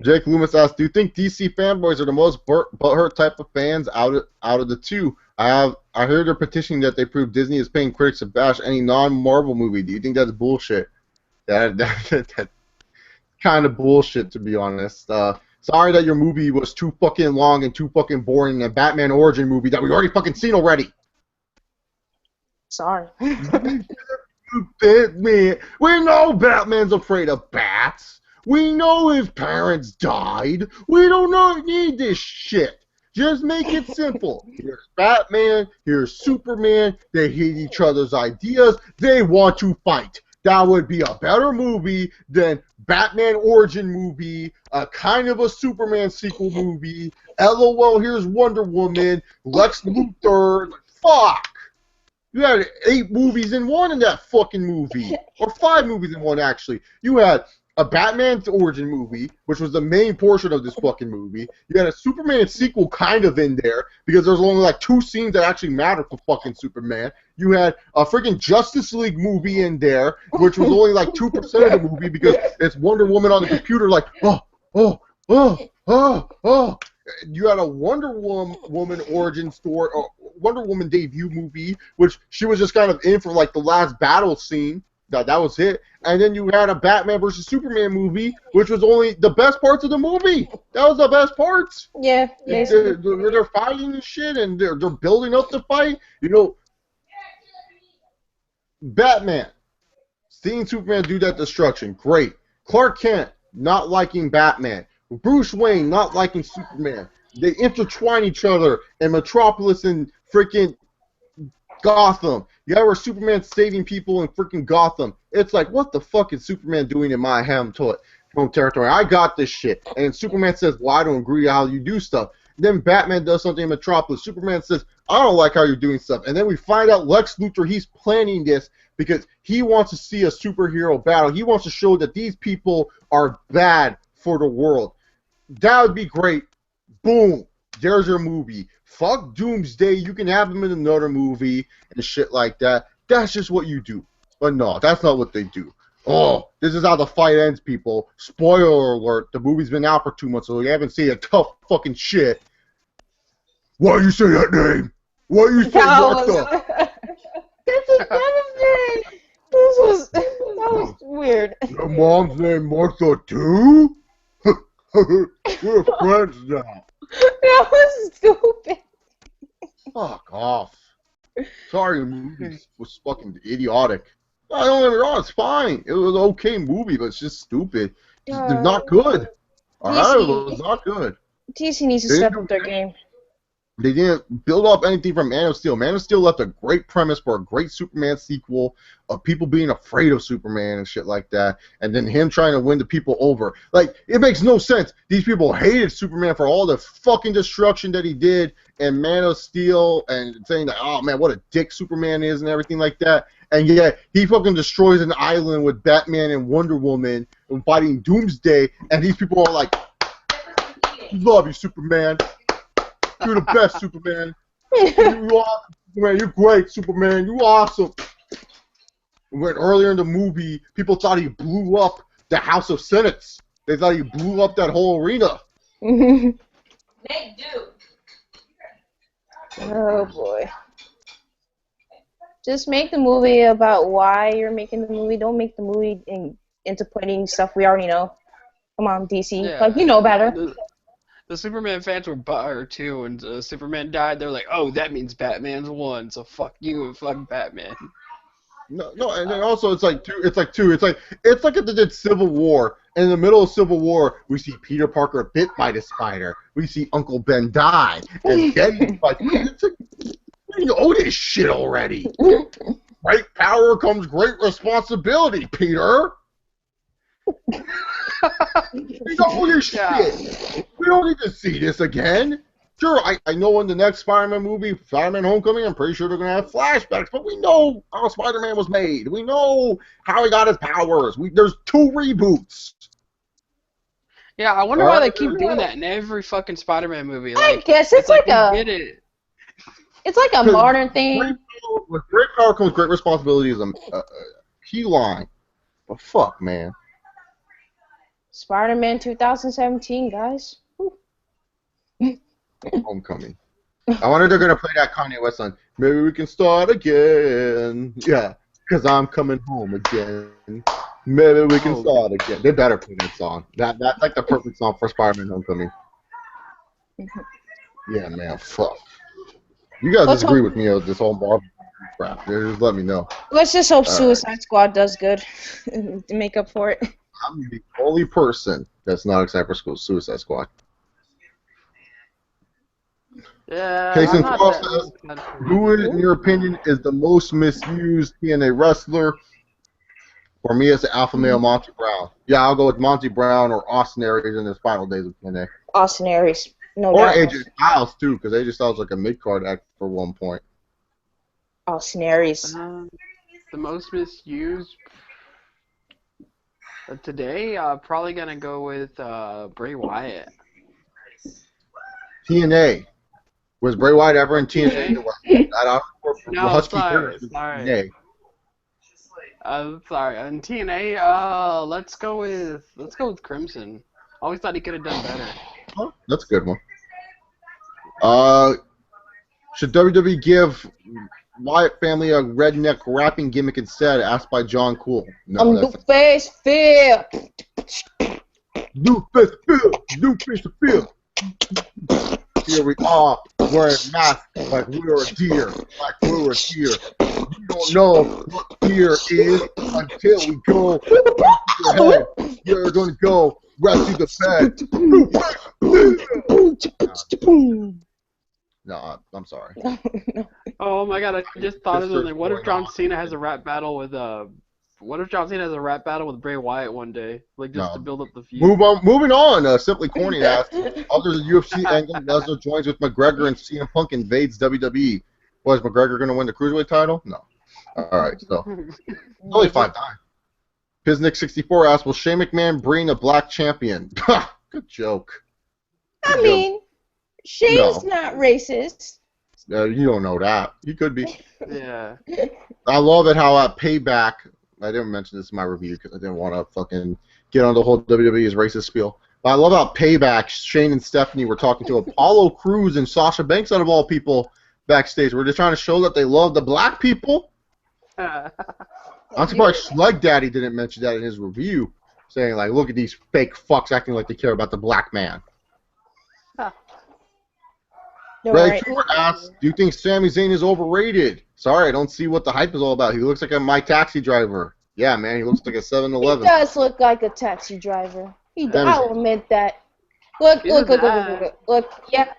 Jake Loomis asked, "Do you think DC fanboys are the most butthurt type of fans out of the two? I heard they're petitioning that they prove Disney is paying critics to bash any non-Marvel movie. Do you think that's bullshit?" That's kind of bullshit, to be honest. Sorry that your movie was too fucking long and too fucking boring in a Batman origin movie that we already fucking seen already. Sorry. Batman. We know Batman's afraid of bats. We know his parents died. We don't need this shit. Just make it simple. Here's Batman. Here's Superman. They hate each other's ideas. They want to fight. That would be a better movie than Batman origin movie, a kind of a Superman sequel movie. LOL, here's Wonder Woman, Lex Luthor. Fuck. You had 8 movies in one in that fucking movie. Or 5 movies in one, actually. You had a Batman origin movie, which was the main portion of this fucking movie. You had a Superman sequel kind of in there, because there's only like 2 scenes that actually matter for fucking Superman. You had a freaking Justice League movie in there, which was only like 2% of the movie, because it's Wonder Woman on the computer like, oh. You had a Wonder Woman origin story, or Wonder Woman debut movie, which she was just kind of in for like the last battle scene. That was it. And then you had a Batman versus Superman movie, which was only the best parts of the movie. That was the best parts. Yeah. They're fighting and shit, and they're building up the fight. You know, Batman, seeing Superman do that destruction, great. Clark Kent not liking Batman. Bruce Wayne not liking Superman. They intertwine each other in Metropolis and freaking Gotham. You got where Superman's saving people in freaking Gotham. It's like, what the fuck is Superman doing in my home territory? I got this shit. And Superman says, well, I don't agree how you do stuff. Then Batman does something in Metropolis. Superman says, I don't like how you're doing stuff. And then we find out Lex Luthor, he's planning this because he wants to see a superhero battle. He wants to show that these people are bad for the world. That would be great. Boom. There's your movie. Fuck Doomsday. You can have him in another movie and shit like that. That's just what you do. But no, that's not what they do. Oh, this is how the fight ends, people. Spoiler alert. The movie's been out for 2 months, so you haven't seen a tough fucking shit. Why you say that name? Why you say Martha? That was weird. Your mom's name Martha too? We're friends now. That was stupid. Fuck off. Sorry, the movie was fucking idiotic. I don't get me wrong, it's fine. It was an okay movie, but it's just stupid. It's not good. Alright, it was not good. DC needs to step up their game. They didn't build up anything from Man of Steel. Man of Steel left a great premise for a great Superman sequel of people being afraid of Superman and shit like that, and then him trying to win the people over. Like, it makes no sense. These people hated Superman for all the fucking destruction that he did in Man of Steel and saying that, oh man, what a dick Superman is and everything like that. And yet, he fucking destroys an island with Batman and Wonder Woman and fighting Doomsday, and these people are like, love you, Superman. You're the best, Superman. You awesome, Superman. You're great, Superman. You awesome. When earlier in the movie, people thought he blew up the House of Senates. They thought he blew up that whole arena. They do. Oh boy. Just make the movie about why you're making the movie. Don't make the movie into putting stuff we already know. Come on, DC. Yeah. Like, you know better. The Superman fans were butthurt too, and Superman died. They're like, "Oh, that means Batman's won, so fuck you and fuck Batman." No, and then also it's like if they did Civil War. In the middle of Civil War, we see Peter Parker bit by the spider. We see Uncle Ben die, and then it's like, we know this shit already. Great power comes great responsibility, Peter. We know this shit. We don't need to see this again. Sure, I know in the next Spider-Man movie, Spider-Man Homecoming, I'm pretty sure they're going to have flashbacks, but we know how Spider-Man was made. We know how he got his powers. There's 2 reboots. Yeah, I wonder why they keep doing that in every fucking Spider-Man movie. Like, I guess it's like a... Get it. It's like a modern thing. With great power comes great responsibility is a key line. But fuck, man. Spider-Man 2017, guys. Homecoming. I wonder if they're gonna play that Kanye West song. Maybe we can start again. Yeah, because I'm coming home again. Maybe we can Oh. start again. They better play that song. That's like the perfect song for Spider-Man Homecoming. Yeah, man. Fuck. You guys Let's disagree hope- with me on this whole Marvel crap. Just let me know. Let's just hope All right. Suicide Squad does good to make up for it. I'm the only person that's not excited for school. Suicide Squad. Yeah, Case I'm in not 12 that says, excited for who, it. in your opinion, is the most misused TNA wrestler? For me, it's the alpha male Monty Brown. Yeah, I'll go with Monty Brown or Austin Aries in his final days of TNA. Austin Aries, no Or doubt. AJ Styles, too, because AJ Styles was like a mid-card act for one point. Austin Aries. The most misused today, probably gonna go with Bray Wyatt. TNA. Was Bray Wyatt ever in TNA? No, Husky sorry, Harris was sorry. TNA. Sorry. On TNA, let's go with Crimson. Always thought he could have done better. Oh, that's a good one. Should WWE give Wyatt family a redneck rapping gimmick instead? Asked by John Cool. No, The that's face fear. New Face Phil. New Face Phil. Here we are wearing masks like we're a deer, like we're a deer. You don't know what deer is until we go to your head. You're gonna go right to the bed. No, I'm sorry. Oh my god, I just thought of Mr. something. What if John Going Cena has a rap battle with Bray Wyatt one day? Like just No. to build up the feud. Moving on. Simply Corny asked, other than UFC angle, Lesnar joins with McGregor and CM Punk invades WWE. Was McGregor going to win the Cruiserweight title? No. All right, so only 5 times. Piznick64 asked, will Shane McMahon bring a black champion? Good joke. I Good mean, Shane's No. not racist. joke. You don't know that. He could be. Yeah. I love it how at Payback, I didn't mention this in my review because I didn't want to fucking get on the whole WWE's racist spiel. But I love how Payback, Shane and Stephanie were talking to Apollo Crews and Sasha Banks out of all people backstage. We're just trying to show that they love the black people. I'm surprised Slug Daddy didn't mention that in his review, saying like, look at these fake fucks acting like they care about the black man. Don't Ray worry. Cooper asks, do you think Sami Zayn is overrated? Sorry, I don't see what the hype is all about. He looks like a My Taxi driver. Yeah, man, he looks like a He 7-Eleven. does look like a taxi driver. Damn. I'll admit that. Look, He's look, look, look, bad. look, look, look, yeah.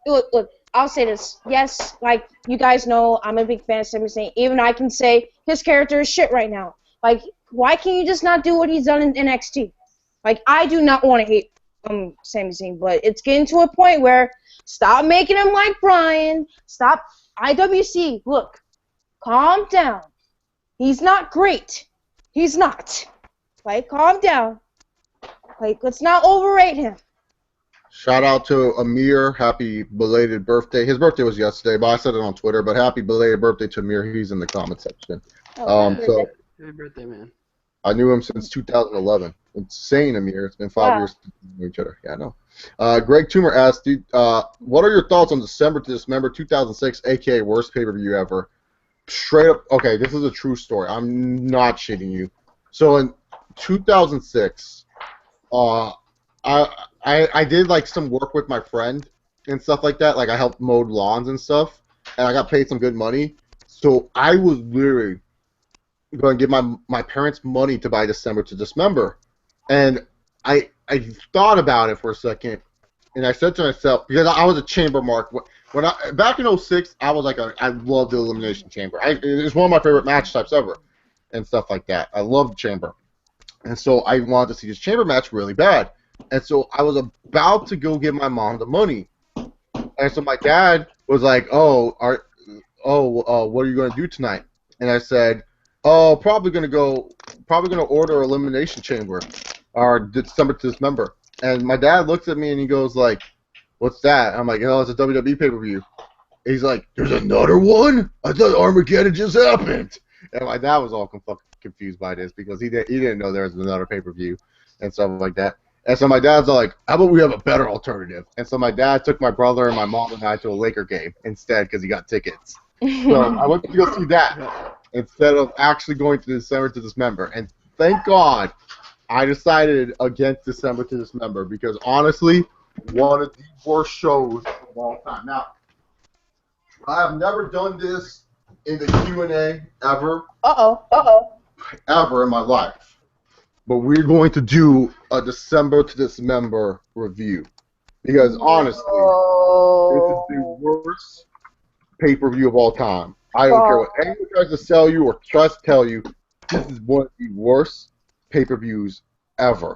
Look, I'll say this. Yes, like, you guys know I'm a big fan of Sami Zayn. Even I can say his character is shit right now. Like, why can't you just not do what he's done in NXT? Like, I do not want to hate Sami Zayn, but it's getting to a point where stop making him like Brian. Stop. IWC, look, calm down. He's not great. He's not. Like, calm down. Like, let's not overrate him. Shout out to Amir. Happy belated birthday. His birthday was yesterday, but I said it on Twitter. But happy belated birthday to Amir. He's in the comment section. So Happy birthday, man. I knew him since 2011. Insane, Amir. It's been 5 Wow. years since we knew each other. Yeah, I know. Greg Toomer asked, what are your thoughts on December to Dismember 2006, a.k.a. worst pay-per-view ever? Straight up, okay, this is a true story. I'm not shitting you. So in 2006, I did like some work with my friend and stuff like that. Like I helped mow lawns and stuff, and I got paid some good money. So I was literally going to give my parents money to buy December to Dismember, and I thought about it for a second, and I said to myself, because I was a chamber mark when back in 06, I was like I loved the Elimination Chamber. It's one of my favorite match types ever, and stuff like that. I loved chamber, and so I wanted to see this chamber match really bad. And so I was about to go give my mom the money, and so my dad was like, what are you going to do tonight? And I said, probably gonna order Elimination Chamber, or December to Dismember. And my dad looks at me and he goes like, what's that? I'm like, it's a WWE pay-per-view. He's like, there's another one? I thought Armageddon just happened. And my dad was all confused by this because he didn't know there was another pay-per-view and stuff like that. And so my dad's like, how about we have a better alternative? And so my dad took my brother and my mom and I to a Laker game instead because he got tickets. So I went to go see that instead of actually going to December to Dismember. And thank God I decided against December to Dismember because honestly, one of the worst shows of all time. Now, I have never done this in the Q&A ever in my life. But we're going to do a December to Dismember review. Because honestly, this is the worst pay-per-view of all time. I don't care what anyone tries to sell you or tries to tell you, this is one of the worst pay-per-views ever.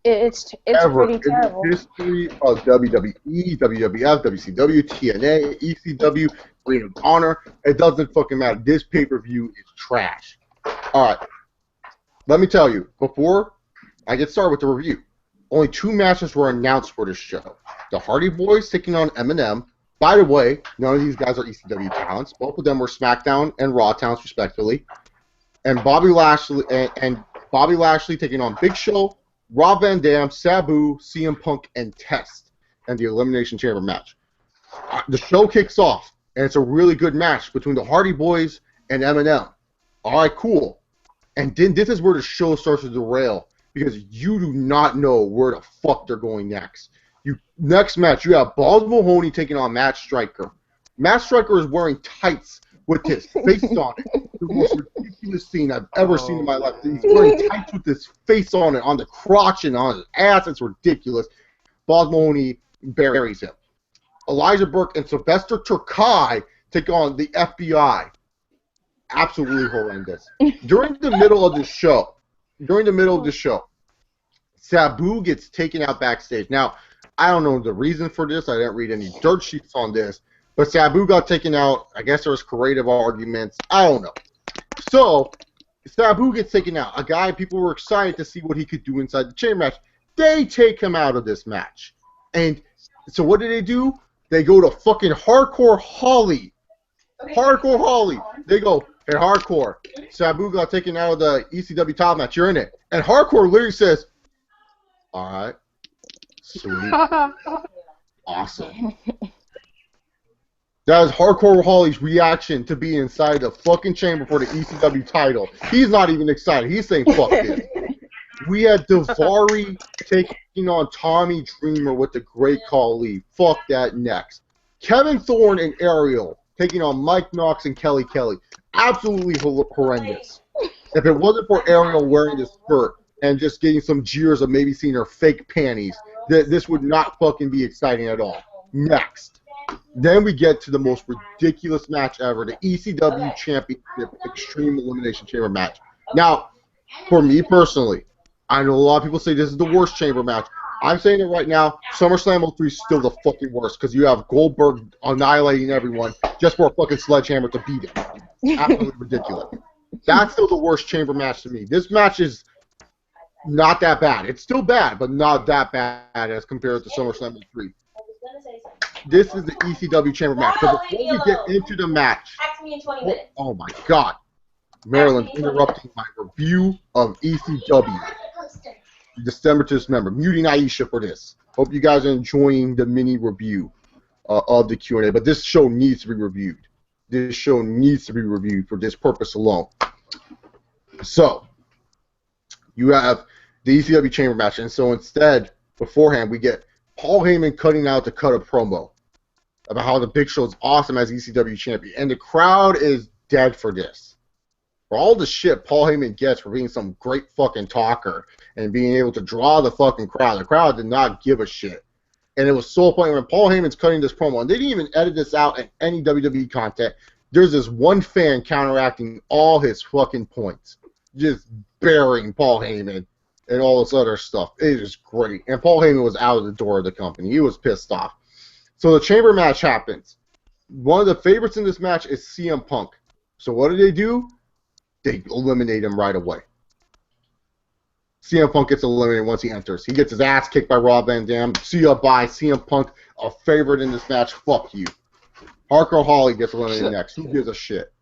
It's Ever pretty terrible. in the history of WWE, WWF, WCW, TNA, ECW, Ring of Honor. It doesn't fucking matter. This pay-per-view is trash. All right. Let me tell you, before I get started with the review, only 2 matches were announced for this show. The Hardy Boys taking on Eminem. By the way, none of these guys are ECW talents. Both of them were SmackDown and Raw talents, respectively. And Bobby Lashley taking on Big Show, Rob Van Dam, Sabu, CM Punk, and Test, and the Elimination Chamber match. The show kicks off, and it's a really good match between the Hardy Boys and Eminem. All right, cool. And then this is where the show starts to derail because you do not know where the fuck they're going next. Next match, you have Balls Mahoney taking on Matt Striker. Matt Striker is wearing tights with his face on it. The most ridiculous scene I've ever seen in my life. He's wearing tights with his face on it, on the crotch and on his ass. It's ridiculous. Balls Mahoney buries him. Elijah Burke and Sylvester Terkay take on the FBI. Absolutely horrendous. During the middle of the show, Sabu gets taken out backstage. Now, I don't know the reason for this. I didn't read any dirt sheets on this. But Sabu got taken out. I guess there was creative arguments. I don't know. So, Sabu gets taken out. A guy people were excited to see what he could do inside the chain match. They take him out of this match. And so what do? They go to fucking Hardcore Holly. Hardcore Holly. They go, hey, Hardcore, Sabu got taken out of the ECW title match. You're in it. And Hardcore literally says, all right, sweet, awesome. That is Hardcore Holly's reaction to being inside the fucking chamber for the ECW title. He's not even excited. He's saying, fuck this. We had Daivari taking on Tommy Dreamer with the Great Khali. Fuck that next. Kevin Thorne and Ariel taking on Mike Knox and Kelly Kelly. Absolutely horrendous. If it wasn't for Ariel wearing this skirt and just getting some jeers of maybe seeing her fake panties, this would not fucking be exciting at all. Next. Then we get to the most ridiculous match ever, the ECW Championship Extreme Elimination Chamber match. Now, for me personally, I know a lot of people say this is the worst chamber match. I'm saying it right now, SummerSlam 03 is still the fucking worst because you have Goldberg annihilating everyone just for a fucking sledgehammer to beat him. Absolutely ridiculous. That's still the worst chamber match to me. This match is not that bad. It's still bad, but not that bad as compared to SummerSlam 03. This is the ECW chamber match. But before we get into the match, oh my God, Maryland's interrupting my review of ECW. December to Dismember. Muting Aisha for this. Hope you guys are enjoying the mini review of the Q&A. But this show needs to be reviewed. This show needs to be reviewed for this purpose alone. So, you have the ECW chamber match. And so instead, beforehand, we get Paul Heyman cutting out to cut a promo about how the Big Show is awesome as ECW champion. And the crowd is dead for this. For all the shit Paul Heyman gets for being some great fucking talker and being able to draw the fucking crowd, the crowd did not give a shit. And it was so funny when Paul Heyman's cutting this promo, and they didn't even edit this out in any WWE content. There's this one fan counteracting all his fucking points, just burying Paul Heyman and all this other stuff. It is great. And Paul Heyman was out of the door of the company. He was pissed off. So the chamber match happens. One of the favorites in this match is CM Punk. So what do? They eliminate him right away. CM Punk gets eliminated once he enters. He gets his ass kicked by Rob Van Dam. See ya, bye. CM Punk, a favorite in this match. Fuck you. Hardcore Holly gets eliminated next. Who gives a shit?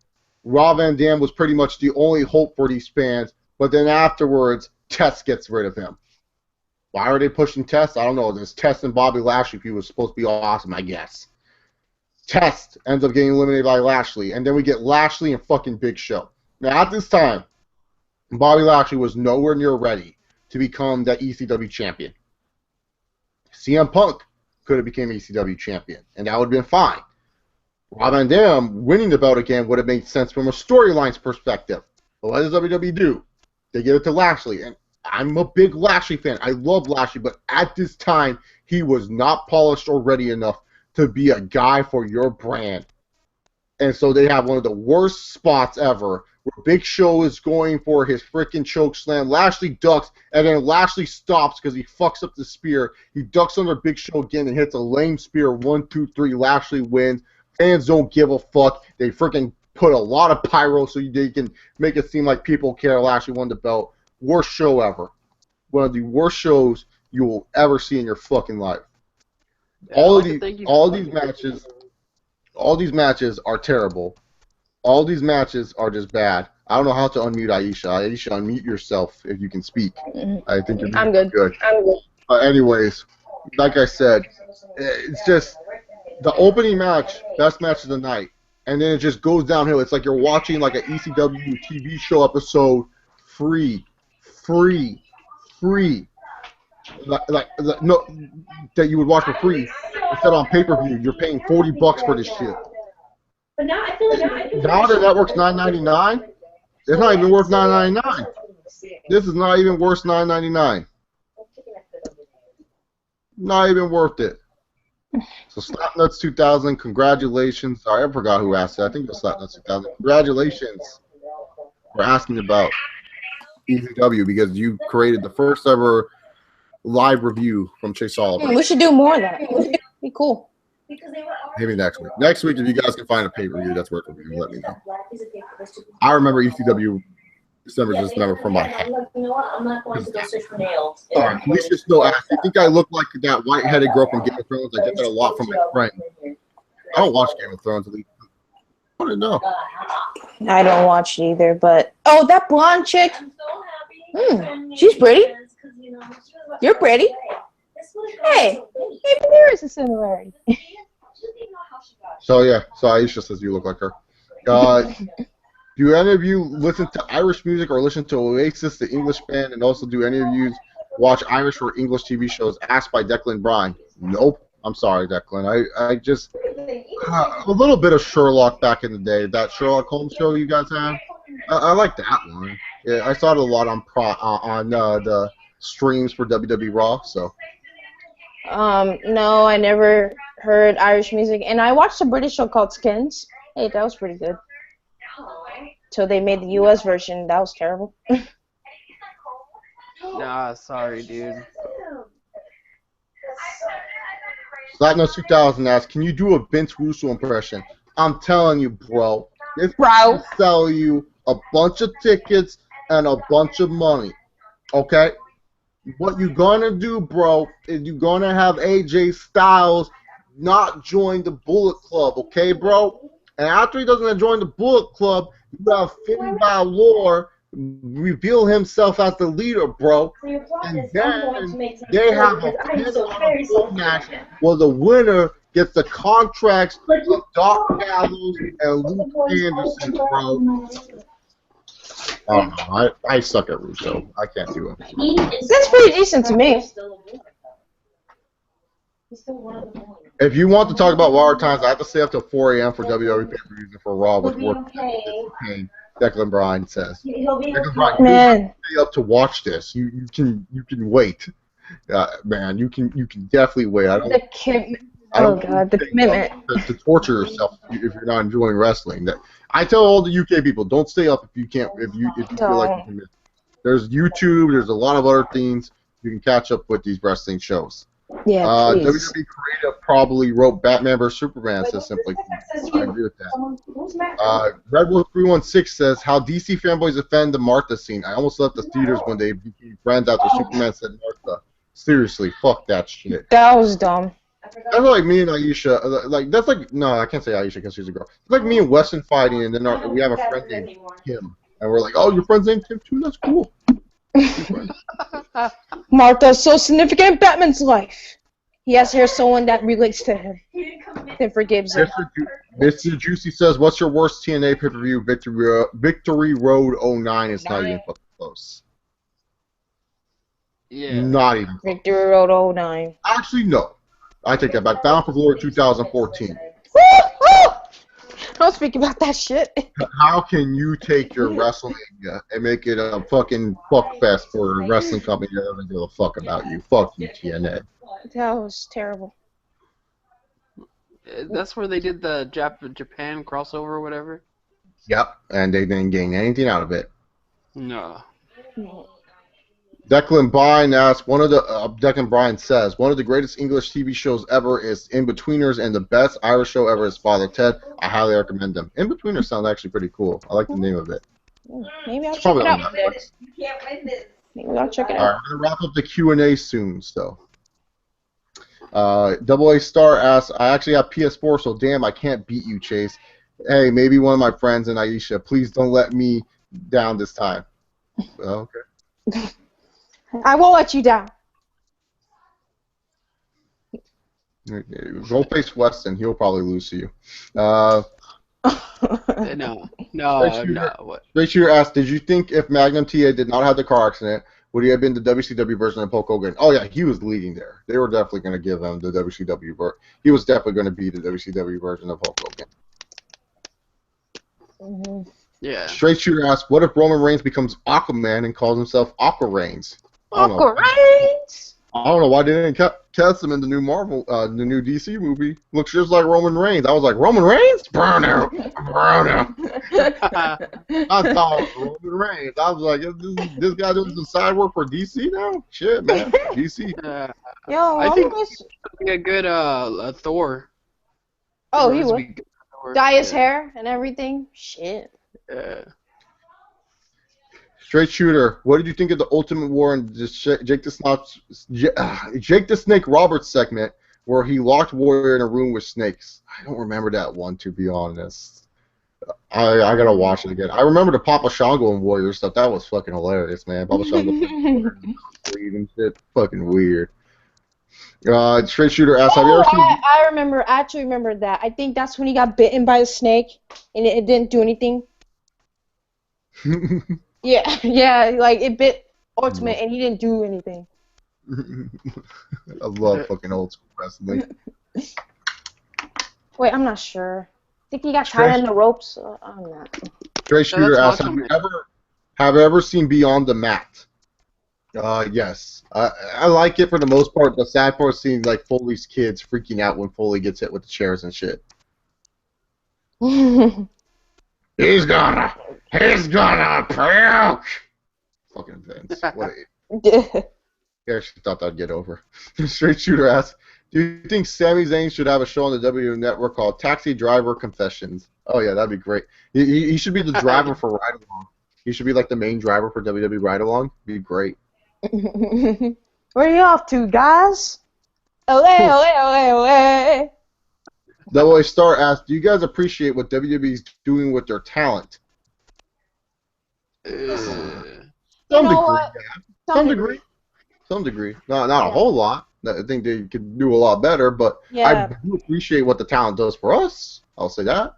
Rob Van Dam was pretty much the only hope for these fans, but then afterwards, Test gets rid of him. Why are they pushing Test? I don't know. There's Test and Bobby Lashley who was supposed to be awesome, I guess. Test ends up getting eliminated by Lashley, and then we get Lashley and fucking Big Show. Now, at this time, Bobby Lashley was nowhere near ready to become that ECW champion. CM Punk could have become ECW champion, and that would have been fine. Rob Van Dam winning the belt again would have made sense from a storylines perspective. But what does WWE do? They give it to Lashley, and I'm a big Lashley fan. I love Lashley, but at this time, he was not polished or ready enough to be a guy for your brand. And so they have one of the worst spots ever, where Big Show is going for his freaking choke slam. Lashley ducks, and then Lashley stops because he fucks up the spear. He ducks under Big Show again and hits a lame spear. 1, 2, 3. Lashley wins. Fans don't give a fuck. They freaking put a lot of pyro so they can make it seem like people care. Lashley won the belt. Worst show ever. One of the worst shows you will ever see in your fucking life. Yeah, all I'd like to thank you all for these that. matches, all these matches are terrible. All these matches are just bad. I don't know how to unmute Aisha. Aisha, unmute yourself if you can speak. I think you're I'm good. good. I'm good. Anyways, like I said, it's just the opening match, best match of the night, and then it just goes downhill. It's like you're watching like an ECW TV show episode, free. No, that you would watch for free instead on pay-per-view. You're paying $40 for this shit. But now I feel like Now the network's $9.99. It's not even worth $9.99. This is not even worth $9.99. Not even worth it. So Slapnuts 2000, congratulations. Sorry, I forgot who asked it. I think it was Slapnuts 2000. Congratulations for asking about ECW because you created the first ever live review from Chase Oliver. We should do more of that. Be cool. Maybe next week. Next week, if you guys can find a pay-per-view that's worth reviewing, let me know. I remember ECW December just never from my head. You know what? I'm not going to go search for nails. All right, Alicia still asks, you think I look like that white-headed girl from Game of Thrones? I get that a lot from my friend. I don't watch Game of Thrones. I want to know. I don't watch it either, but oh, that blonde chick. She's pretty. You're pretty. Hey, maybe there is a similarity. So, yeah. So Aisha says you look like her. Do any of you listen to Irish music or listen to Oasis, the English band, and also do any of you watch Irish or English TV shows? Asked by Declan Bryan. Nope. I'm sorry, Declan. I just a little bit of Sherlock back in the day. That Sherlock Holmes show you guys had. I like that one. Yeah, I saw it a lot on the streams for WWE Raw. So. No, I never heard Irish music, and I watched a British show called Skins. Hey, that was pretty good. So they made the U.S. version. That was terrible. Nah, sorry, dude. Slapnuts 2000 asks, can you do a Vince Russo impression? I'm telling you, bro. This Bro. will sell you a bunch of tickets and a bunch of money. Okay? What you're going to do, bro, is you're going to have AJ Styles not join the Bullet Club. Okay, bro? And after he doesn't join the Bullet Club, you have Finn Balor reveal himself as the leader, bro. And then they have a 10-on-4 match where the winner gets the contracts of Doc Gallows and Luke Anderson, bro. I don't know. I suck at Russo. I can't do it. That's pretty decent to me. If you want to talk about War Times, I have to stay up till 4 a.m. for WWE pay-per-views and for Raw with work. Declan Bryan says. Declan Bryan, Man. you can stay up to watch this. You can wait. Man, you can definitely wait. The commitment. To torture yourself if you're not enjoying wrestling. I tell all the UK people, don't stay up if you can't. If you feel like you can miss. There's YouTube. There's a lot of other things you can catch up with these wrestling shows. Yeah, please. WWE creative probably wrote Batman vs Superman. Says simply. I agree with that. Red Wolf 316 says how DC fanboys offend the Martha scene. I almost left the theaters when they became friends after Superman said Martha. Seriously, fuck that shit. That was dumb. That's like me and Aisha. That's like no, I can't say Aisha because she's a girl. It's like me and Weston fighting, and then we have a friend named Kim, and we're like, oh, your friend's named Kim too. That's cool. Martha's so significant in Batman's life. He has to hear someone that relates to him. Then forgives him. Mr. Juicy says, what's your worst TNA pay-per-view? Victory Road 09 is not even close. Yeah. Not even close. Victory Road 09. Actually, no. I take that back. Bound for Glory 2014. Woo! Woo! Don't speak about that shit. How can you take your wrestling and make it a fucking fuck fest for a wrestling company that doesn't give a fuck about you? Fuck you, TNA. That was terrible. That's where they did the Japan crossover or whatever. Yep, and they didn't gain anything out of it. No. Declan Bryan asks, Declan Bryan says, one of the greatest English TV shows ever is In-Betweeners, and the best Irish show ever is Father Ted. I highly recommend them. In-Betweeners sounds actually pretty cool. I like the name of it. Maybe I'll It's check probably it on out. Netflix. You can't win this. Maybe I'll check it All right, out. we're going to wrap up the Q&A soon, so. Double A Star asks, I actually have PS4, so damn, I can't beat you, Chase. Hey, maybe one of my friends and Aisha, please don't let me down this time. Okay. I won't let you down. Go face Weston. He'll probably lose to you. No. What? Straight Shooter asked, did you think if Magnum TA did not have the car accident, would he have been the WCW version of Hulk Hogan? Oh, yeah, he was leading there. They were definitely going to give him the WCW version. He was definitely going to be the WCW version of Hulk Hogan. Yeah. Straight Shooter asked, what if Roman Reigns becomes Aquaman and calls himself Aqua Reigns? Uncle Reigns! I don't know why they didn't cast him in the new Marvel, the new DC movie. Looks just like Roman Reigns. I was like, Roman Reigns? Bruno. Bruno. I thought it was Roman Reigns. I was like, this guy doing some side work for DC now? Shit, man. DC. Yo, I think almost... a good Thor. Oh, he Thor would. be good Thor. Dye his Yeah. hair and everything. Shit. Yeah. Straight Shooter, what did you think of the Ultimate War and Jake the Snake Roberts segment where he locked Warrior in a room with snakes? I don't remember that one, to be honest. I gotta watch it again. I remember the Papa Shango and Warrior stuff. That was fucking hilarious, man. Papa Shango and shit. Fucking weird. Straight Shooter asks, have you ever seen... I actually remember that. I think that's when he got bitten by a snake and it didn't do anything. Yeah, like it bit Ultimate and he didn't do anything. I love fucking old school wrestling. Wait, I'm not sure. I think he got tied in the ropes. I'm not. Straight Shooter that's asks, Macho have you ever seen Beyond the Mat? Yes. I like it for the most part. The sad part is seeing like Foley's kids freaking out when Foley gets hit with the chairs and shit. He's gonna puke. Fucking Vince. What a... I actually thought that'd get over. Straight Shooter asks, do you think Sami Zayn should have a show on the WWE Network called Taxi Driver Confessions? Oh yeah, that'd be great. He should be the driver for Ride Along. He should be like the main driver for WWE Ride Along. Be great. Where are you off to, guys? Ole. Double A Star asks, do you guys appreciate what WWE is doing with their talent? Some degree. Not a whole lot. I think they could do a lot better, but Yeah. I do appreciate what the talent does for us. I'll say that.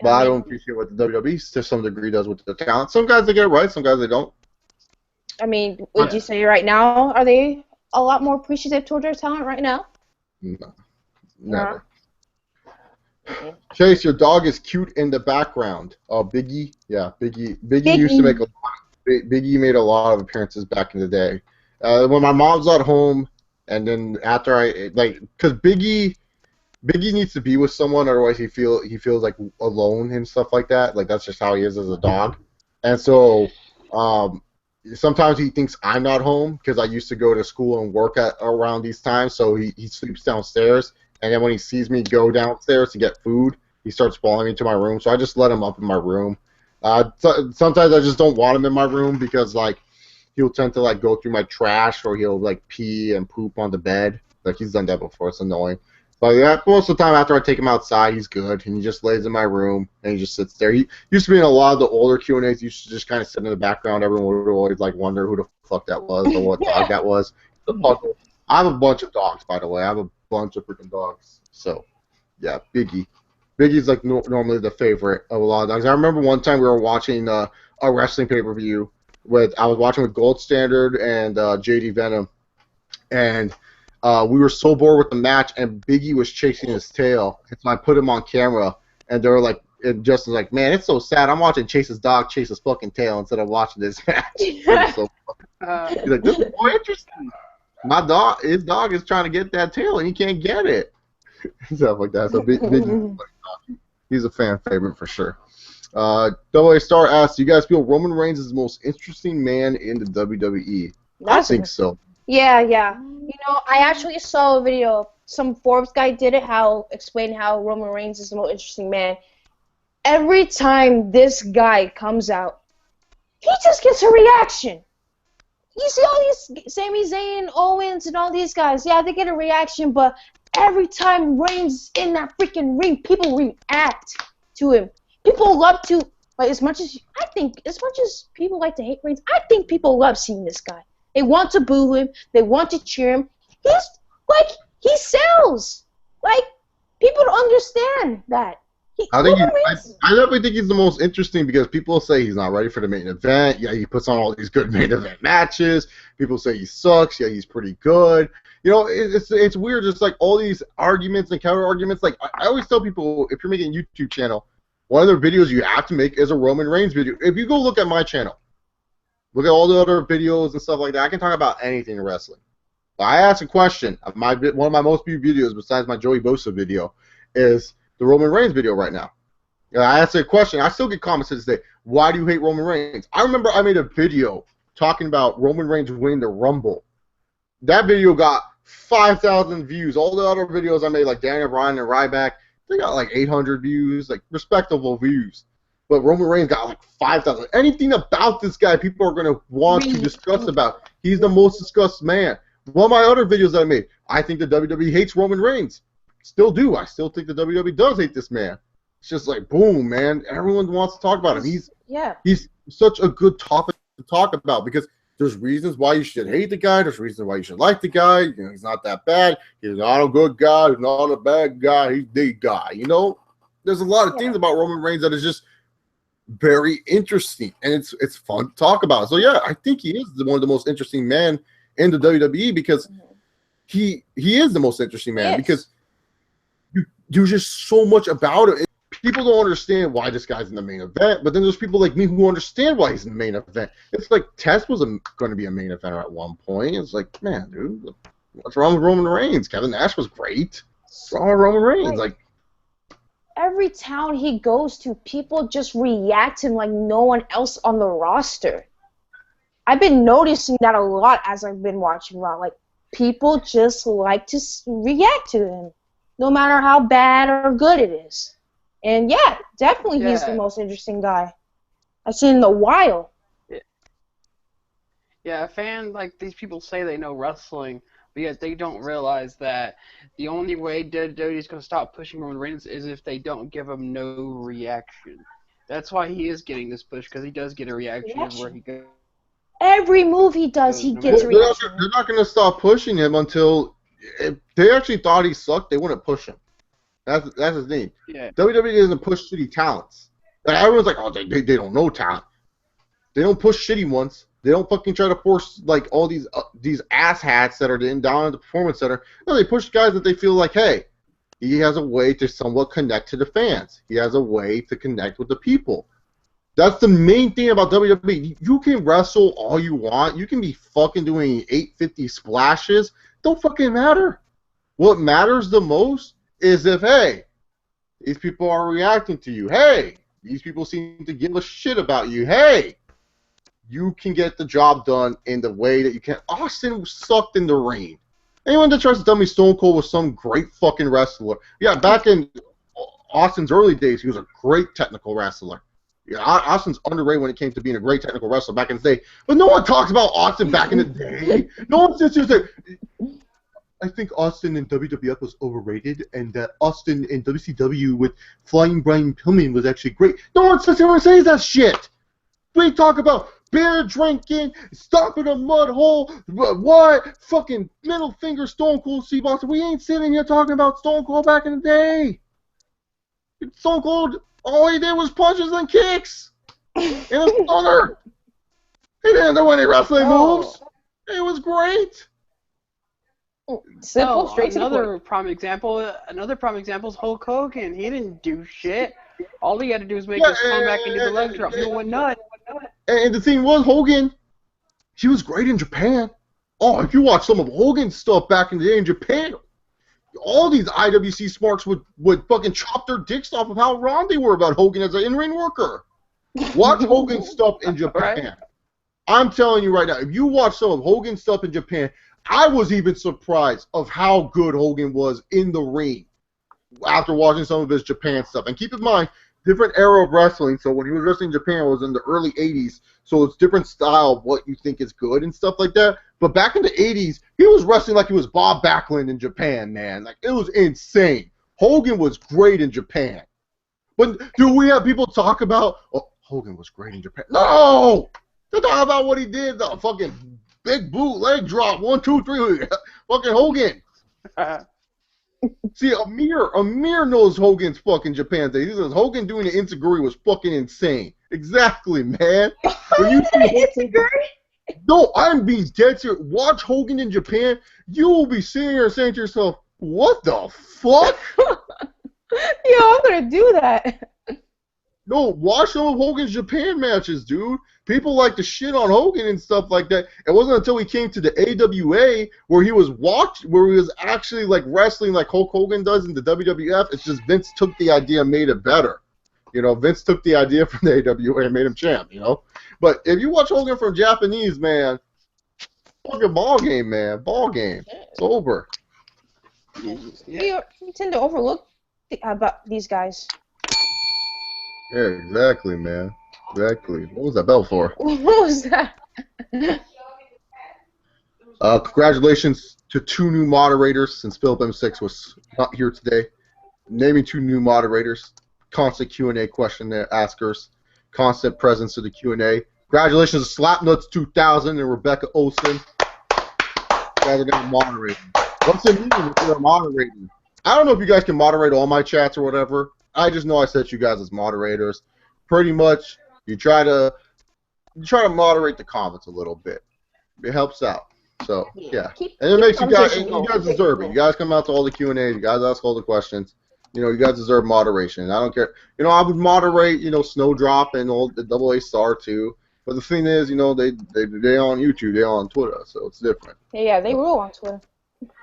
But I don't appreciate what the WWE to some degree does with the talent. Some guys they get it right, some guys they don't. I mean, would you say right now, are they a lot more appreciative towards their talent right now? No. Never. Chase, your dog is cute in the background. Oh, Biggie? Yeah, Biggie used to make a lot. Biggie made a lot of appearances back in the day. When my mom's at home, and then after because Biggie needs to be with someone, otherwise he feels like alone and stuff like that. Like that's just how he is as a dog. And so, sometimes he thinks I'm not home because I used to go to school and work around these times. So he sleeps downstairs, and then when he sees me go downstairs to get food, he starts following me to my room. So I just let him up in my room. Sometimes I just don't want him in my room because like he'll tend to like go through my trash or he'll like pee and poop on the bed. Like he's done that before. It's annoying. But yeah, most of the time after I take him outside, he's good and he just lays in my room and he just sits there. He used to be in a lot of the older Q&As. He used to just kind of sit in the background. Everyone would always like wonder who the fuck that was or what dog that was. I have a bunch of dogs, by the way. I have a bunch of freaking dogs. So yeah, Biggie. Biggie's like normally the favorite of a lot of dogs. I remember one time we were watching a wrestling pay-per-view I was watching with Gold Standard and JD Venom, and we were so bored with the match, and Biggie was chasing his tail, and so I put him on camera, and they were like, and Justin's like, man, it's so sad. I'm watching Chase's dog chase his fucking tail instead of watching this match. It was so funny. He's like, this is more interesting. His dog is trying to get that tail, and he can't get it. Stuff like that. So Biggie, he's a fan favorite for sure. Double A Star asks, do you guys feel Roman Reigns is the most interesting man in the WWE? I think so. Yeah. You know, I actually saw a video. Some Forbes guy did it. Explain how Roman Reigns is the most interesting man. Every time this guy comes out, he just gets a reaction. You see all these Sami Zayn, Owens, and all these guys. Yeah, they get a reaction, but every time Reigns is in that freaking ring, people react to him. People love to, like, as much as people like to hate Reigns, I think people love seeing this guy. They want to boo him. They want to cheer him. He sells. Like, people don't understand that. I definitely think he's the most interesting because people say he's not ready for the main event. Yeah, he puts on all these good main event matches. People say he sucks. Yeah, he's pretty good. You know, it's weird. Just like all these arguments and counter arguments. Like I always tell people, if you're making a YouTube channel, one of the videos you have to make is a Roman Reigns video. If you go look at my channel, look at all the other videos and stuff like that. I can talk about anything in wrestling. I asked a question. One of my most viewed videos, besides my Joey Bosa video, is the Roman Reigns video right now. I asked a question. I still get comments to this day. Why do you hate Roman Reigns? I remember I made a video talking about Roman Reigns winning the Rumble. That video got 5,000 views. All the other videos I made, like Daniel Bryan and Ryback, they got like 800 views, like respectable views. But Roman Reigns got like 5,000. Anything about this guy, people are going to want to discuss about. He's the most discussed man. One of my other videos that I made, I think the WWE hates Roman Reigns. Still do. I still think the WWE does hate this man. It's just like, boom, man. Everyone wants to talk about him. He's such a good topic to talk about because there's reasons why you should hate the guy. There's reasons why you should like the guy. You know, he's not that bad. He's not a good guy. He's not a bad guy. He's the guy. You know, there's a lot of things about Roman Reigns that is just very interesting, and it's fun to talk about. So yeah, I think he is one of the most interesting men in the WWE because he is the most interesting man because there's just so much about it. People don't understand why this guy's in the main event, but then there's people like me who understand why he's in the main event. It's like Test was going to be a main eventer at one point. It's like, man, dude, what's wrong with Roman Reigns? Kevin Nash was great. What's wrong with Roman Reigns? Like every town he goes to, people just react to him like no one else on the roster. I've been noticing that a lot as I've been watching Raw. Like, people just like to react to him, no matter how bad or good it is. And yeah, definitely he's the most interesting guy I've seen in a while. Yeah, a fan, like, these people say they know wrestling, but yet they don't realize that the only way WWE is going to stop pushing Roman Reigns is if they don't give him no reaction. That's why he is getting this push, because he does get a reaction where he goes. Every move he does, he gets a reaction. They're not going to stop pushing him until if they actually thought he sucked, they wouldn't push him. That's his thing. Yeah. WWE doesn't push shitty talents. Like, everyone's like, oh, they don't know talent. They don't push shitty ones. They don't fucking try to force like all these asshats that are down at the Performance Center. No, they push guys that they feel like, hey, he has a way to somewhat connect to the fans. He has a way to connect with the people. That's the main thing about WWE. You can wrestle all you want. You can be fucking doing 850 splashes. Don't fucking matter. What matters the most is if, hey, these people are reacting to you. Hey, these people seem to give a shit about you. Hey, you can get the job done in the way that you can. Austin sucked in the ring. Anyone that tries to tell me Stone Cold was some great fucking wrestler. Yeah, back in Austin's early days, he was a great technical wrestler. Yeah, Austin's underrated when it came to being a great technical wrestler back in the day. But no one talks about Austin back in the day. No one sits here and says, I think Austin in WWF was overrated, and that Austin in WCW with Flying Brian Pillman was actually great. No one sits here and says that shit. We talk about beer drinking, stomping a mud hole, what? Fucking middle finger Stone Cold Steve Austin. We ain't sitting here talking about Stone Cold back in the day. Stone Cold, all he did was punches and kicks. And a stunner. He didn't do any wrestling No. moves. It was great. Simple, No, straight to the point. another prime example is Hulk Hogan. He didn't do shit. All he had to do was make his comeback and do the leg drop. No one nut. And the thing was, Hogan, he was great in Japan. Oh, if you watch some of Hogan's stuff back in the day in Japan, all these IWC smarks would fucking chop their dicks off of how wrong they were about Hogan as an in-ring worker. Watch Hogan's stuff in Japan. Right. I'm telling you right now, if you watch some of Hogan's stuff in Japan, I was even surprised of how good Hogan was in the ring after watching some of his Japan stuff. And keep in mind, different era of wrestling. So when he was wrestling in Japan, it was in the early 80s. So it's different style of what you think is good and stuff like that. But back in the 80s, he was wrestling like he was Bob Backlund in Japan, man. Like, it was insane. Hogan was great in Japan. But do we have people talk about, oh, Hogan was great in Japan? No! They talk about what he did, the fucking big boot leg drop, 1, 2, 3, fucking Hogan. See, Amir knows Hogan's fucking Japan thing. He says Hogan doing the Insiguri was fucking insane. Exactly, man. When you see no, I'm being dead serious. Watch Hogan in Japan, you will be sitting here saying to yourself, what the fuck? Yo, I'm gonna do that. No, watch some of Hogan's Japan matches, dude. People like to shit on Hogan and stuff like that. It wasn't until he came to the AWA where he was actually like wrestling like Hulk Hogan does in the WWF. It's just Vince took the idea and made it better. You know, Vince took the idea from the AWA and made him champ, you know. But if you watch Hogan from Japanese, man, fucking ball game, man. Ball game. It's over. You tend to overlook about these guys. Yeah, exactly, man. Exactly. What was that bell for? What was that? Congratulations to 2 new moderators since Philip M6 was not here today. Naming 2 new moderators. Constant Q&A question askers. Constant presence to the Q&A. Congratulations to Slapnuts 2000 and Rebecca Olsen. You guys are going to moderate. What's the meaning if you're moderating? I don't know if you guys can moderate all my chats or whatever. I just know I set you guys as moderators. Pretty much, you try to moderate the comments a little bit. It helps out. So yeah, and it makes you guys deserve it. You guys come out to all the Q&As. You guys ask all the questions. You know, you guys deserve moderation. I don't care. You know, I would moderate. You know, Snowdrop and all the AA Star too. But the thing is, you know, they on YouTube, they on Twitter, so it's different. Yeah, they rule on Twitter.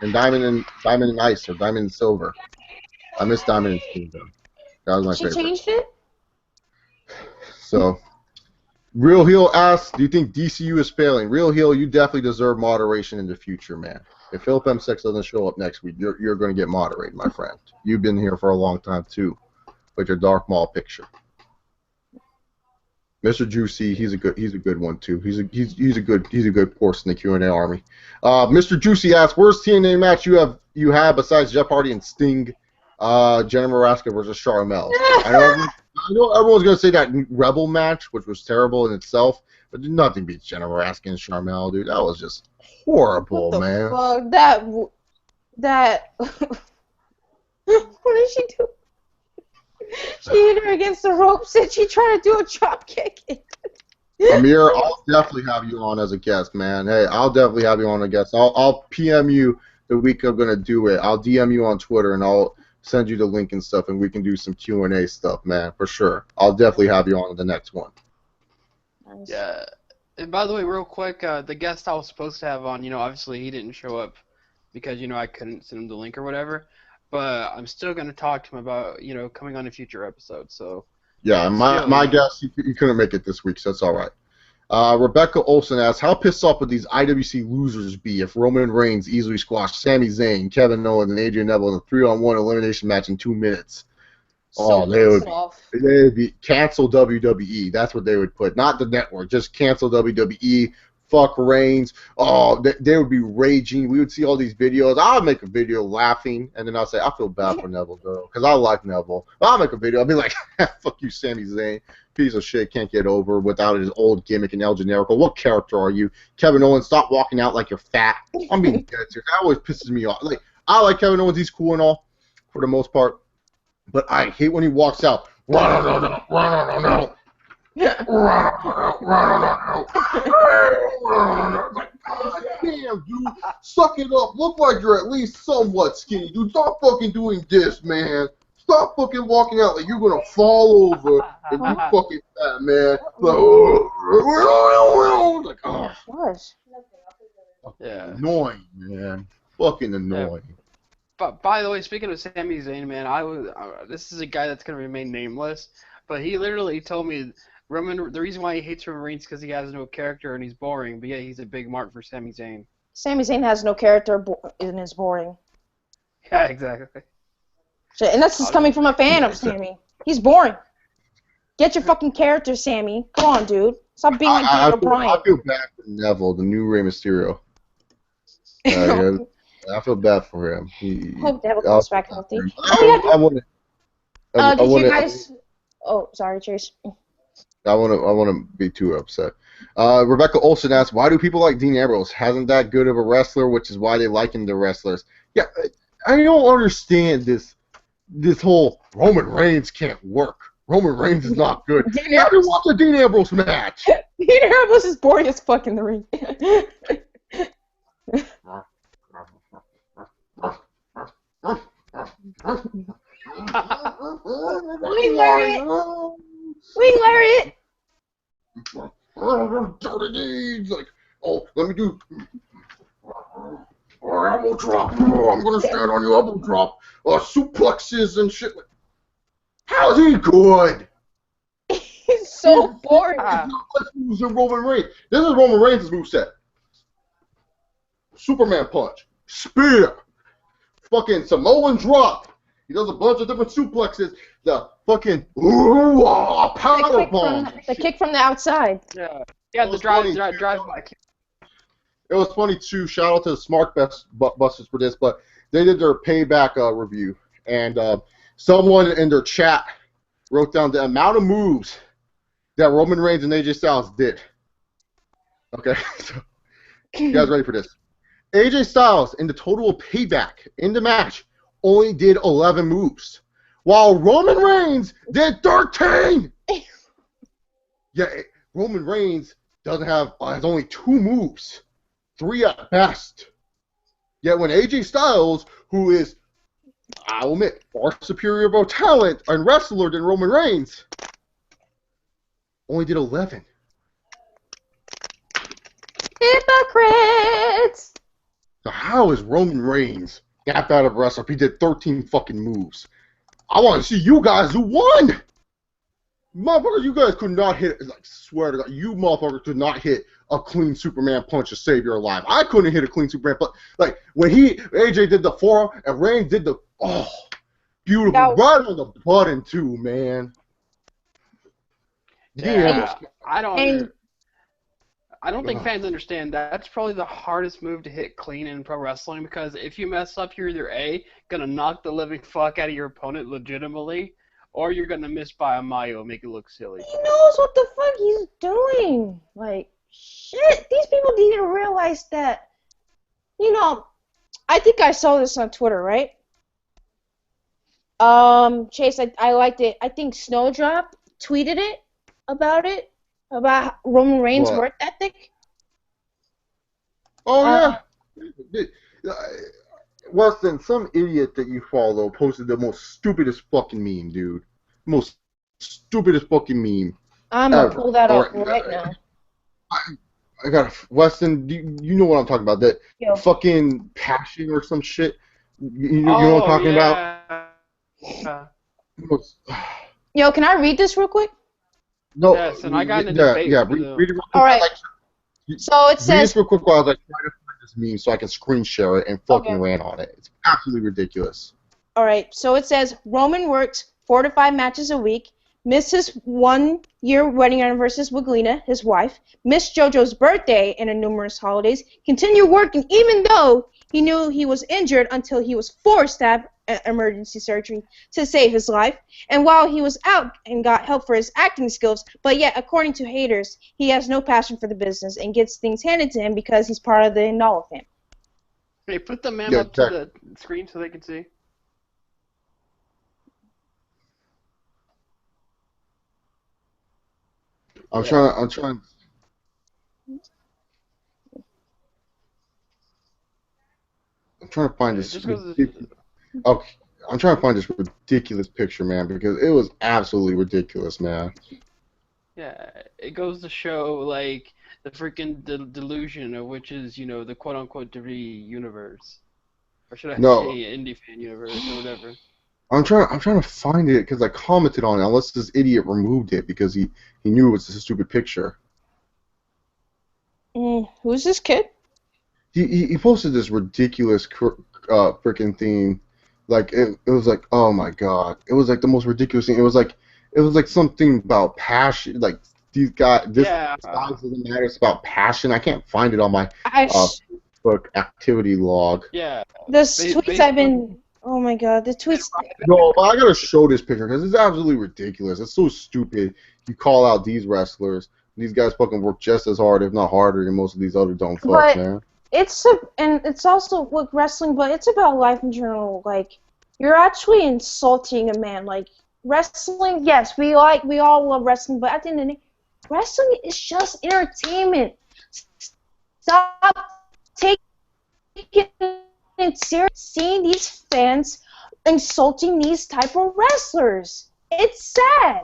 And Diamond and Ice or Diamond and Silver. I miss Diamond and Silver. That was my favorite. She changed it? So, Real Heel asks, do you think DCU is failing? Real Heel, you definitely deserve moderation in the future, man. If Philip M6 doesn't show up next week, you're going to get moderated, my friend. You've been here for a long time, too, with your Dark Maul picture. Mr. Juicy, he's a good one, too. He's a good horse in the Q&A army. Mr. Juicy asks, worst TNA match you have besides Jeff Hardy and Sting? Jenna Maraska versus Charmel. I know everyone's going to say that Rebel match, which was terrible in itself, but nothing beats Jenna Maraska and Charmel, dude. That was just horrible, What the man. fuck? That what did she do? She hit her against the ropes and she tried to do a drop kick. Amir, I'll definitely have you on as a guest, man. Hey, I'll definitely have you on as a guest. I'll PM you the week I'm going to do it. I'll DM you on Twitter and I'll send you the link and stuff, and we can do some Q&A stuff, man, for sure. I'll definitely have you on the next one. Nice. Yeah. And by the way, real quick, the guest I was supposed to have on, you know, obviously he didn't show up because, you know, I couldn't send him the link or whatever. But I'm still going to talk to him about, you know, coming on a future episode. So yeah, my guess, he couldn't make it this week, so that's all right. Rebecca Olsen asks, how pissed off would these IWC losers be if Roman Reigns easily squashed Sami Zayn, Kevin Owens, and Adrian Neville in a 3-on-1 elimination match in 2 minutes? So they would be cancel WWE. That's what they would put. Not the network, just cancel WWE. Fuck Reigns. Oh, they would be raging. We would see all these videos. I would make a video laughing, and then I'll say, I feel bad for Neville, though, because I like Neville. I'll make a video. I'll be like, fuck you, Sami Zayn. Piece of shit, can't get over without his old gimmick and El Generico. What character are you? Kevin Owens, stop walking out like you're fat. I'm being dead serious. That always pisses me off. Like, I like Kevin Owens. He's cool and all, for the most part. But I hate when he walks out. Damn, dude, suck it up. Look like you're at least somewhat skinny, dude. Stop fucking doing this, man. Stop fucking walking out like you're gonna fall over and you fucking fat, man. Like, like, oh, What? Yeah. annoying, man. Fucking annoying. But by the way, speaking of Sami Zayn, man, this is a guy that's gonna remain nameless, but he literally told me the reason why he hates Roman Reigns because he has no character and he's boring, but yeah, he's a big mark for Sami Zayn. Sami Zayn has no character and is boring. Yeah, exactly. Shit, and that's just coming from a fan of Sammy. He's boring. Get your fucking character, Sammy. Come on, dude. Stop being like Daniel Bryan. I feel bad for Neville, the new Rey Mysterio. I feel bad for him. Hope Neville comes back healthy. I want to. Did you guys? Oh, sorry, Chase. I want to be too upset. Rebecca Olsen asks, "Why do people like Dean Ambrose? Hasn't that good of a wrestler, which is why they like him to wrestlers?" Yeah, I don't understand this whole Roman Reigns can't work. Roman Reigns is not good. How do you watch a Dean Ambrose match? Dean Ambrose is boring as fuck in the ring. Wing Lariat! Wing Lariat! Dirty deeds! Like, oh, let me do elbow drop. Oh, I'm gonna stand on your elbow drop. Suplexes and shit. How's he good? He's so boring. This is Roman Reigns. This is Roman Reigns' moveset. Superman punch. Spear. Fucking Samoan drop. He does a bunch of different suplexes. The fucking power bomb. The kick from the outside. Yeah, the drive by kick. It was funny too. Shout out to the Smart Busters for this, but they did their payback review, and someone in their chat wrote down the amount of moves that Roman Reigns and AJ Styles did. Okay, so you guys ready for this? AJ Styles in the total of payback in the match only did 11 moves, while Roman Reigns did 13. Yeah, Roman Reigns has only 2 moves, 3 at best. Yet when AJ Styles, who is, I'll admit, far superior about talent and wrestler than Roman Reigns, only did 11. Hypocrites! So how is Roman Reigns that bad of a wrestler if he did 13 fucking moves? I want to see you guys who won! Motherfuckers, you guys could not hit, like, swear to God, you motherfuckers could not hit a clean Superman punch to save your life. I couldn't hit a clean Superman punch. Like, when AJ did the forearm and Reigns did the, beautiful. Right on the button, too, man. Yeah, I don't think fans understand that. That's probably the hardest move to hit clean in pro wrestling because if you mess up, you're either A, gonna knock the living fuck out of your opponent legitimately, or you're gonna miss by a mile and make it look silly. He knows what the fuck he's doing. Like, shit, these people need to realize that, I think I saw this on Twitter, right? Chase, I liked it. I think Snowdrop tweeted about Roman Reigns' work ethic. Oh, yeah. Weston, some idiot that you follow posted the most stupidest fucking meme, dude. Most stupidest fucking meme. I'm going to pull that up right now. I got Weston, you know what I'm talking about. That fucking passion or some shit. You know what I'm talking about? Yo, can I read this real quick? No. Yes, and I got in a debate. Yeah, read it real quick. All right. So it says. Read this real quick while I try to find this meme so I can screen share it and fucking rant on it. It's absolutely ridiculous. All right. So it says Roman works 4 to 5 matches a week. Misses 1-year wedding anniversary with Lena, his wife. Missed JoJo's birthday and numerous holidays. Continued working even though he knew he was injured until he was forced to have emergency surgery to save his life. And while he was out and got help for his acting skills, but yet, according to haters, he has no passion for the business and gets things handed to him because he's part of the Nala family. Hey, put the meme up to the screen so they can see. I'm Yeah. trying. I'm trying. I'm trying to find Yeah, this. just because Okay, I'm trying to find this ridiculous picture, man, because it was absolutely ridiculous, man. yeah, it goes to show like the freaking delusion of which is the quote unquote dirty universe, or should I say No, indie fan universe or whatever. I'm trying. I'm trying to find it because I commented on it. Unless this idiot removed it because he knew it was a stupid picture. Who's this kid? He posted this ridiculous freaking thing, like it was like, oh my god, it was like the most ridiculous thing. It was like something about passion, like these guys, this Yeah, size doesn't matter. It's about passion. I can't find it on my I uh book activity log. yeah. the tweets I've been. Oh my god, the tweets. No, but I gotta show this picture because it's absolutely ridiculous. It's so stupid. You call out these wrestlers. These guys fucking work just as hard, if not harder, than most of these other dumb fucks, But man. and it's also with wrestling, but it's about life in general. Like, you're actually insulting a man. Like, wrestling, yes, we all love wrestling, but at the end of the day, wrestling is just entertainment. Stop taking it serious. Seeing these fans insulting these type of wrestlers, it's sad.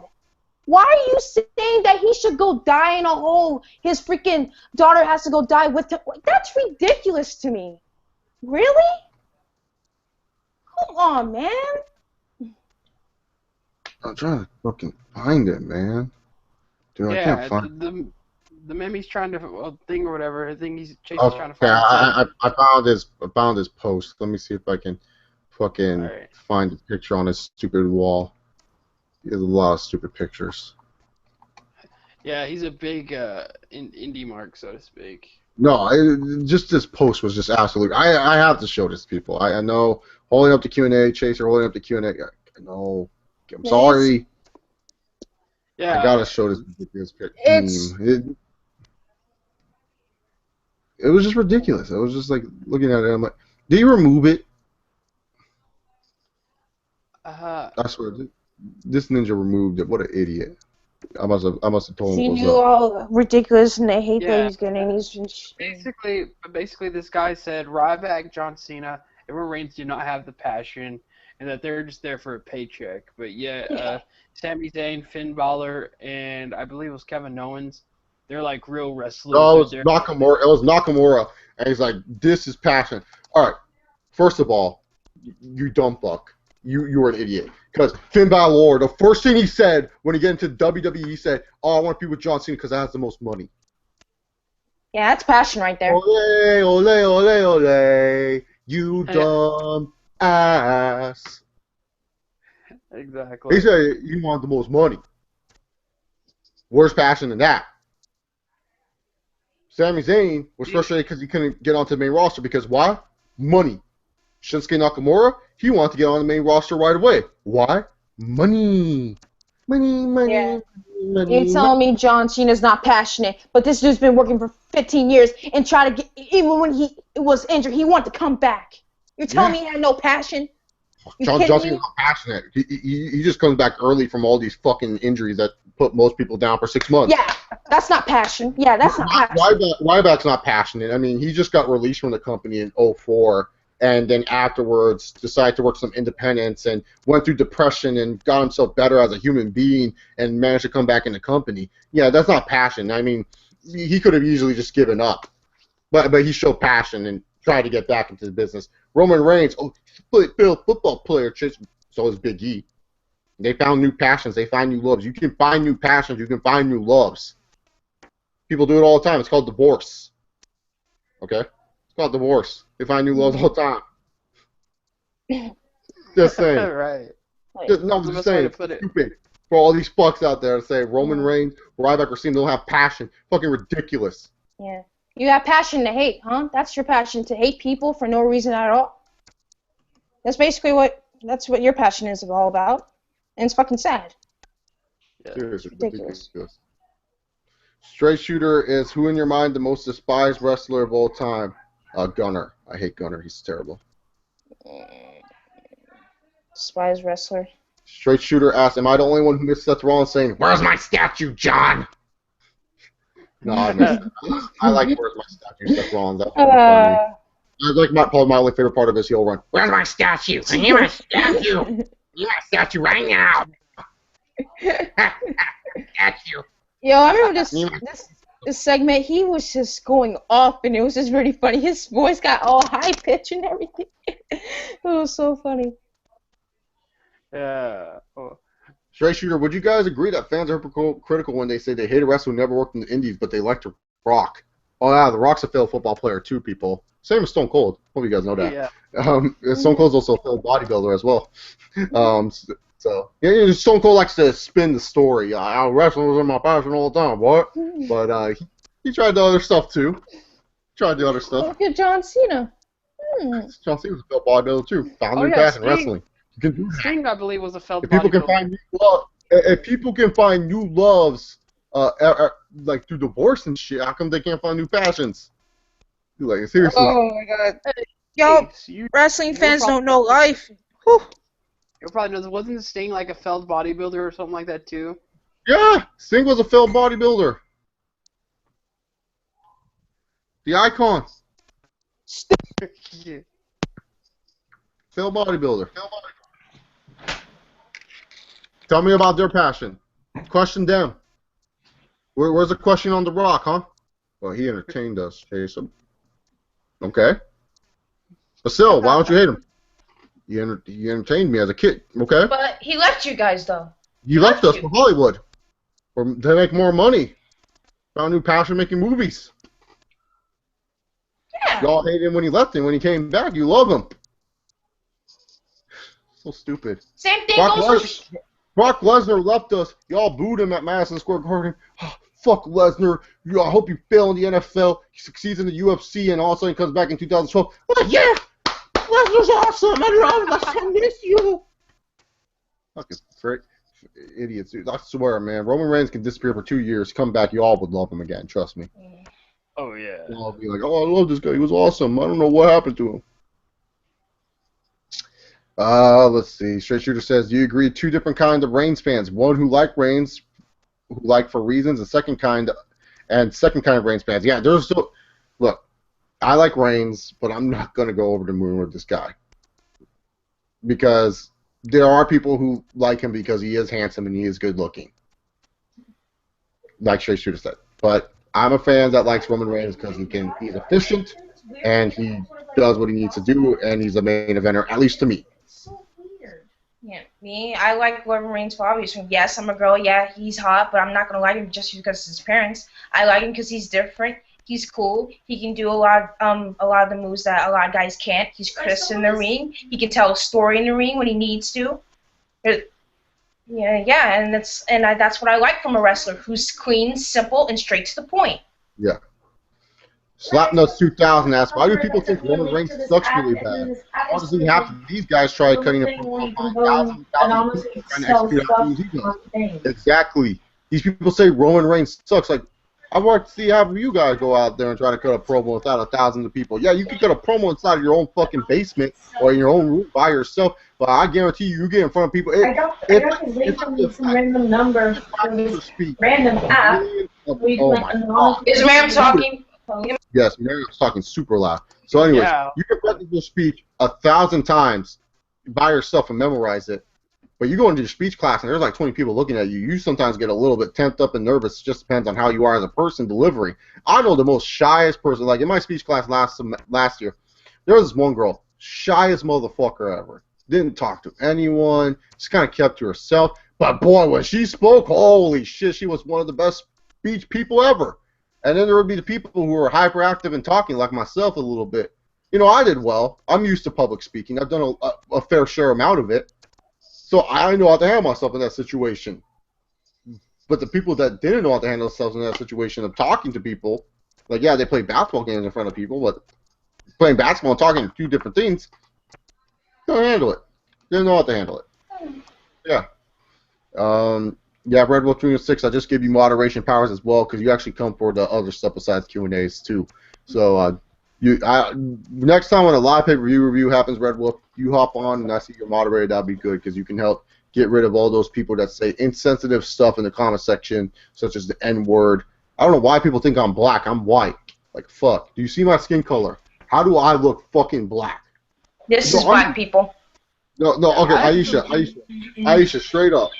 Why are you saying that he should go die in a hole? His freaking daughter has to go die with him. Like, that's ridiculous to me. Really? Come on, man. I'm trying to fucking find it, man. Dude, I yeah. can't find. The meme's trying to thing or whatever. I think Chase is trying to Okay, find something. I found this post. Let me see if I can fucking Alright. find a picture on this stupid wall. There's a lot of stupid pictures. Yeah, he's a big indie mark, so to speak. No, just this post was just absolute. I have to show this to people. I know holding up the Q&A, Chaser holding up the Q&A. I know. I'm sorry. Yeah. I gotta show this ridiculous It's- meme. It was just ridiculous. I was just like looking at it. I'm like, did you remove it? I swear, this ninja removed it. What an idiot! I must have told him He it was knew up. all ridiculous and the hate that Yeah. he's getting. Basically, this guy said Ryback, John Cena, and Roman Reigns do not have the passion, and that they're just there for a paycheck. But yet, Sami Zayn, Finn Balor, and I believe it was Kevin Owens, they're like real wrestlers. No, it was They're- Nakamura. It was Nakamura, and he's like, "This is passion." All right, first of all, you dumb fuck. You were an idiot. Because Finn Balor, the first thing he said when he got into WWE, he said, "Oh, I want to be with John Cena because that has the most money." Yeah, that's passion right there. Ole, ole, ole, ole, you dumb ass. Exactly. He said he wanted the most money. Where's passion in that? Sami Zayn was frustrated because he couldn't get onto the main roster because why? Money. Shinsuke Nakamura, he wanted to get on the main roster right away. Why? Money. Money. Yeah. Money. You're telling me John Cena's not passionate, but this dude's been working for 15 years and try to get, even when he was injured, he wanted to come back. You're telling me he had no passion? John Cena's not passionate. He just comes back early from all these fucking injuries that put most people down for 6 months. Yeah, that's not passion. Yeah, that's not passion. Ryback's not passionate. I mean, he just got released from the company in '04, and then afterwards decided to work some independence and went through depression and got himself better as a human being and managed to come back in the company. Yeah, that's not passion. I mean, he could have easily just given up, but he showed passion and tried to get back into the business. Roman Reigns, football player, so is Big E. They found new passions. They find new loves. You can find new passions. You can find new loves. People do it all the time. It's called divorce. Okay? It's called divorce. They find new loves all the time. Just saying. Right. I'm just saying. It's stupid for all these fucks out there to say Roman Reigns, Ryback, or Cena don't have passion. Fucking ridiculous. Yeah. You have passion to hate, huh? That's your passion, to hate people for no reason at all. That's basically what your passion is all about. And it's fucking sad. Yeah. Seriously, Ridiculous. Straight Shooter is who in your mind the most despised wrestler of all time? Gunner. I hate Gunner. He's terrible. Despised wrestler. Straight Shooter asks, am I the only one who missed Seth Rollins saying, "Where's my statue, John?" No, I like where's my statue stuff wrong. That's funny. I like probably my only favorite part of his heel run. Where's my statue? I need my statue. I need my statue right now. Statue. Yo, I remember this segment. He was just going off, and it was just really funny. His voice got all high pitched and everything. It was so funny. Yeah. Oh. Straight Shooter, would you guys agree that fans are hypocritical when they say they hate a wrestler who never worked in the Indies, but they like to rock? Oh yeah, The Rock's a failed football player too, people. Same as Stone Cold. Hope you guys know that. Yeah. Stone Cold's also a failed bodybuilder as well. So yeah, Stone Cold likes to spin the story. Wrestling was in my passion all the time, what? But he tried the other stuff too. Tried the other stuff. Look at John Cena. John Cena was a failed bodybuilder too. Found new passion wrestling. You can do that. Sting, I believe, was a failed If people can find new love, if people can find new loves, like through divorce and shit, how come they can't find new passions? Like seriously. Oh my god. Yo, wrestling fans don't know life. Whew. You'll probably know, wasn't Sting like a failed bodybuilder or something like that too? Yeah, Sting was a failed bodybuilder. The icon. Yeah. Failed bodybuilder. Tell me about their passion. Question them. Where's the question on The Rock, huh? Well, he entertained us, Jason. Okay. But still, why don't you hate him? He entertained me as a kid, okay? But he left you guys, though. He left us for Hollywood. To make more money. Found new passion making movies. Yeah. Y'all hate him when he left, and when he came back, you love him. So stupid. Same thing goes for... Brock Lesnar left us. Y'all booed him at Madison Square Garden. Oh, fuck Lesnar. I hope you fail in the NFL. He succeeds in the UFC, and all of a sudden he comes back in 2012. Oh, yeah! Lesnar's awesome. I love us. I miss you. Fucking frick. Idiots, dude. I swear, man. Roman Reigns can disappear for 2 years, come back, you all would love him again. Trust me. Oh, yeah. You all be like, oh, I love this guy. He was awesome. I don't know what happened to him. Let's see. Straight Shooter says, do you agree 2 different kinds of Reigns fans? One who like Reigns, who like for reasons, and second kind of Reigns fans. Yeah, there's still... Look, I like Reigns, but I'm not going to go over the moon with this guy. Because there are people who like him because he is handsome and he is good looking. Like Straight Shooter said. But I'm a fan that likes Roman Reigns because he's efficient and he does what he needs to do, and he's a main eventer, at least to me. Yeah, me, I like Roman Reigns for obvious reasons. Yes, I'm a girl. Yeah, he's hot, but I'm not gonna like him just because of his parents. I like him because he's different. He's cool. He can do a lot of the moves that a lot of guys can't. He's crisp in the ring. He can tell a story in the ring when he needs to. Yeah, and that's what I like from a wrestler who's clean, simple, and straight to the point. Yeah. Slapnuts 2000 asks, why do people think Roman Reigns sucks really bad? Why does he have to? These guys try cutting him from 5,000 trying to execute how he does. Exactly. These people say Roman Reigns sucks. Like, I'd like to see half of you guys go out there and try to cut a promo without thousands of people. Yeah, you can cut a promo inside of your own fucking basement or in your own room by yourself, but I guarantee you get in front of people. I got some random number from this random app. Is Miriam talking? Yes, Miriam's talking super loud. So anyways, you can practice your speech 1,000 times by yourself and memorize it. But you go into your speech class and there's like 20 people looking at you. You sometimes get a little bit temped up and nervous. It just depends on how you are as a person delivering. I know the most shyest person. Like in my speech class last year, there was this one girl, shyest motherfucker ever. Didn't talk to anyone. Just kind of kept to herself. But boy, when she spoke, holy shit, she was one of the best speech people ever. And then there would be the people who were hyperactive and talking, like myself a little bit. You know, I did well. I'm used to public speaking. I've done a fair share amount of it. So I know how to handle myself in that situation. But the people that didn't know how to handle themselves in that situation of talking to people, like, yeah, they play basketball games in front of people, but playing basketball and talking 2 different things, don't handle it. They don't know how to handle it. Yeah. Yeah, Red Wolf 306, I just give you moderation powers as well because you actually come for the other stuff besides Q&As too. So next time when a live pay-per-view review happens, Red Wolf, you hop on and I see your moderator, that'd be good because you can help get rid of all those people that say insensitive stuff in the comment section, such as the N-word, I don't know why people think I'm black. I'm white. Like, fuck. Do you see my skin color? How do I look fucking black? This is black people. No, okay, Aisha, straight up.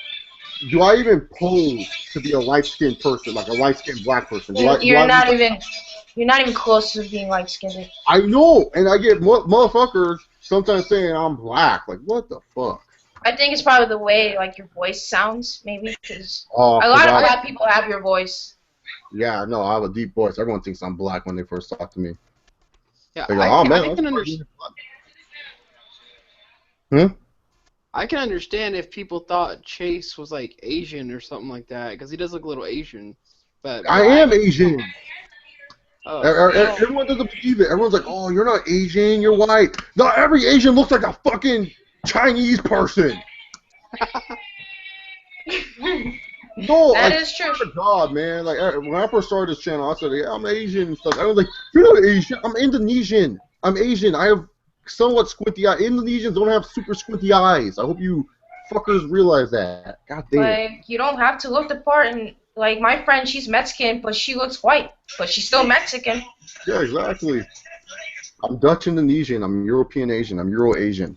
Do I even pose to be a light-skinned person, like a light-skinned black person? You're not even close to being light-skinned. I know, and I get motherfuckers sometimes saying I'm black. Like, what the fuck? I think it's probably the way like your voice sounds, maybe, because a 'Cause lot of black people have your voice. Yeah, no, I have a deep voice. Everyone thinks I'm black when they first talk to me. Yeah, They go, "Oh man, I can understand. I can understand if people thought Chase was like Asian or something like that, because he does look a little Asian. But I am Asian. Oh, Everyone doesn't believe it. Everyone's like, "Oh, you're not Asian. You're white." Not every Asian looks like a fucking Chinese person. No, That is true. God, man. Like when I first started this channel, I said, "Yeah, I'm Asian and stuff." I was like, "You're not Asian. I'm Indonesian. I'm Asian. I have somewhat squinty eyes. Indonesians don't have super squinty eyes. I hope you fuckers realize that." God damn. Like, you don't have to look the part, and like my friend, she's Mexican, but she looks white, but she's still Mexican. Yeah, exactly. I'm Dutch Indonesian. I'm European Asian. I'm Euro Asian.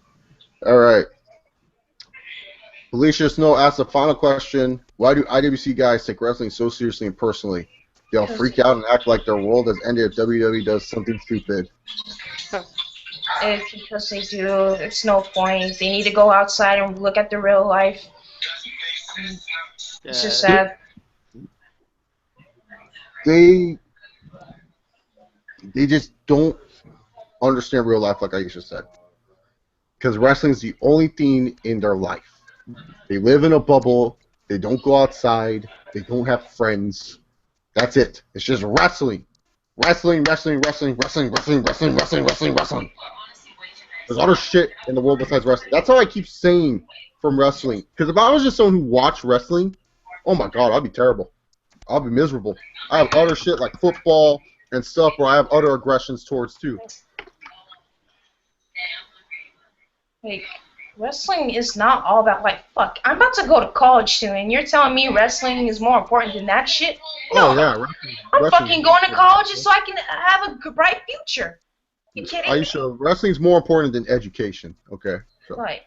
All right. Felicia Snow asks the final question. Why do IWC guys take wrestling so seriously and personally? They'll freak out and act like their world has ended if WWE does something stupid. It's because they do. It's no point. They need to go outside and look at the real life. It's just sad. They just don't understand real life, like Aisha said. Because wrestling's the only thing in their life. They live in a bubble. They don't go outside. They don't have friends. That's it. It's just wrestling. Wrestling. There's other shit in the world besides wrestling. That's how I keep saying from wrestling. Because if I was just someone who watched wrestling, oh my god, I'd be terrible. I'll be miserable. I have other shit like football and stuff where I have other aggressions towards too. Like, wrestling is not all about, like, fuck, I'm about to go to college soon, and you're telling me wrestling is more important than that shit? No. Oh, yeah. I'm fucking going to college just so I can have a bright future. You kidding me? Aisha, wrestling's more important than education. Okay. So. Right.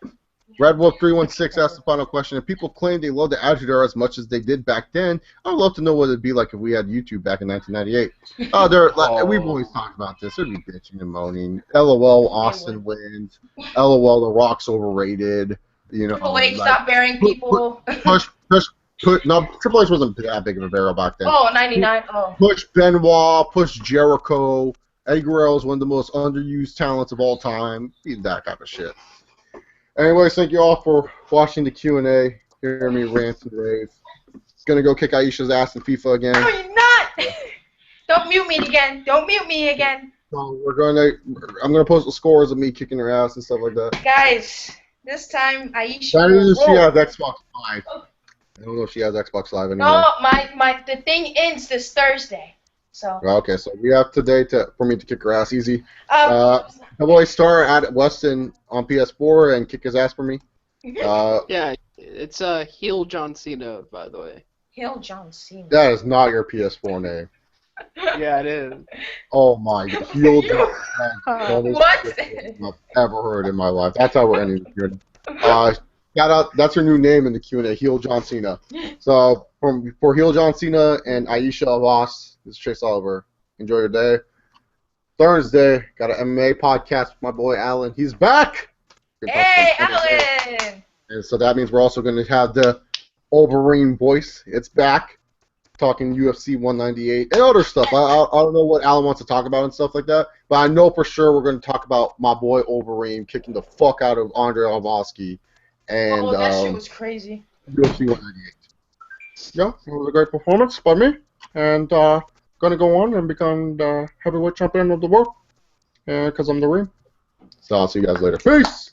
Red Wolf 316 asked the final question. If people claim they love the Attitude Era as much as they did back then, I'd love to know what it'd be like if we had YouTube back in 1998. We've always talked about this. It'd be bitching and moaning. LOL, Austin wins. LOL, The Rock's overrated. You know. Triple H stop burying people. No, Triple H wasn't that big of a barrel back then. Oh, 99. Oh. Push Benoit, push Jericho. Eddie Guerrero is one of the most underused talents of all time. He's that kind of shit. Anyways, thank you all for watching the Q&A. Hearing me rant and rave. Gonna go kick Aisha's ass in FIFA again. No, you're not! Don't mute me again. Don't mute me again. So I'm gonna post the scores of me kicking her ass and stuff like that. Guys, this time Aisha. That is if she has Xbox Live. I don't know if she has Xbox Live anymore. No, the thing ends this Thursday. So. Okay, so we have today for me to kick her ass easy. Double A Star at Weston on PS4 and kick his ass for me. Yeah, it's heel John Cena, by the way. Heel John Cena. That is not your PS4 name. Yeah, it is. Oh my god, heel John Cena. What? I've ever heard in my life. That's how we're ending the Q&A. Shout out, that's her new name in the Q&A, heel John Cena. So for heel John Cena and Aisha Abbas, this is Chase Oliver. Enjoy your day. Thursday, got an MMA podcast with my boy Alan. He's back! Hey, Alan! And so that means we're also going to have the Wolverine voice. It's back, talking UFC 198 and other stuff. I don't know what Alan wants to talk about and stuff like that, but I know for sure we're going to talk about my boy Wolverine kicking the fuck out of Andre Arlovski. And that shit was crazy. UFC 198. Yeah, it was a great performance by me. And going to go on and become the heavyweight champion of the world because I'm the ring. So I'll see you guys later. Peace!